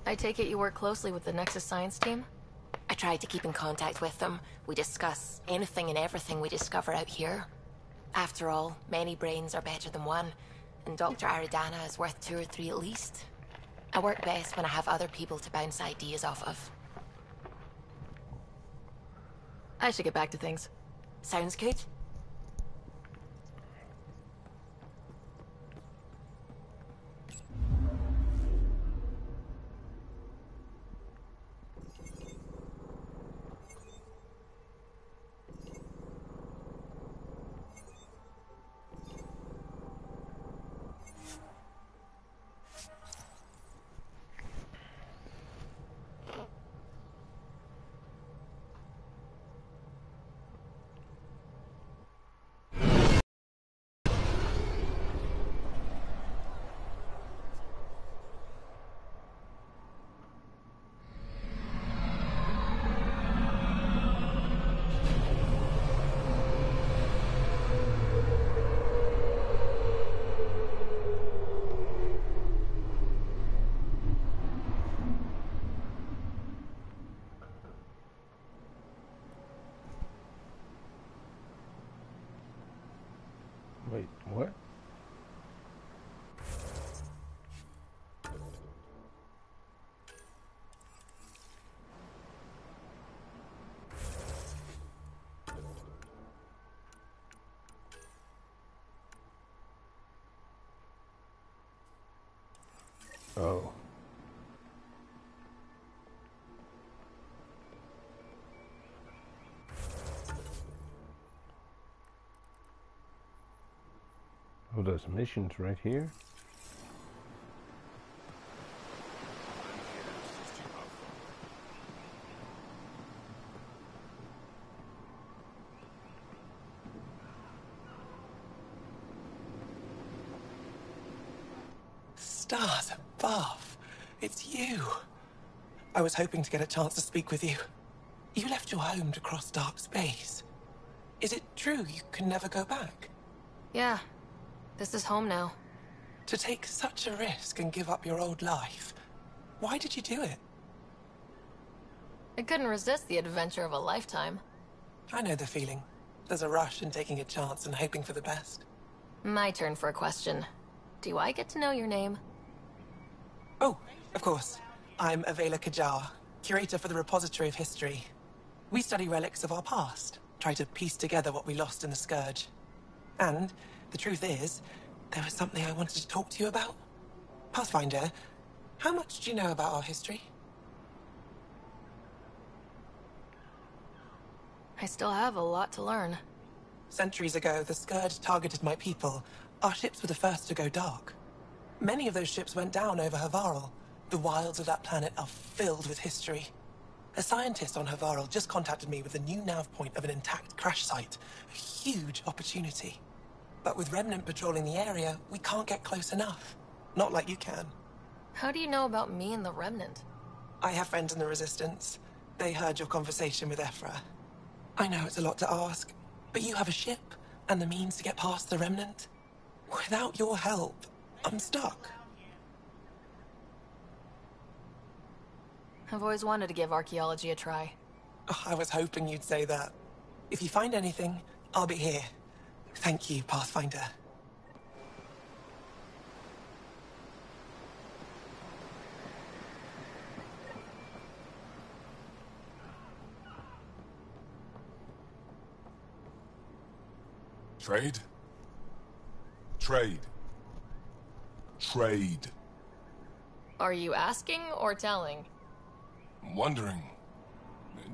I take it you work closely with the Nexus science team? I try to keep in contact with them. We discuss anything and everything we discover out here. After all, many brains are better than one, and Dr. Aridana is worth 2 or 3 at least. I work best when I have other people to bounce ideas off of. I should get back to things. Sounds good. Wait, what? Oh. Oh, there's missions right here. Stars above. It's you. I was hoping to get a chance to speak with you. You left your home to cross dark space. Is it true you can never go back? Yeah. This is home now. To take such a risk and give up your old life. Why did you do it? I couldn't resist the adventure of a lifetime. I know the feeling. There's a rush in taking a chance and hoping for the best. My turn for a question. Do I get to know your name? Oh, of course. I'm Avela Kajar, curator for the Repository of History. We study relics of our past, try to piece together what we lost in the Scourge. And the truth is, there was something I wanted to talk to you about. Pathfinder, how much do you know about our history? I still have a lot to learn. Centuries ago, the Scourge targeted my people. Our ships were the first to go dark. Many of those ships went down over Havarl. The wilds of that planet are filled with history. A scientist on Havarl just contacted me with a new nav point of an intact crash site. A huge opportunity. But with Remnant patrolling the area, we can't get close enough. Not like you can. How do you know about me and the Remnant? I have friends in the Resistance. They heard your conversation with Ephra. I know it's a lot to ask, but you have a ship and the means to get past the Remnant. Without your help, I'm stuck. I've always wanted to give archaeology a try. Oh, I was hoping you'd say that. If you find anything, I'll be here. Thank you, Pathfinder. Trade? Trade. Trade. Are you asking or telling? Wondering,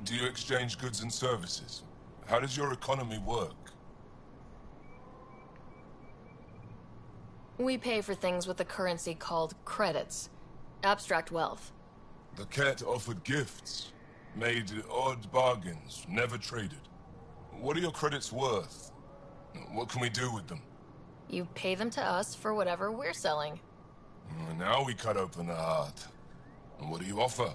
do you exchange goods and services? How does your economy work? We pay for things with a currency called credits. Abstract wealth. The Ket offered gifts, made odd bargains, never traded. What are your credits worth? What can we do with them? You pay them to us for whatever we're selling. Now we cut open the heart. And what do you offer?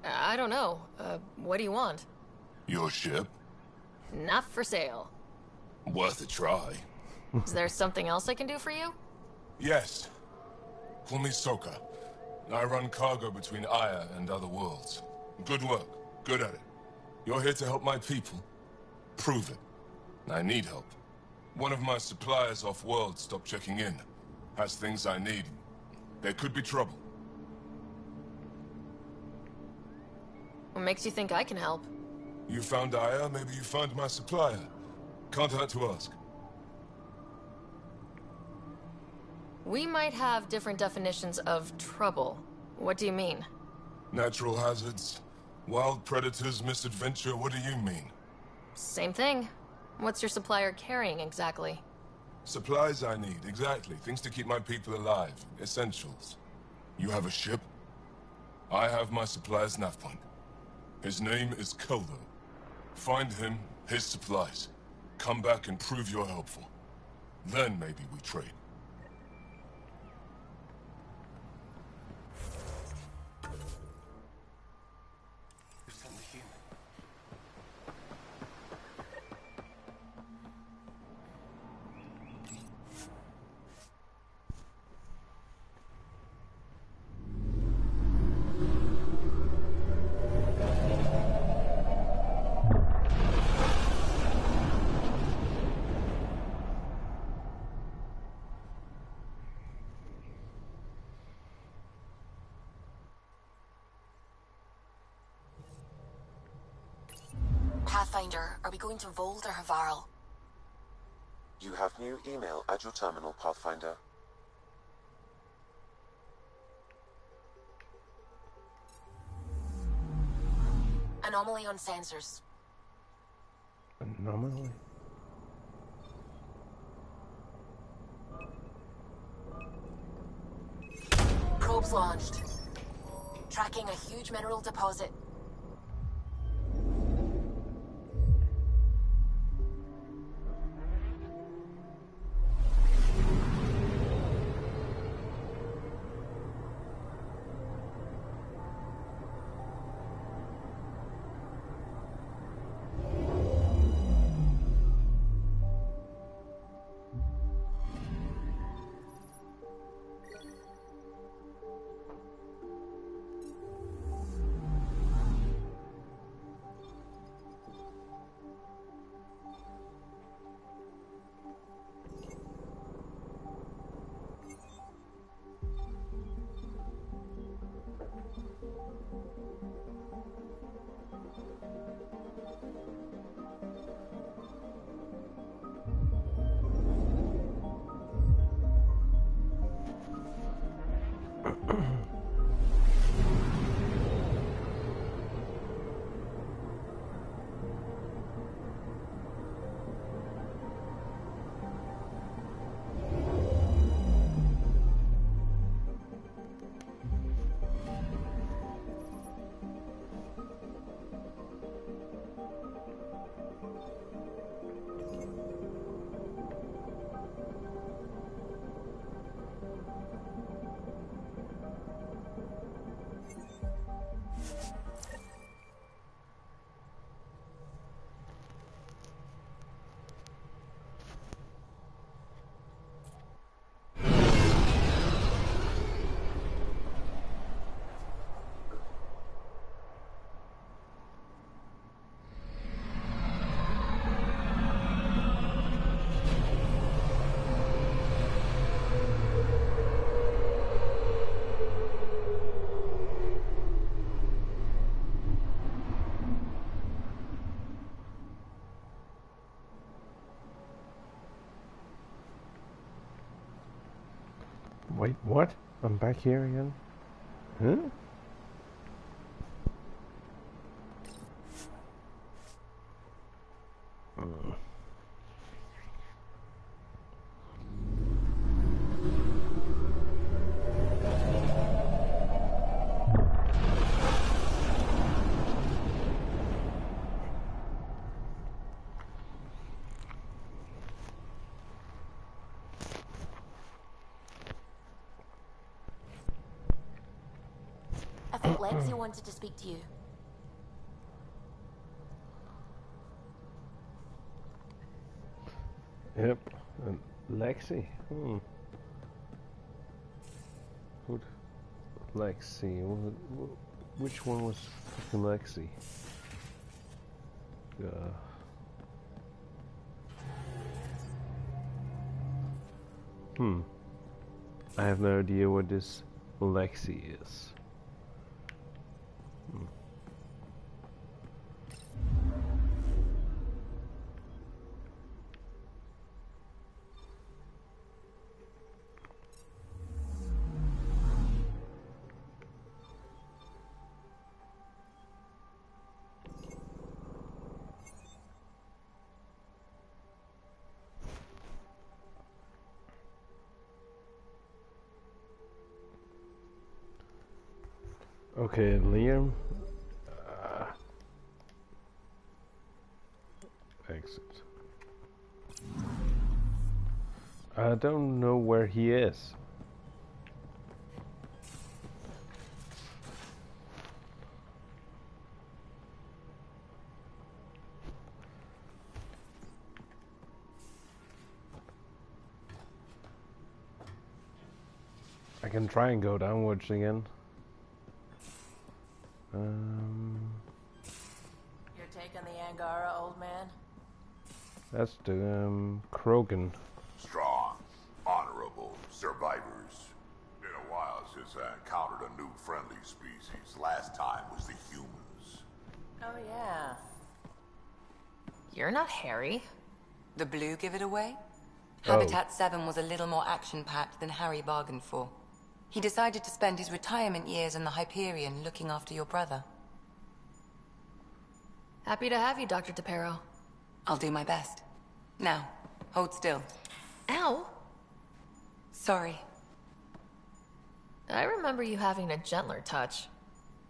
I don't know. What do you want? Your ship? Not for sale. Worth a try. Is there something else I can do for you? Yes. Call me Soka. I run cargo between Aya and other worlds. Good work. Good at it. You're here to help my people. Prove it. I need help. One of my suppliers off-world stopped checking in. Has things I need. There could be trouble. What makes you think I can help? You found Aya, maybe you found my supplier. Can't hurt to ask. We might have different definitions of trouble. What do you mean? Natural hazards, wild predators, misadventure, what do you mean? Same thing. What's your supplier carrying exactly? Supplies I need, exactly. Things to keep my people alive. Essentials. You have a ship? I have my supplier's nav point. His name is Koldo. Find him, his supplies. Come back and prove you're helpful. Then maybe we trade. Pathfinder, are we going to Vold or Havarl? You have new email at your terminal, Pathfinder. Anomaly on sensors. Anomaly? Probes launched. Tracking a huge mineral deposit. Wait, what? I'm back here again? Huh? I think Lexi wanted to speak to you. Yep, and Lexi. Who'd Lexi? Which one was fucking Lexi? I have no idea what this Lexi is. Okay, Liam. Exit. I don't know where he is. I can try and go downwards again. You're taking the Angara, old man? That's the Krogan. Strong, honorable survivors. Been a while since I encountered a new friendly species. Last time was the humans. Oh, yeah. You're not Harry. The blue give it away? Oh. Habitat 7 was a little more action-packed than Harry bargained for. He decided to spend his retirement years in the Hyperion looking after your brother. Happy to have you, Dr. DePero. I'll do my best. Now, hold still. Ow! Sorry. I remember you having a gentler touch.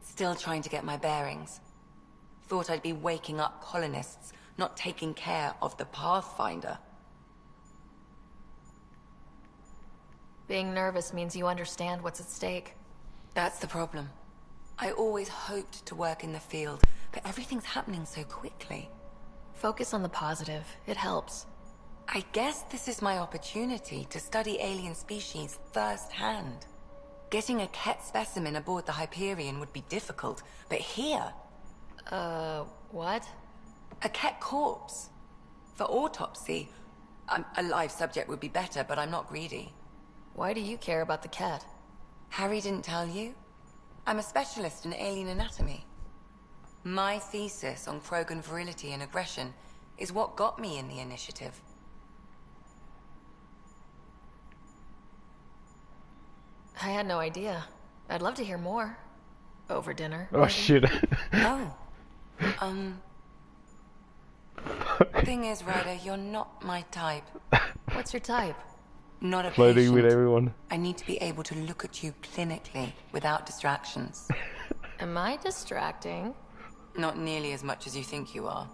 Still trying to get my bearings. Thought I'd be waking up colonists, not taking care of the Pathfinder. Being nervous means you understand what's at stake. That's the problem. I always hoped to work in the field, but everything's happening so quickly. Focus on the positive. It helps. I guess this is my opportunity to study alien species firsthand. Getting a Ket specimen aboard the Hyperion would be difficult, but here... what? A Ket corpse. For autopsy, a live subject would be better, but I'm not greedy. Why do you care about the cat? Harry didn't tell you? I'm a specialist in alien anatomy. My thesis on Krogan virility and aggression is what got me in the initiative. I had no idea. I'd love to hear more. Over dinner. Oh, shit. Oh. Thing is, Ryder, you're not my type. What's your type? Not a Flirting patient. with everyone. I need to be able to look at you clinically without distractions. Am I distracting? Not nearly as much as you think you are.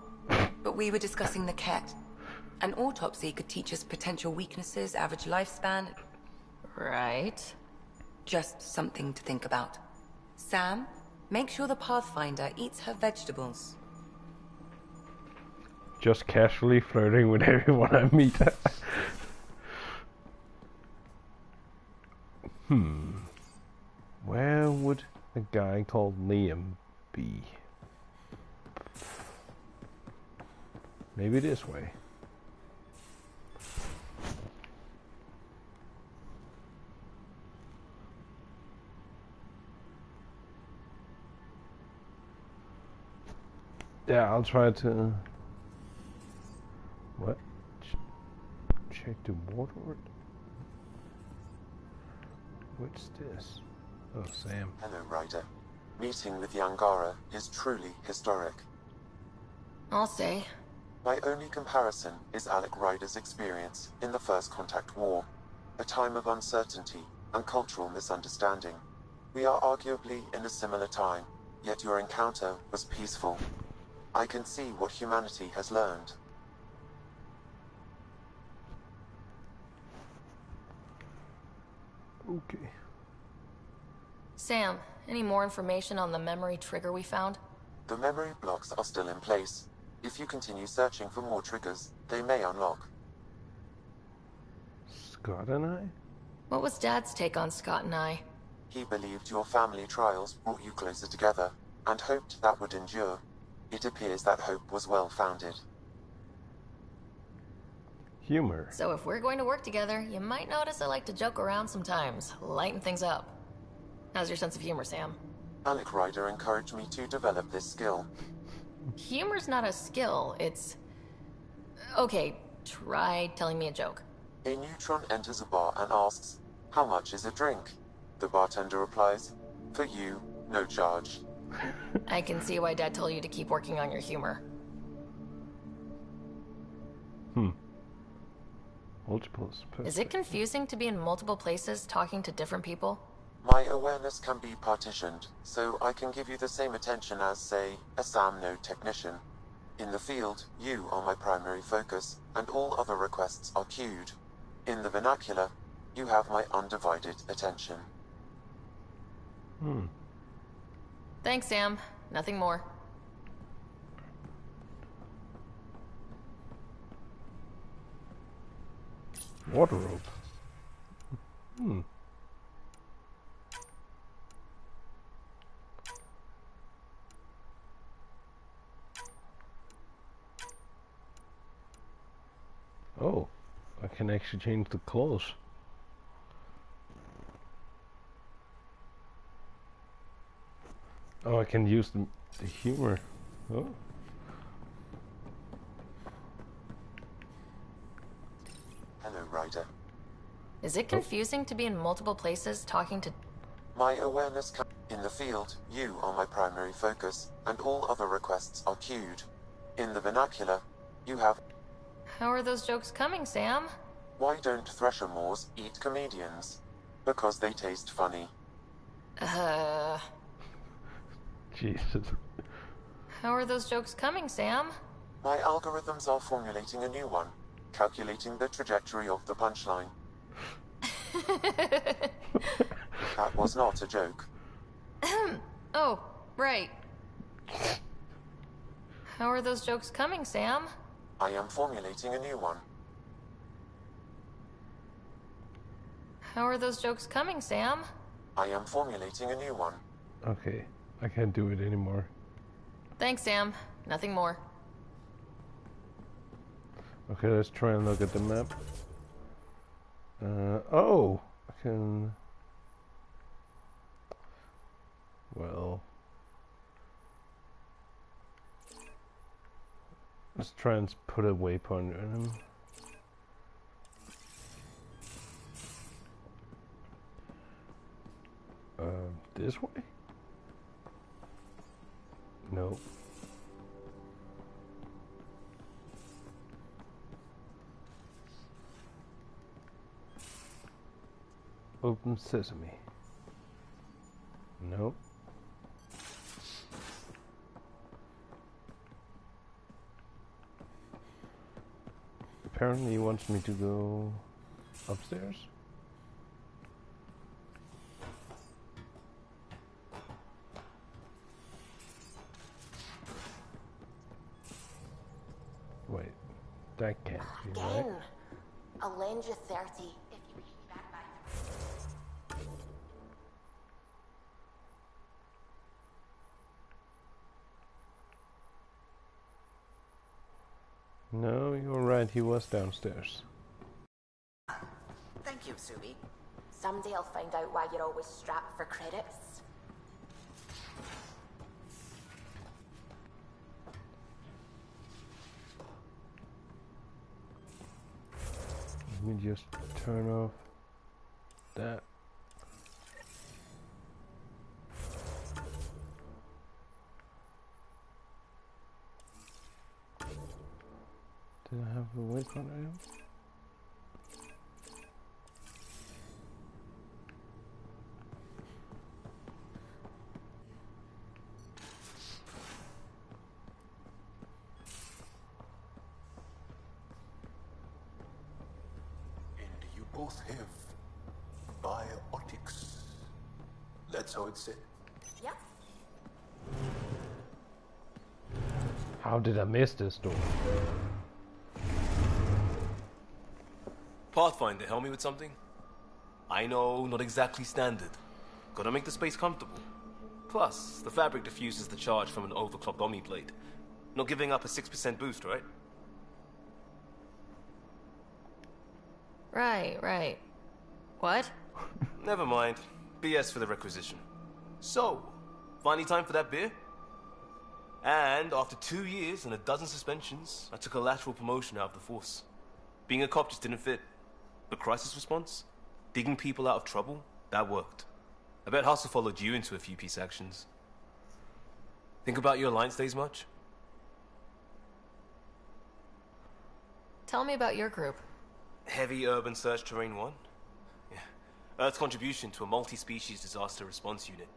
But we were discussing the Ket. An autopsy could teach us potential weaknesses, average lifespan. Right. Just something to think about. Sam, make sure the Pathfinder eats her vegetables. Just casually flirting with everyone I meet. Where would a guy called Liam be? Maybe this way. Yeah, I'll try to... What? Check the water? What's this? Oh, Sam. Hello, Ryder. Meeting with the Angara is truly historic. I'll say. My only comparison is Alec Ryder's experience in the First Contact War, a time of uncertainty and cultural misunderstanding. We are arguably in a similar time, yet your encounter was peaceful. I can see what humanity has learned. Okay. Sam, any more information on the memory trigger we found? The memory blocks are still in place. If you continue searching for more triggers, they may unlock. Scott and I? What was Dad's take on Scott and I? He believed your family trials brought you closer together, and hoped that would endure. It appears that hope was well-founded. Humor. So if we're going to work together, you might notice I like to joke around sometimes, lighten things up. How's your sense of humor, Sam? Alec Ryder encouraged me to develop this skill. Humor's not a skill, it's... Okay, try telling me a joke. A neutron enters a bar and asks, "How much is a drink?" The bartender replies, "For you, no charge." I can see why Dad told you to keep working on your humor. Multiples. Is it confusing to be in multiple places talking to different people? My awareness can be partitioned, so I can give you the same attention as, say, a SAM node technician. In the field, you are my primary focus, and all other requests are queued. In the vernacular, you have my undivided attention. Thanks, Sam. Nothing more. Water rope. Oh, I can actually change the clothes. Oh, I can use the humor. Oh. Hello, Ryder. Is it confusing to be in multiple places talking to... My awareness can... In the field, you are my primary focus, and all other requests are queued. In the vernacular, you have... How are those jokes coming, Sam? Why don't Thresher Moors eat comedians? Because they taste funny. Jesus. How are those jokes coming, Sam? My algorithms are formulating a new one, calculating the trajectory of the punchline. That was not a joke. Oh, right. How are those jokes coming, Sam? I am formulating a new one. How are those jokes coming, Sam? I am formulating a new one. Okay, I can't do it anymore. Thanks, Sam. Nothing more. Okay, let's try and look at the map. Oh! I can... Well... Let's try and put a waypoint on him. This way? Nope. Open sesame. Nope. Apparently he wants me to go upstairs. Wait, that can't be right. Again. I'll lend you 30 if you keep me back by. No, you're right, he was downstairs. Thank you, Subi. Someday I'll find out why you're always strapped for credits. Let me just turn off that. Did I have a weapon now? And you both have biotics. That's how it's said. Yep. How did I miss this door? Pathfinder, help me with something? I know, not exactly standard. Gotta make the space comfortable. Plus, the fabric diffuses the charge from an overclocked Omni blade. Not giving up a 6% boost, right? Right. What? Never mind. BS for the requisition. So, finally time for that beer? And after 2 years and a dozen suspensions, I took a lateral promotion out of the force. Being a cop just didn't fit. But crisis response? Digging people out of trouble? That worked. I bet Hustle followed you into a few peace actions. Think about your Alliance days much? Tell me about your group. Heavy Urban Search Terrain 1? Yeah. Earth's contribution to a multi-species disaster response unit.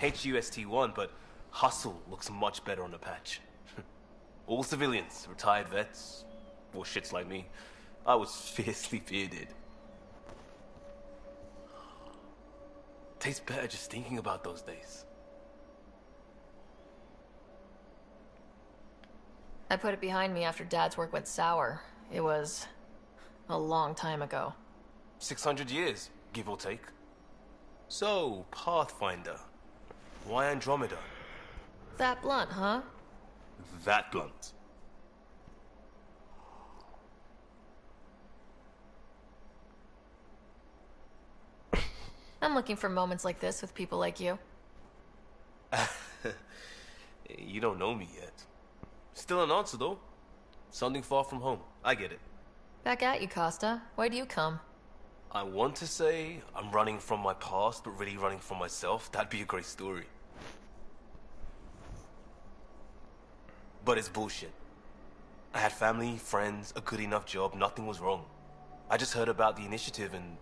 HUST-1, but Hustle looks much better on the patch. All civilians, retired vets, or shits like me. I was fiercely bearded. Tastes better just thinking about those days. I put it behind me after Dad's work went sour. It was a long time ago. 600 years, give or take. So, Pathfinder. Why Andromeda? That blunt, huh? That blunt. I'm looking for moments like this with people like you. You don't know me yet. Still an answer, though. Something far from home. I get it. Back at you, Costa. Why do you come? I want to say I'm running from my past, but really running from myself. That'd be a great story. But it's bullshit. I had family, friends, a good enough job, nothing was wrong. I just heard about the initiative and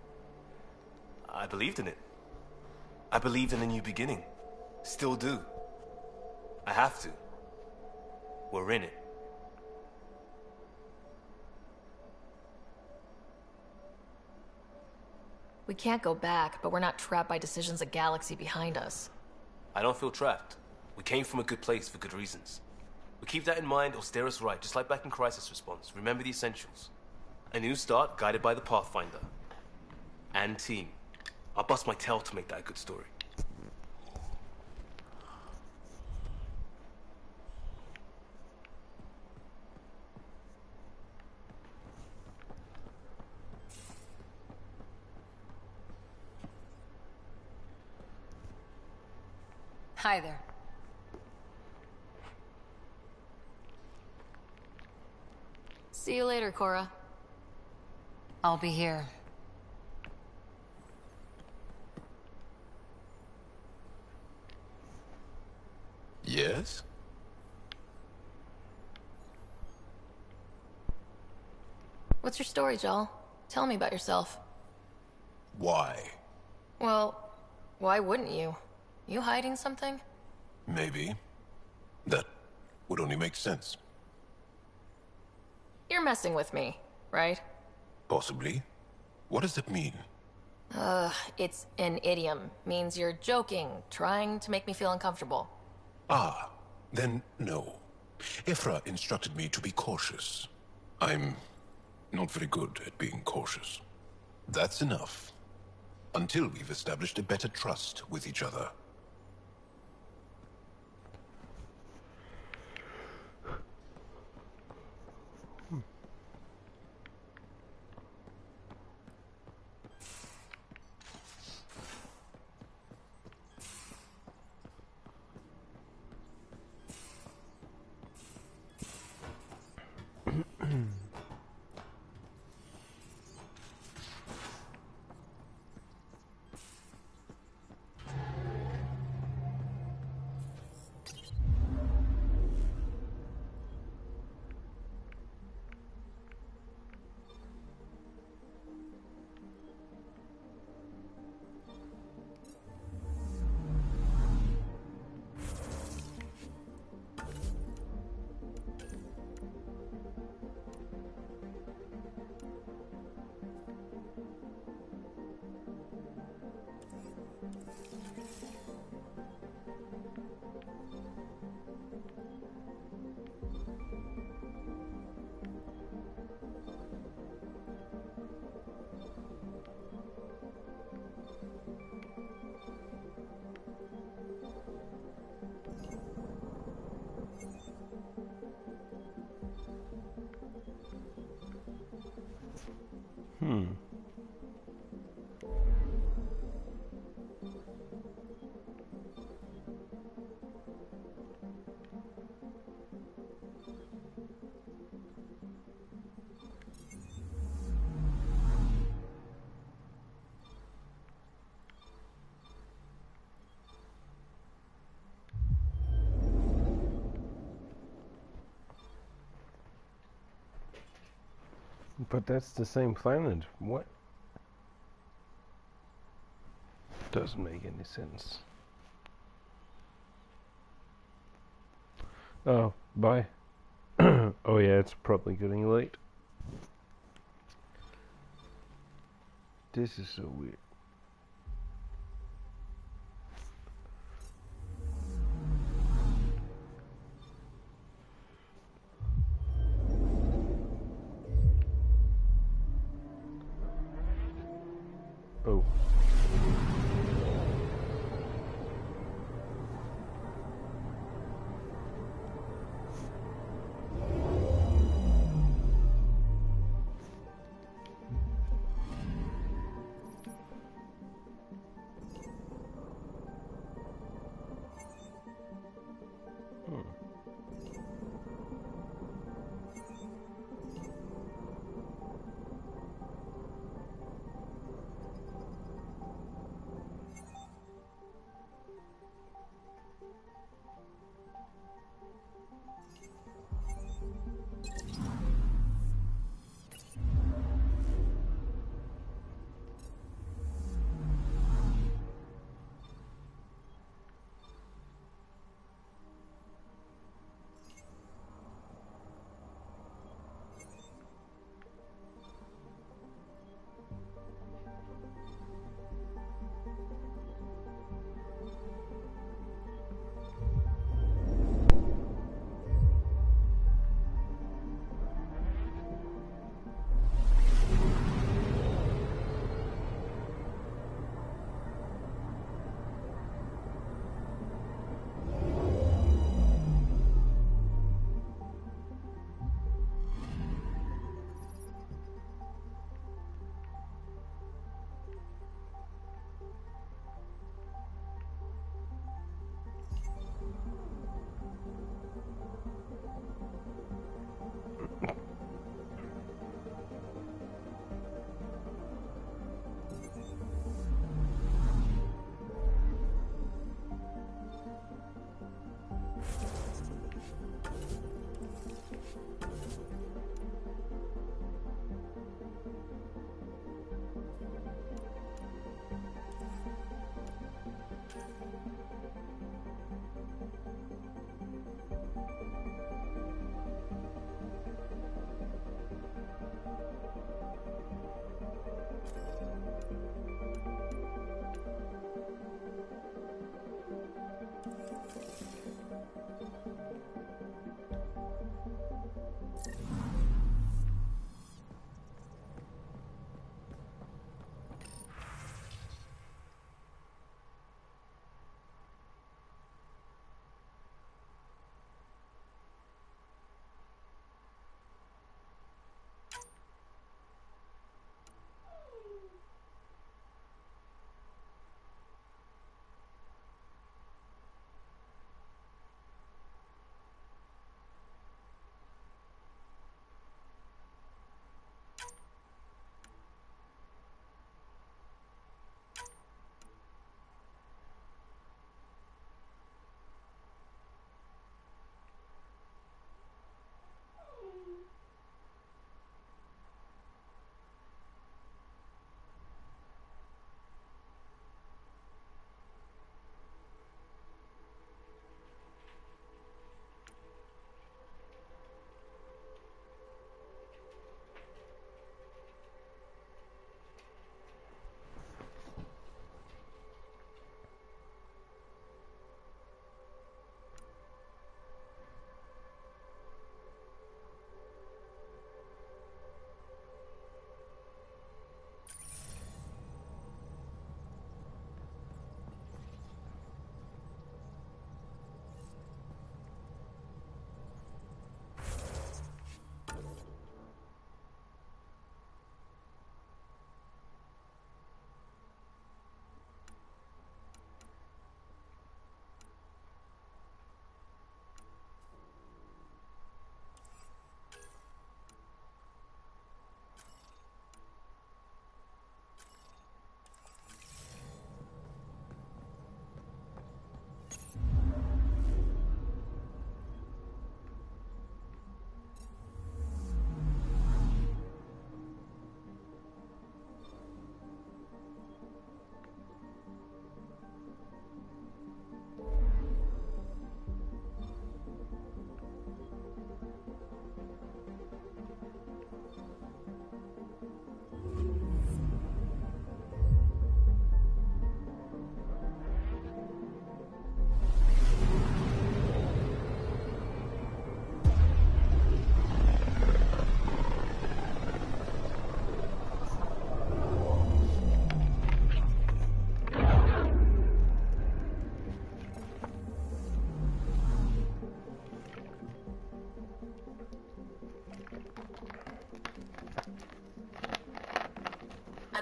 I believed in it. I believed in a new beginning. Still do. I have to. We're in it. We can't go back, but we're not trapped by decisions a galaxy behind us. I don't feel trapped. We came from a good place for good reasons. We keep that in mind, it'll steer us right, just like back in Crisis Response. Remember the essentials. A new start, guided by the Pathfinder. And team. I'll bust my tail to make that a good story. Hi there. See you later, Cora. I'll be here. Yes? What's your story, Joel? Tell me about yourself. Why? Well, why wouldn't you? You hiding something? Maybe. That would only make sense. You're messing with me, right? Possibly. What does that mean? It's an idiom. Means you're joking, trying to make me feel uncomfortable. Ah, then no. Ephra instructed me to be cautious. I'm not very good at being cautious. That's enough. Until we've established a better trust with each other. But that's the same planet. What? Doesn't make any sense. Oh, bye. Oh yeah, it's probably getting late. This is so weird. Oh.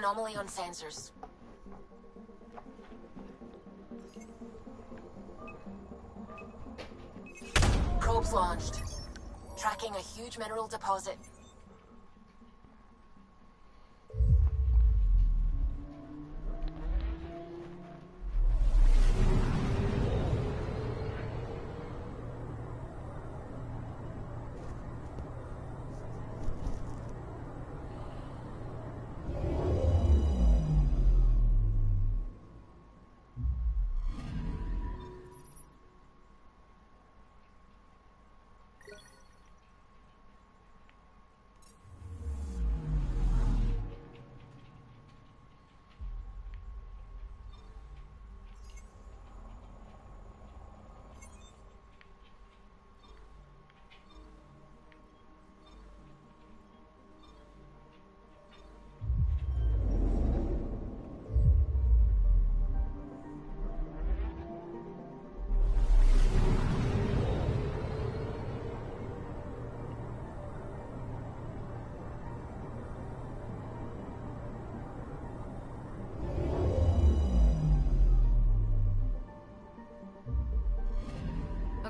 anomaly on sensors. Probes launched. Tracking a huge mineral deposit.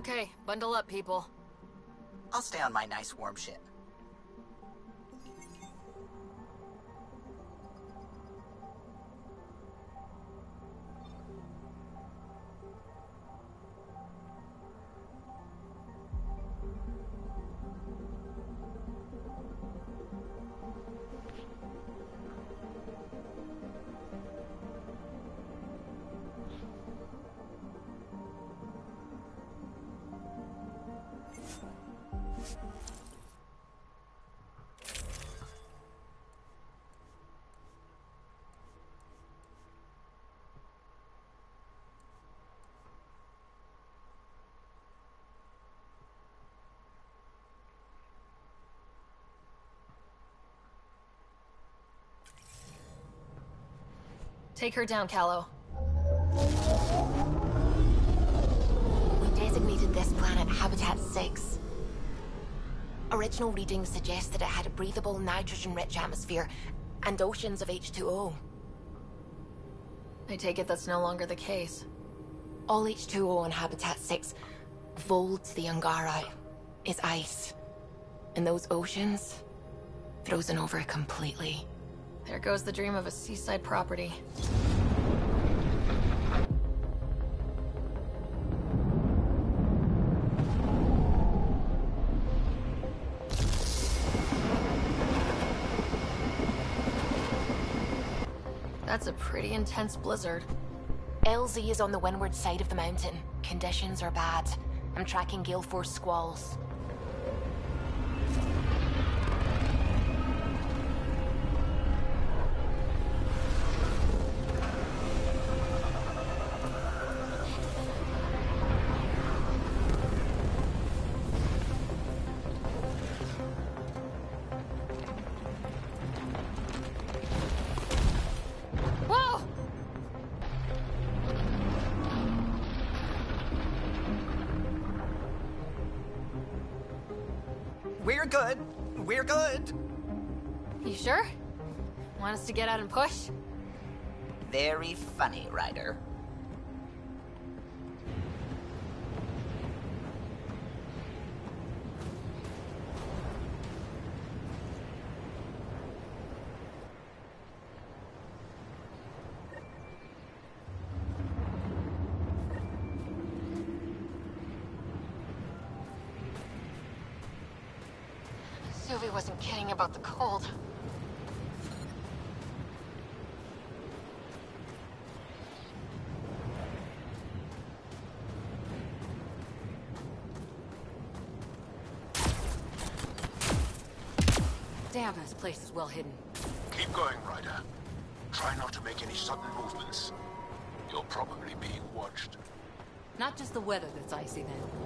Okay, bundle up, people. I'll stay on my nice warm ship. Take her down, Callow. We designated this planet Habitat 6. Original readings suggest that it had a breathable, nitrogen-rich atmosphere and oceans of H2O. I take it that's no longer the case. All H2O on Habitat 6, vold to the Angara, is ice. And those oceans, frozen over completely. There goes the dream of a seaside property. That's a pretty intense blizzard. LZ is on the windward side of the mountain. Conditions are bad. I'm tracking gale force squalls. We're good. We're good. You sure? Want us to get out and push? Very funny, Ryder. Sylvie wasn't kidding about the cold. Damn, this place is well hidden. Keep going, Ryder. Try not to make any sudden movements. You're probably being watched. Not just the weather that's icy then.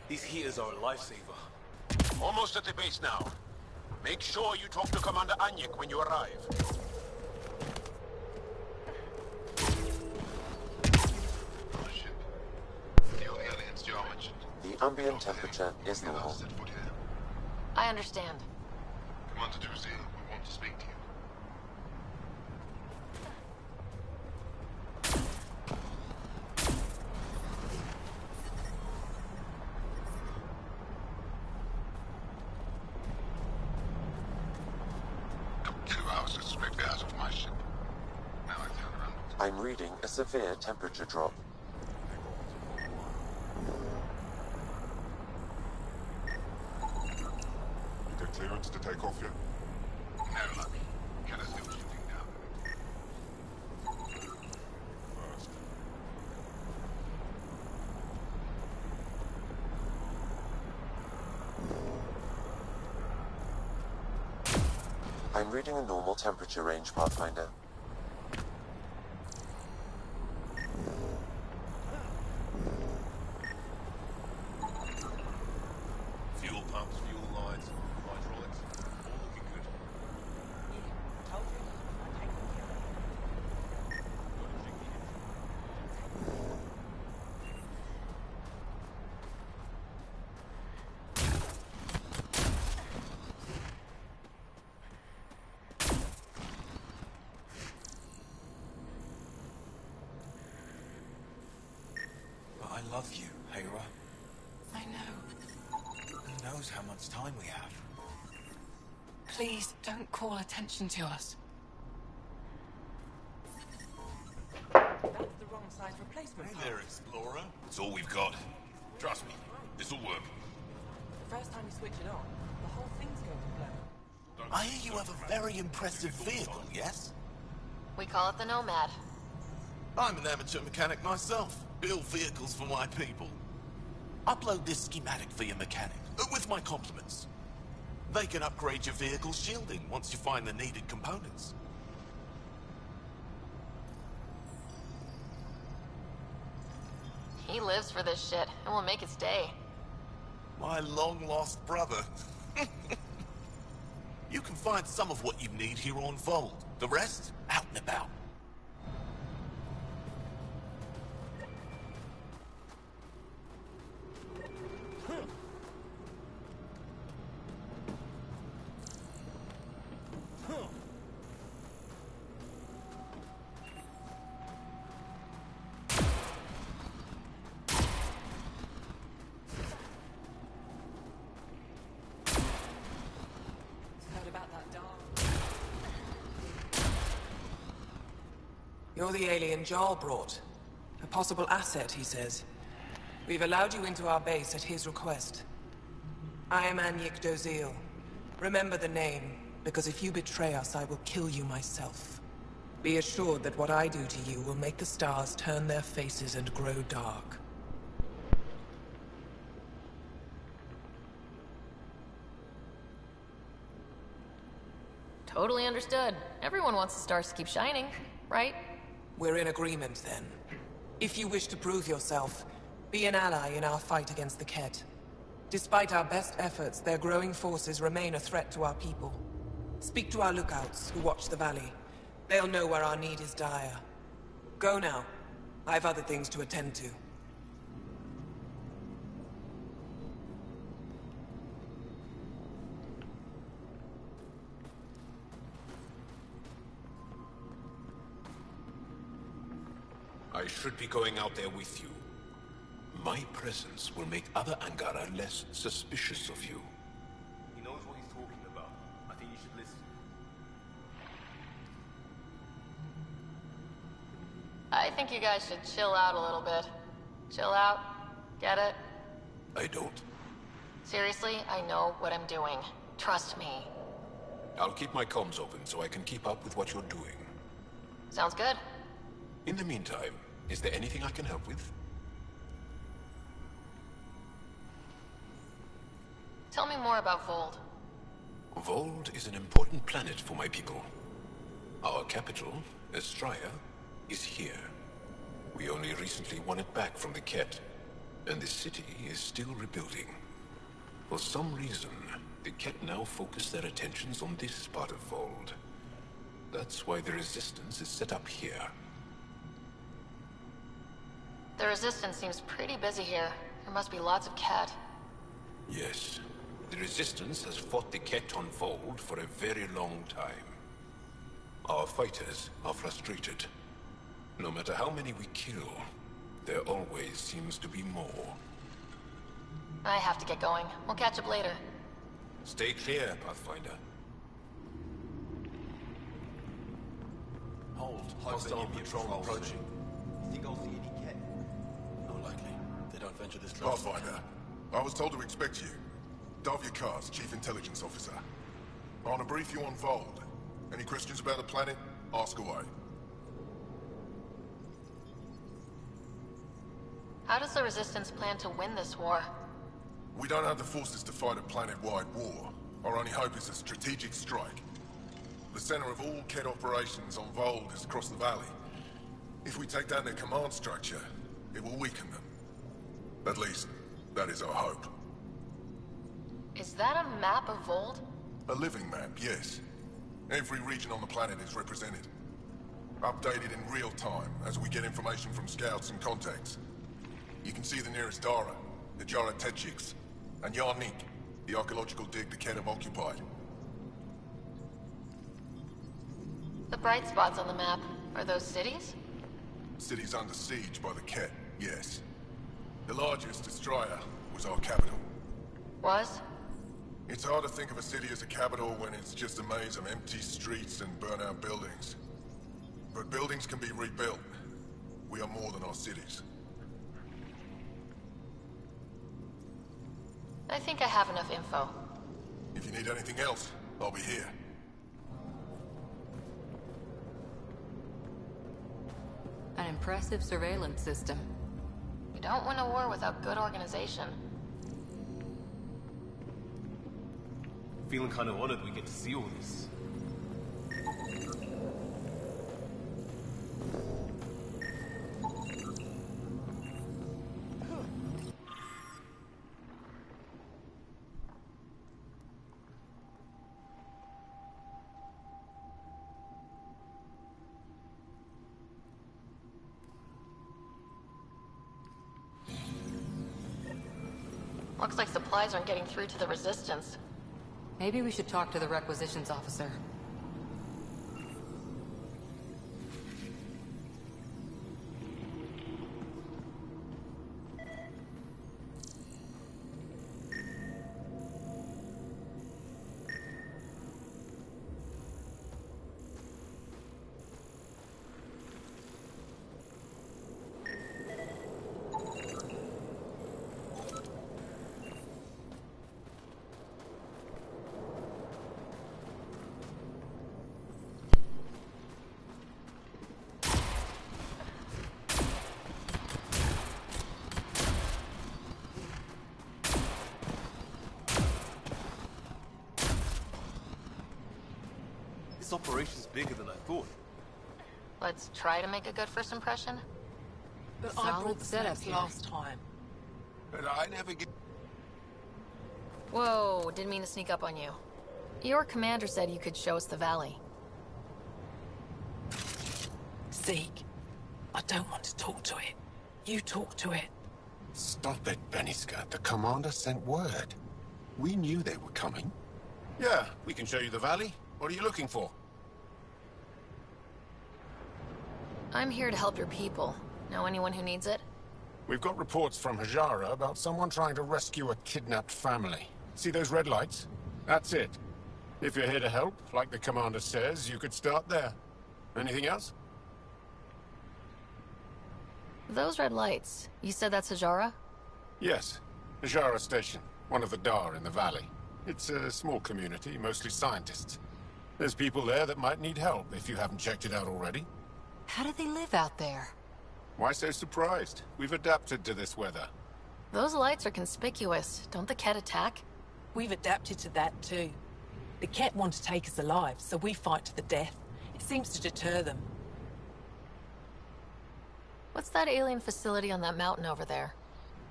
These heaters are a lifesaver. Almost at the base now. Make sure you talk to Commander Anyek when you arrive. The ambient temperature is normal. I understand. Commander Druzil, we want to speak to you. Took 2 hours to scrape the eyes off my ship. Now I turn around. I'm reading a severe temperature drop. You get clearance to take off yet? No luck. Can I still shooting down? First. I'm reading a normal temperature range, Pathfinder. Fuel pumps, fuel lines, hydraulics, all looking good. But I love you, Hera. I know. Who knows how much time we have? Please don't call attention to us. That's the wrong size replacement. Hey there, Explorer. It's all we've got. Trust me, this'll work. The first time you switch it on, the whole thing's going to blow. I hear you have a very impressive vehicle, yes? We call it the Nomad. I'm an amateur mechanic myself. Build vehicles for my people. Upload this schematic for your mechanic, with my compliments. They can upgrade your vehicle's shielding once you find the needed components. He lives for this shit, and will make it stay. My long-lost brother. You can find some of what you need here on Vold. The rest, out and about. Heard about that dog? You're the alien Jarl brought. A possible asset, he says. We've allowed you into our base at his request. I am Anyek Dozil. Remember the name, because if you betray us, I will kill you myself. Be assured that what I do to you will make the stars turn their faces and grow dark. Totally understood. Everyone wants the stars to keep shining, right? We're in agreement, then. If you wish to prove yourself, be an ally in our fight against the Ket. Despite our best efforts, their growing forces remain a threat to our people. Speak to our lookouts, who watch the valley. They'll know where our need is dire. Go now. I've other things to attend to. I should be going out there with you. My presence will make other Angara less suspicious of you. He knows what he's talking about. I think you should listen. I think you guys should chill out a little bit. Chill out. Get it? I don't. Seriously, I know what I'm doing. Trust me. I'll keep my comms open so I can keep up with what you're doing. Sounds good. In the meantime, is there anything I can help with? Tell me more about Vold. Vold is an important planet for my people. Our capital, Estraya, is here. We only recently won it back from the Ket, and the city is still rebuilding. For some reason, the Ket now focus their attentions on this part of Vold. That's why the Resistance is set up here. The Resistance seems pretty busy here. There must be lots of Ket. Yes. The Resistance has fought the Ket on Vold for a very long time. Our fighters are frustrated. No matter how many we kill, there always seems to be more. I have to get going. We'll catch up later. Stay clear, Pathfinder. Hold. Hostile patrol approaching. Think I'll see any Ket? Not likely. They don't venture this close. Pathfinder, I was told to expect you. Davia Kars, Chief Intelligence Officer. I want to brief you on Vold. Any questions about the planet? Ask away. How does the Resistance plan to win this war? We don't have the forces to fight a planet-wide war. Our only hope is a strategic strike. The center of all Ket operations on Vold is across the valley. If we take down their command structure, it will weaken them. At least, that is our hope. Is that a map of Vold? A living map, yes. Every region on the planet is represented. Updated in real time as we get information from scouts and contacts. You can see the nearest Dara, the Jara Tetchiks, and Yarnik, the archaeological dig the Ket have occupied. The bright spots on the map, are those cities? Cities under siege by the Ket, yes. The largest, Destroyer, was our capital. Was? It's hard to think of a city as a capital when it's just a maze of empty streets and burnt-out buildings. But buildings can be rebuilt. We are more than our cities. I think I have enough info. If you need anything else, I'll be here. An impressive surveillance system. You don't win a war without good organization. Feeling kind of honored we get to see all this. Looks like supplies aren't getting through to the Resistance. Maybe we should talk to the requisitions officer. This operation's bigger than I thought. Let's try to make a good first impression. But I brought the setup snacks here. last time. But I never get... Whoa, didn't mean to sneak up on you. Your commander said you could show us the valley. Zeke, I don't want to talk to it. You talk to it. Stop it, Beniska. The commander sent word. We knew they were coming. Yeah, we can show you the valley. What are you looking for? I'm here to help your people. Know anyone who needs it? We've got reports from Hajara about someone trying to rescue a kidnapped family. See those red lights? That's it. If you're here to help, like the commander says, you could start there. Anything else? Those red lights. You said that's Hajara? Yes. Hajara Station, one of the Dar in the valley. It's a small community, mostly scientists. There's people there that might need help if you haven't checked it out already. How do they live out there? Why so surprised? We've adapted to this weather. Those lights are conspicuous. Don't the Ket attack? We've adapted to that too. The Ket want to take us alive, so we fight to the death. It seems to deter them. What's that alien facility on that mountain over there?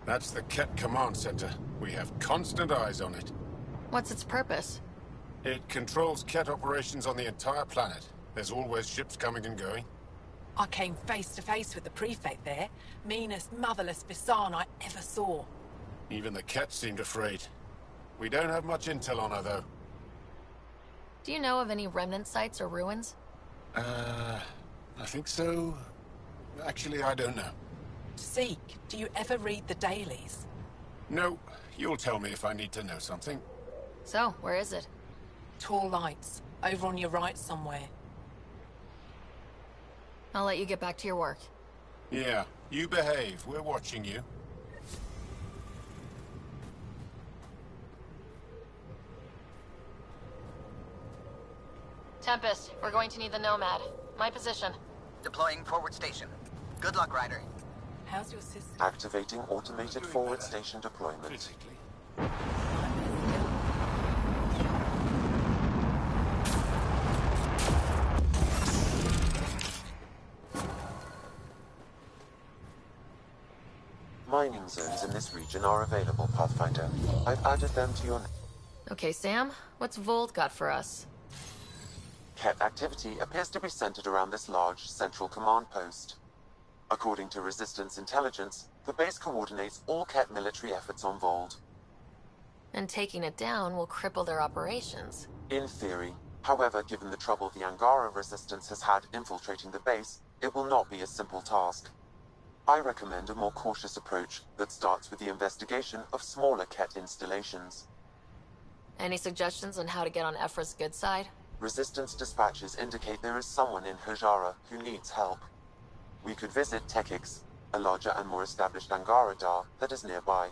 That's the Ket Command Center. We have constant eyes on it. What's its purpose? It controls Ket operations on the entire planet. There's always ships coming and going. I came face to face with the prefect there. Meanest, motherless Bisan I ever saw. Even the Ket seemed afraid. We don't have much intel on her, though. Do you know of any remnant sites or ruins? I think so. Actually, I don't know. Zeke, do you ever read the dailies? No, you'll tell me if I need to know something. So, where is it? Tall lights, over on your right somewhere. I'll let you get back to your work. Yeah, you behave. We're watching you. Tempest, we're going to need the Nomad. My position. Deploying forward station. Good luck, Ryder. How's your system? Activating automated forward station deployment. Mining zones in this region are available, Pathfinder. I've added them to your... Okay, Sam, what's Volt got for us? Ket activity appears to be centered around this large central command post. According to Resistance intelligence, the base coordinates all Ket military efforts on Vold. And taking it down will cripple their operations. In theory. However, given the trouble the Angara Resistance has had infiltrating the base, it will not be a simple task. I recommend a more cautious approach that starts with the investigation of smaller Ket installations. Any suggestions on how to get on Ephra's good side? Resistance dispatches indicate there is someone in Hajara who needs help. We could visit Tekix, a larger and more established Angara Dar that is nearby.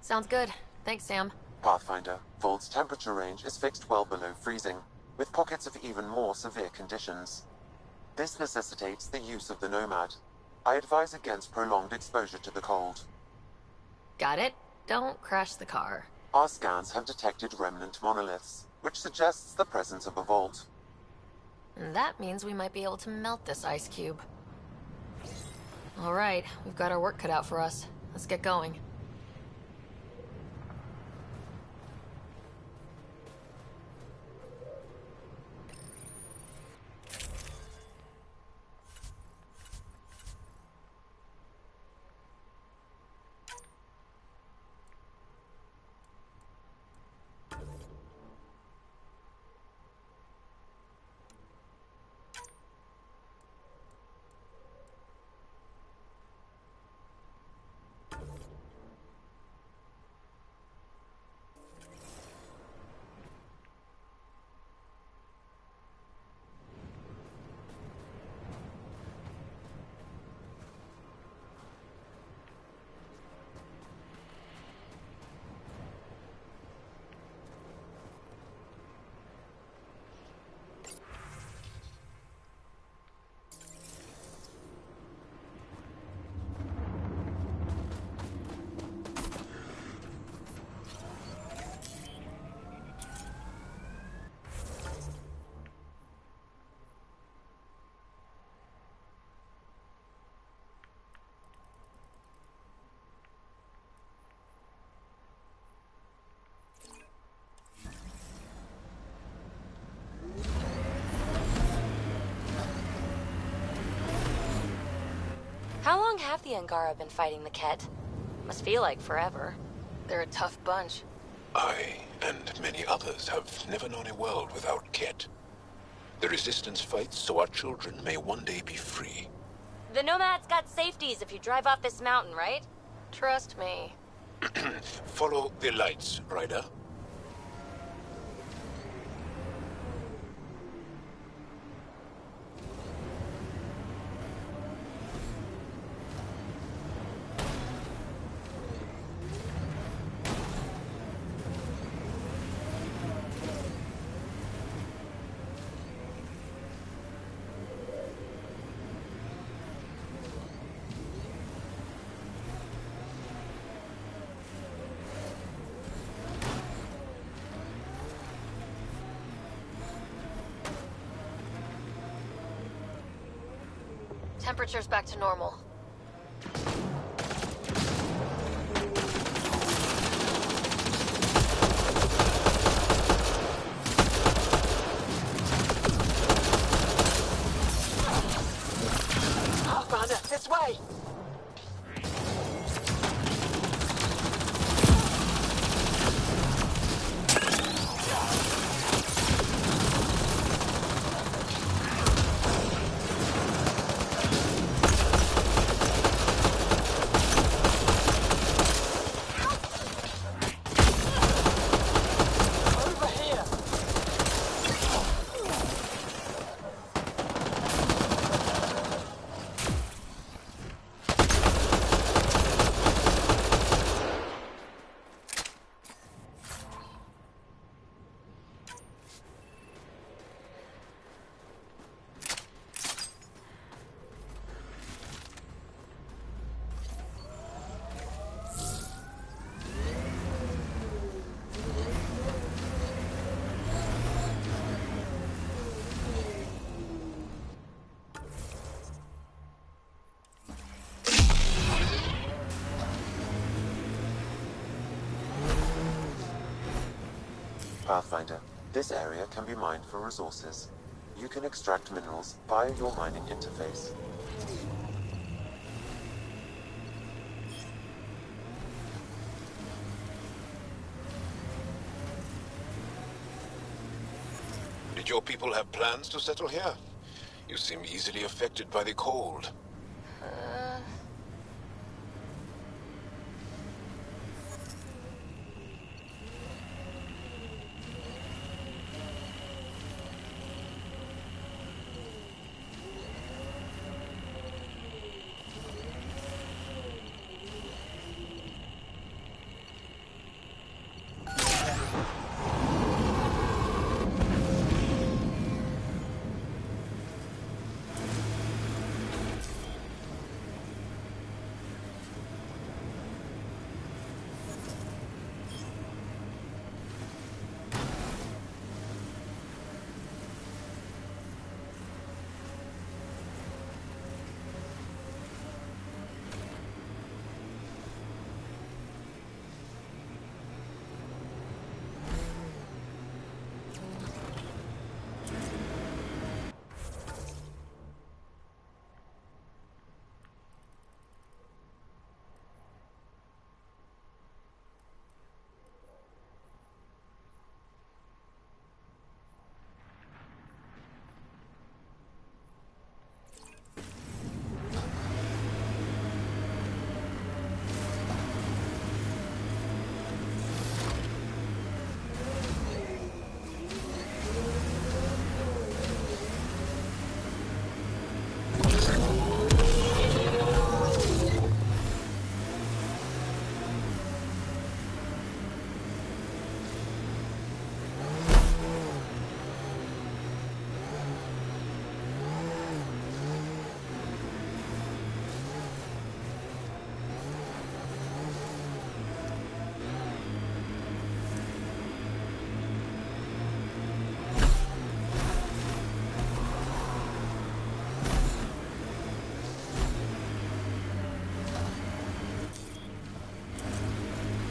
Sounds good. Thanks, Sam. Pathfinder, Vold's temperature range is fixed well below freezing, with pockets of even more severe conditions. This necessitates the use of the Nomad. I advise against prolonged exposure to the cold. Got it. Don't crash the car. Our scans have detected remnant monoliths, which suggests the presence of a vault. And that means we might be able to melt this ice cube. All right, we've got our work cut out for us. Let's get going. How long have the Angara been fighting the Ket? Must feel like forever. They're a tough bunch. I, and many others, have never known a world without Ket. The Resistance fights so our children may one day be free. The Nomad's got safeties if you drive off this mountain, right? Trust me. Follow the lights, Ryder. Temperature's back to normal. Pathfinder, this area can be mined for resources. You can extract minerals via your mining interface. Did your people have plans to settle here? You seem easily affected by the cold.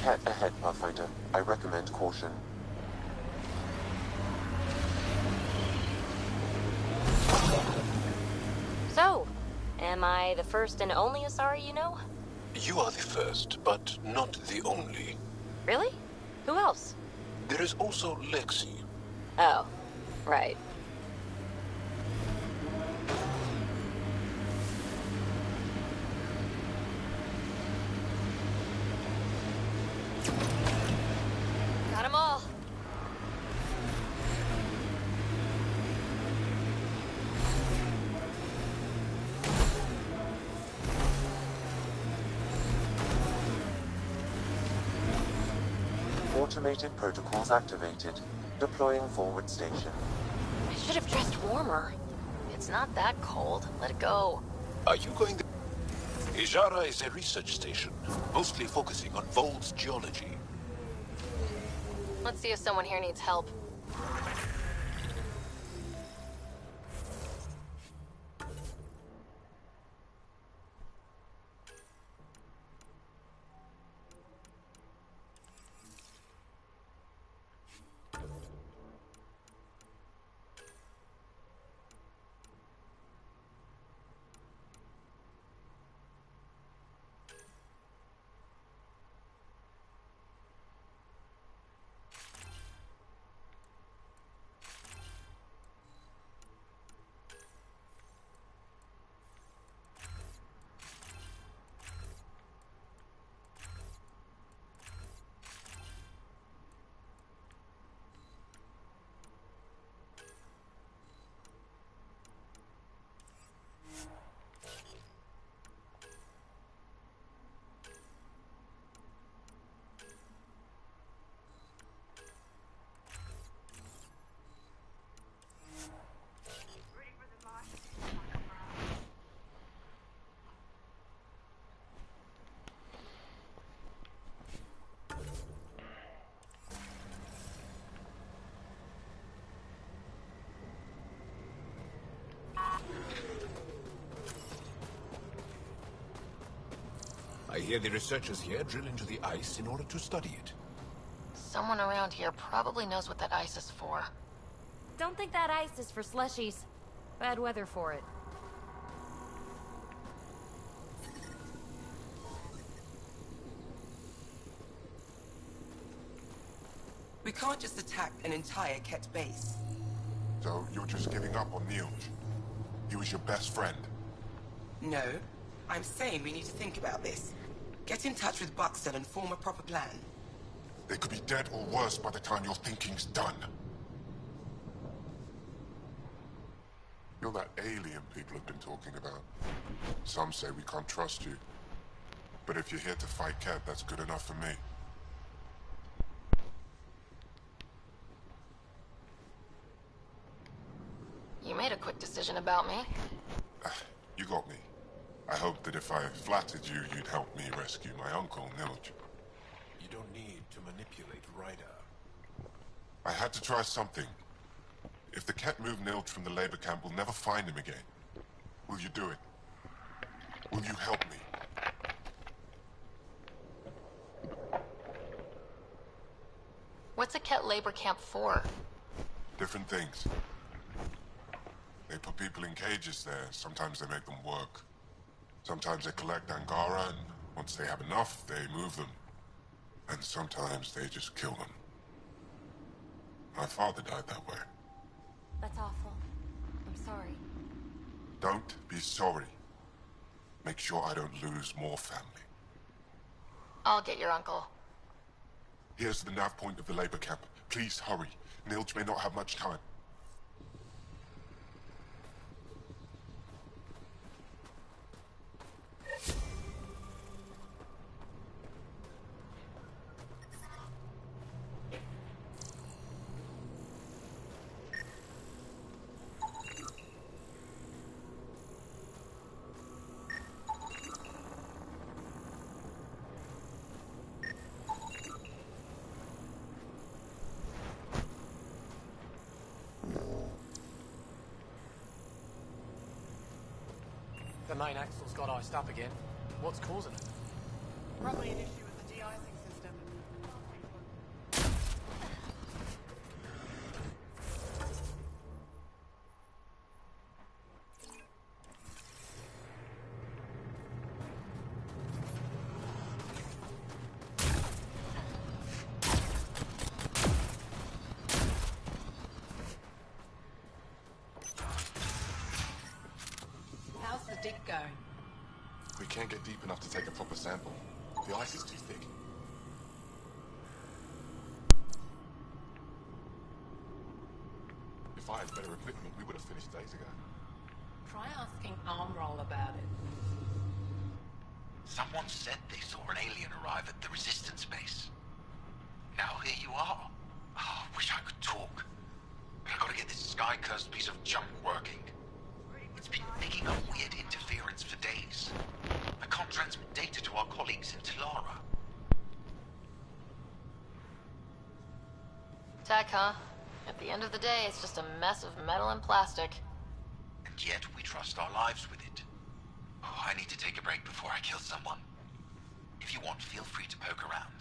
Head ahead, Pathfinder. I recommend caution. So, am I the first and only Asari you know? You are the first, but not the only. Really? Who else? There is also Lexi. Oh, right. Got 'em all. Automated protocols activated. Deploying forward station. I should have dressed warmer. It's not that cold. Let it go. Are you going there? Ijara is a research station, mostly focusing on Vold's geology. Let's see if someone here needs help. I hear the researchers here drill into the ice in order to study it. Someone around here probably knows what that ice is for. Don't think that ice is for slushies. Bad weather for it. We can't just attack an entire Ket base. So you're just giving up on Neilj? He was your best friend. No. I'm saying we need to think about this. Get in touch with Buxton and form a proper plan. They could be dead or worse by the time your thinking's done. You're that alien people have been talking about. Some say we can't trust you. But if you're here to fight Ket, that's good enough for me. You made a quick decision about me. You got me. I hoped that if I flattered you, you'd help me rescue my uncle, Neilj. You don't need to manipulate Ryder. I had to try something. If the Ket move Neilj from the labor camp, we'll never find him again. Will you do it? Will you help me? What's a Ket labor camp for? Different things. They put people in cages there. Sometimes they make them work. Sometimes they collect Angara, and once they have enough, they move them. And sometimes they just kill them. My father died that way. That's awful. I'm sorry. Don't be sorry. Make sure I don't lose more family. I'll get your uncle. Here's the nav point of the labor camp. Please hurry. Neilj may not have much time. The main axle's got iced up again. What's causing it? Probably an issue with the de-icing system. How's the dig going? We can't get deep enough to take a proper sample. The ice is too thick. If I had better equipment, we would have finished days ago. Try asking Armroll about it. Someone said they saw an alien arrive at the Resistance base. Now here you are. Oh, wish I could talk. But I gotta get this sky-cursed piece of junk working. It's been picking up weird interference for days. I can't transmit data to our colleagues in Talara. Tech, huh? At the end of the day, it's just a mess of metal and plastic. And yet we trust our lives with it. Oh, I need to take a break before I kill someone. If you want, feel free to poke around.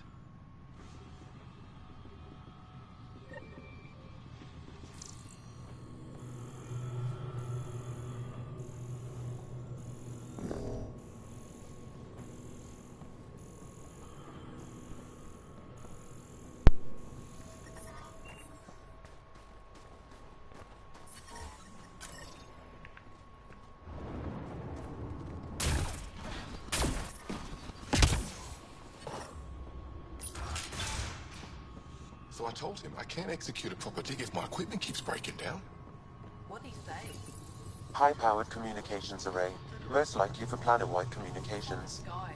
So I told him I can't execute a proper dig if my equipment keeps breaking down. What'd he say? High-powered communications array, most likely for planet-wide communications. Guys,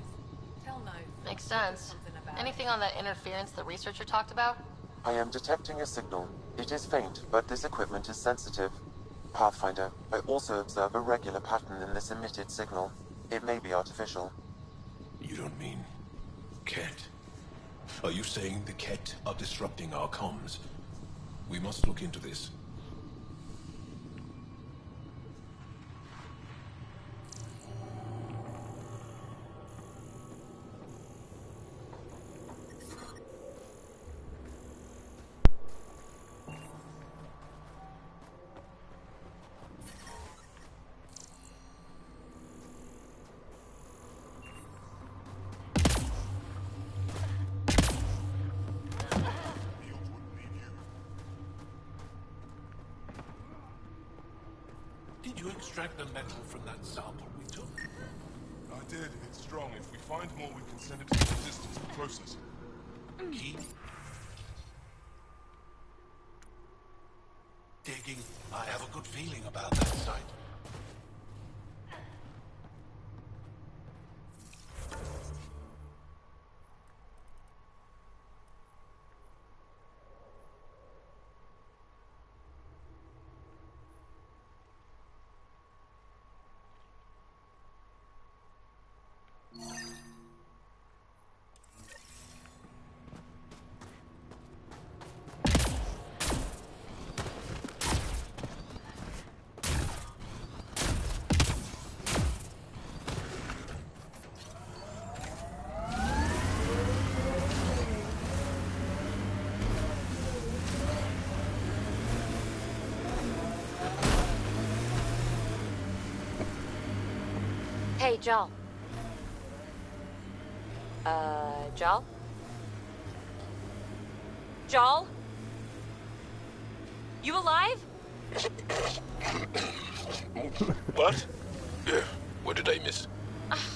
tell no. Makes sense. Anything on that interference the researcher talked about? I am detecting a signal. It is faint, but this equipment is sensitive. Pathfinder, I also observe a regular pattern in this emitted signal. It may be artificial. You don't mean Ket? Are you saying the Ket are disrupting our comms? We must look into this. Did you extract the metal from that sample we took? I did. It's strong. If we find more, we can send it to the Resistance to process it. Keep digging. I have a good feeling about that site. Hey, Jal. Jal? Jal? You alive? What? What did I miss?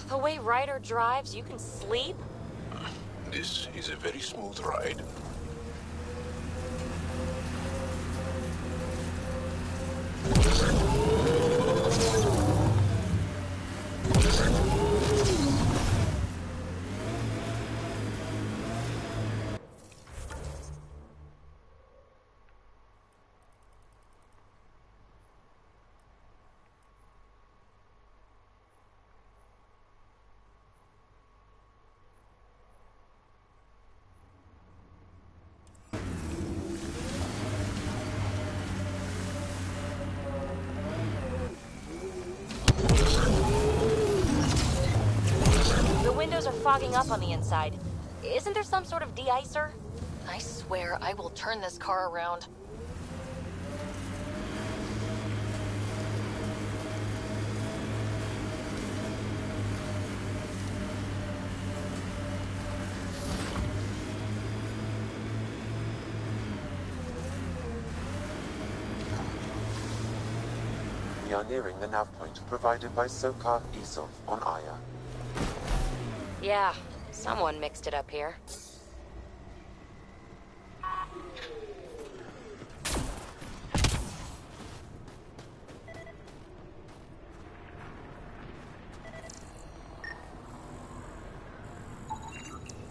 The way Ryder drives, you can sleep? This is a very smooth ride. Windows are fogging up on the inside. Isn't there some sort of de-icer? I swear I will turn this car around. We are nearing the nav point provided by Sokar Isov on Aya. Yeah, someone mixed it up here.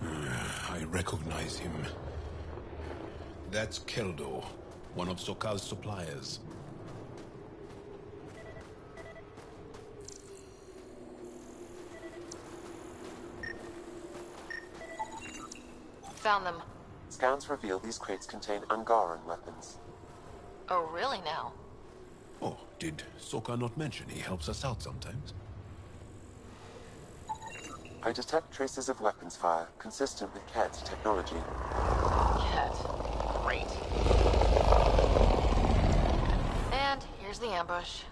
I recognize him. That's Keldo, one of Sokal's suppliers. Found them. Scans reveal these crates contain Angaran weapons. Oh, really now? Oh, did Sokal not mention he helps us out sometimes? I detect traces of weapons fire consistent with Ket's technology. Ket. Great. And here's the ambush.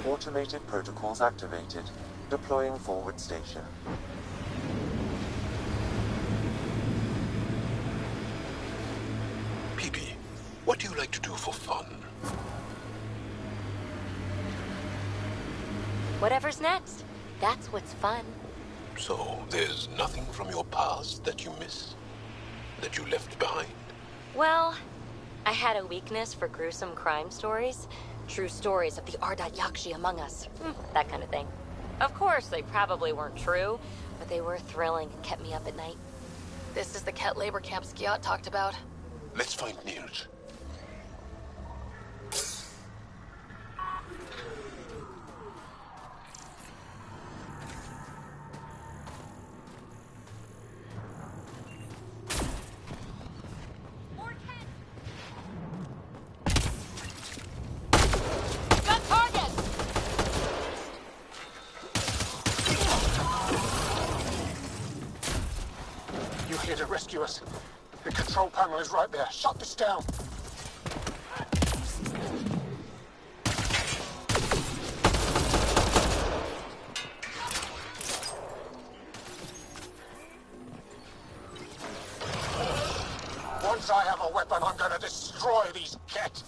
Automated protocols activated. Deploying forward station. PB, what do you like to do for fun? Whatever's next. That's what's fun. So, there's nothing from your past that you miss? That you left behind? Well, I had a weakness for gruesome crime stories. True stories of the Ardat Yakshi among us. That kind of thing. Of course, they probably weren't true, but they were thrilling and kept me up at night. This is the Ket labor camp Skiat talked about. Let's find Niels. To rescue us. The control panel is right there. Shut this down. Once I have a weapon, I'm gonna destroy these Ket.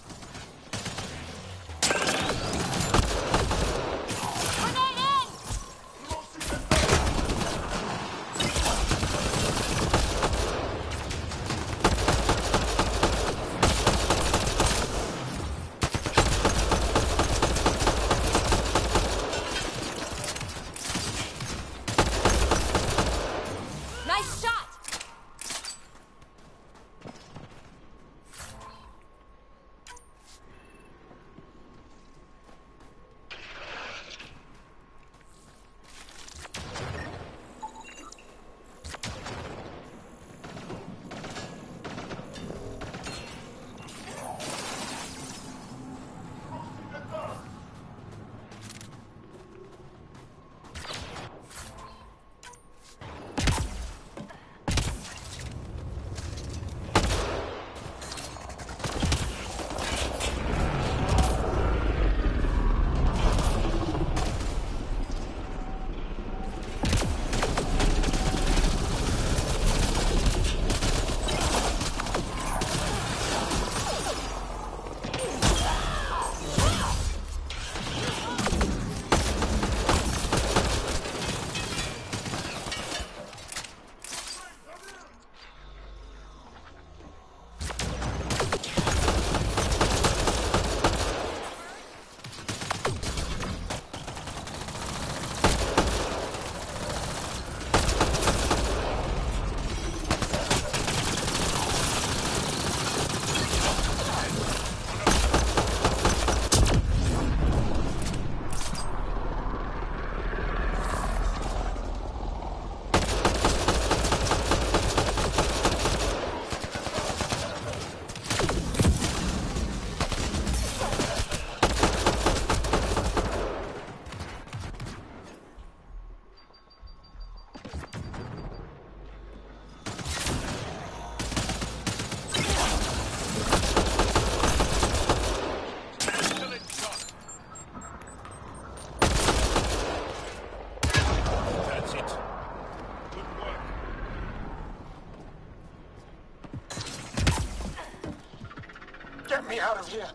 Get me out of here!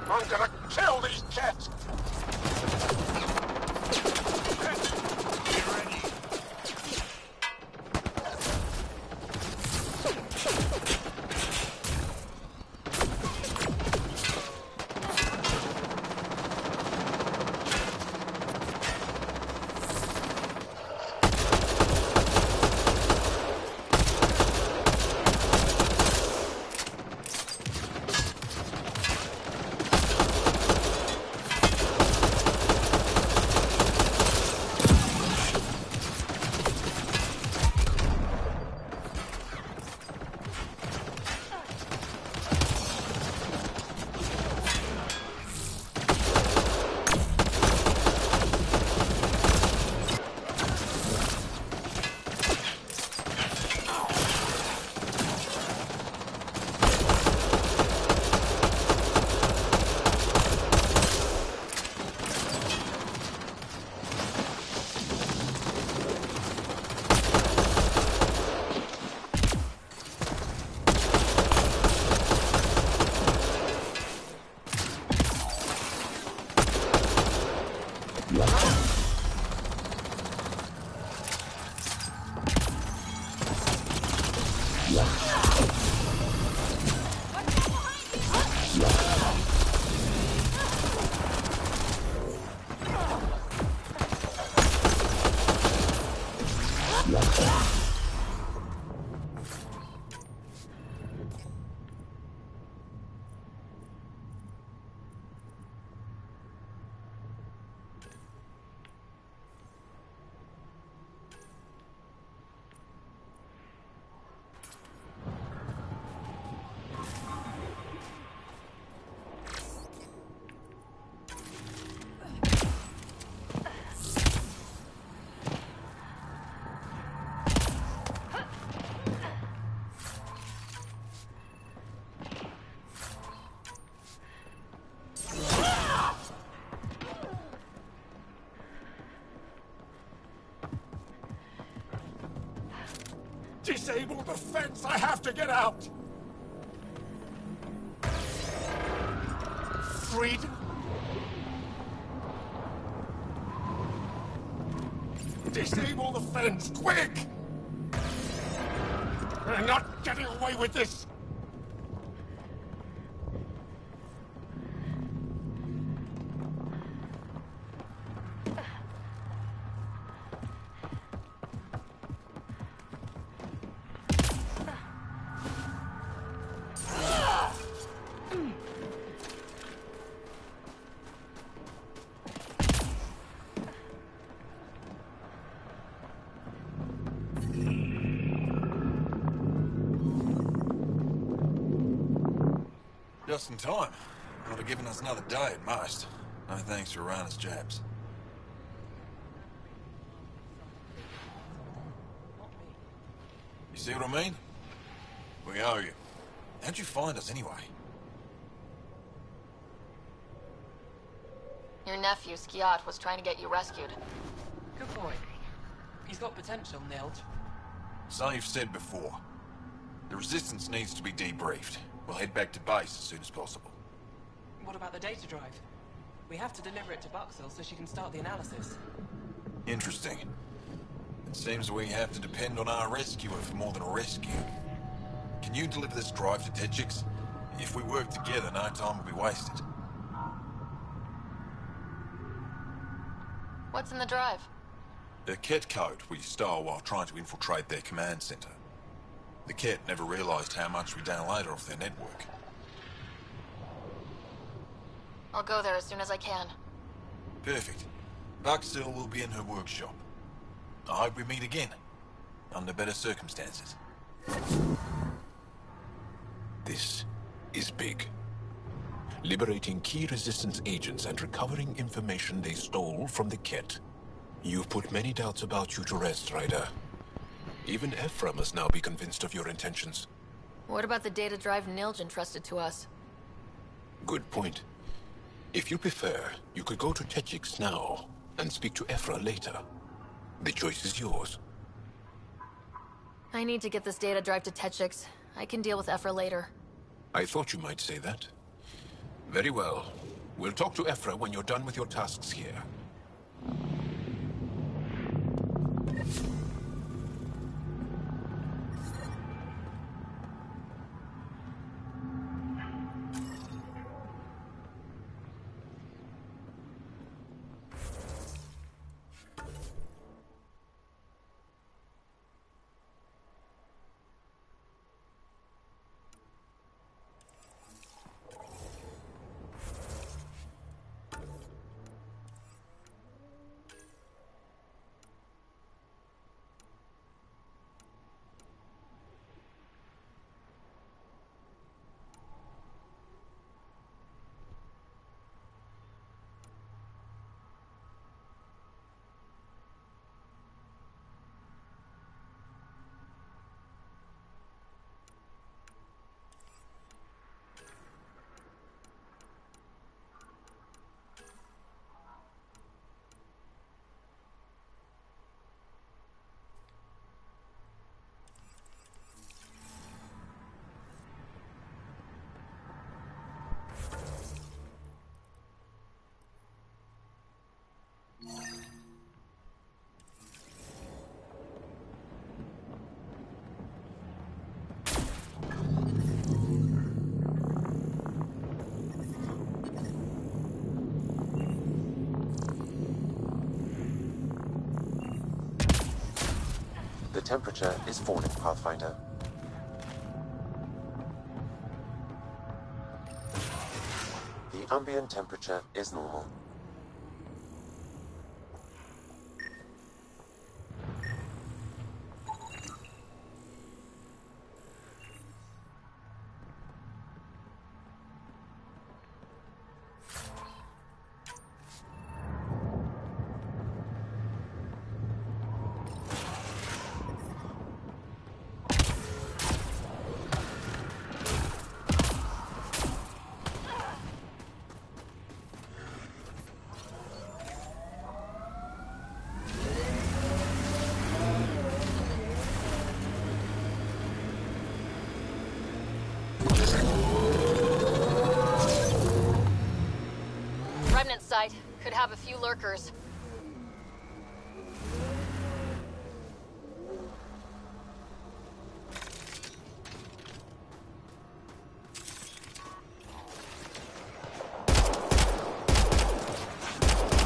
I'm gonna kill these Ket! Disable the fence! I have to get out! Freedom? Disable the fence, quick! We're not getting away with this! Just in time. Would have given us another day at most. No thanks to Rana's jabs. You see what I mean? We owe you. How'd you find us anyway? Your nephew, Skiat, was trying to get you rescued. Good boy. He's got potential, Nilge. So you've said before. The Resistance needs to be debriefed. We'll head back to base as soon as possible. What about the data drive? We have to deliver it to Buxell so she can start the analysis. Interesting. It seems we have to depend on our rescuer for more than a rescue. Can you deliver this drive to Techix? If we work together, no time will be wasted. What's in the drive? The Ket code we stole while trying to infiltrate their command center. The Ket never realized how much we downloaded off their network. I'll go there as soon as I can. Perfect. Buxell will be in her workshop. I hope we meet again, under better circumstances. This is big. Liberating key Resistance agents and recovering information they stole from the Ket. You've put many doubts about you to rest, Ryder. Even Ephra must now be convinced of your intentions. What about the data drive Nilge entrusted to us? Good point. If you prefer, you could go to Techix now and speak to Ephra later. The choice is yours. I need to get this data drive to Techix. I can deal with Ephra later. I thought you might say that. Very well. We'll talk to Ephra when you're done with your tasks here. temperature is falling, Pathfinder. The ambient temperature is normal. Remnant site. Could have a few lurkers.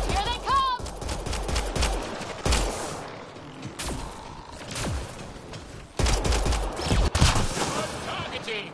Here they come! Targeting!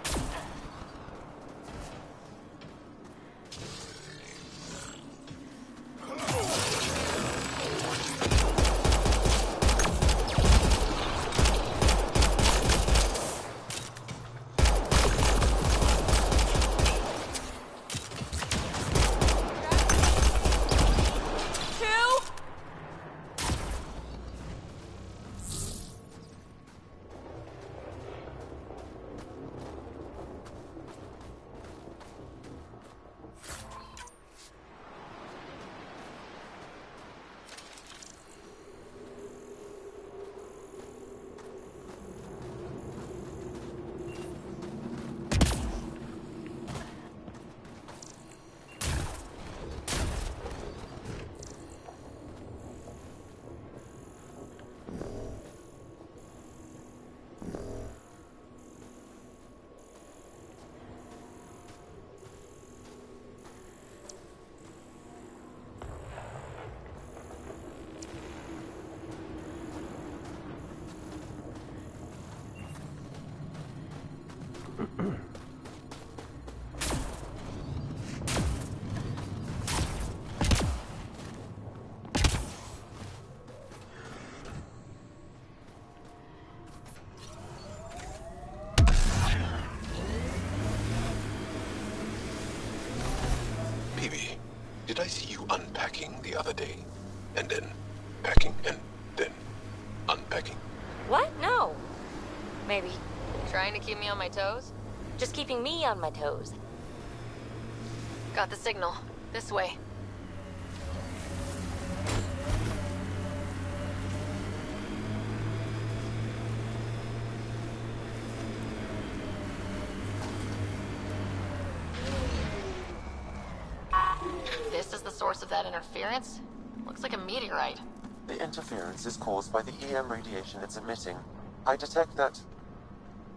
Did I see you unpacking the other day? And then packing and then unpacking? What? No. Maybe. Trying to keep me on my toes? Just keeping me on my toes. Got the signal. This way. This is the source of that interference? Looks like a meteorite. The interference is caused by the EM radiation it's emitting. I detect that...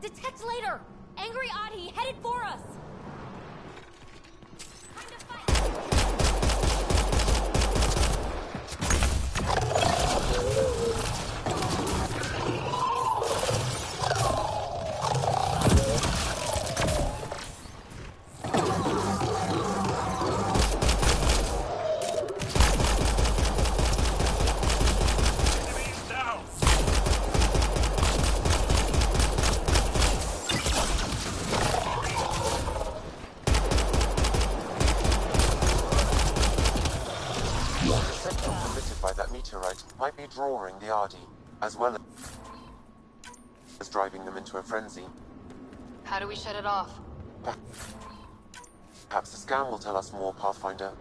Detect later! Angry Audie headed for us! might be drawing the Ardi, as well as driving them into a frenzy. How do we shut it off? Perhaps the scan will tell us more, Pathfinder.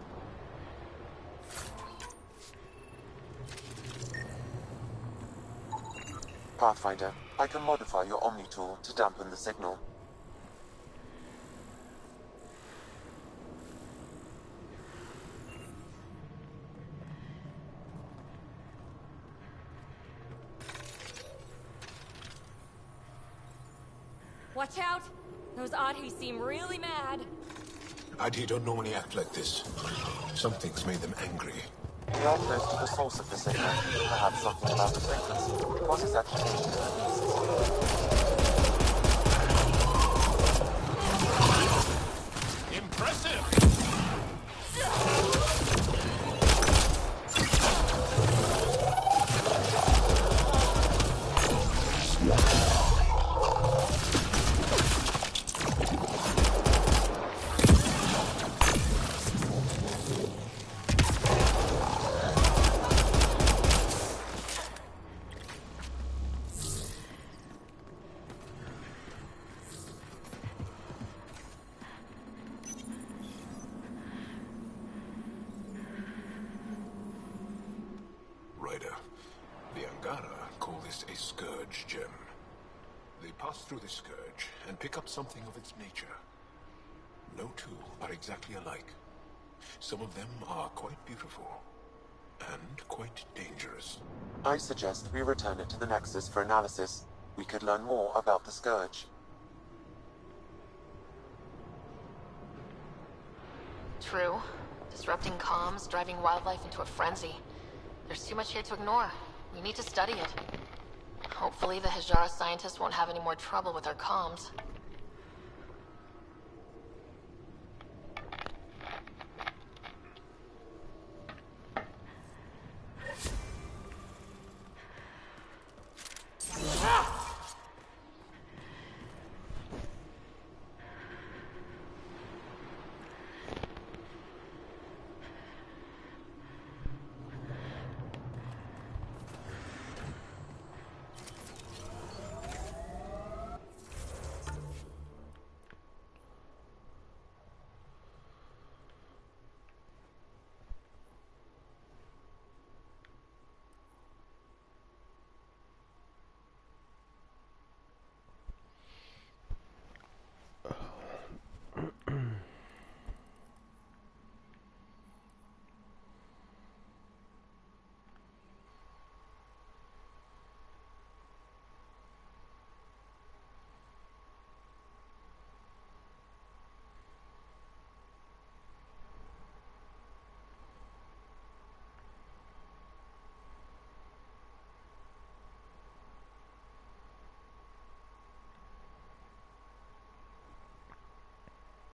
Pathfinder, I can modify your Omni tool to dampen the signal. Watch out! Those Audis seem really mad. Adi don't normally act like this. Something's made them angry. We are close to the source of the signal. Perhaps something about the frequency. What is actually making the beast? Impressive! Ryder, the Angara call this a scourge gem. They pass through the scourge and pick up something of its nature. No two are exactly alike. Some of them are quite beautiful, and quite dangerous. I suggest we return it to the Nexus for analysis. We could learn more about the Scourge. True. Disrupting comms, driving wildlife into a frenzy. There's too much here to ignore. We need to study it. Hopefully the Hijara scientists won't have any more trouble with our comms.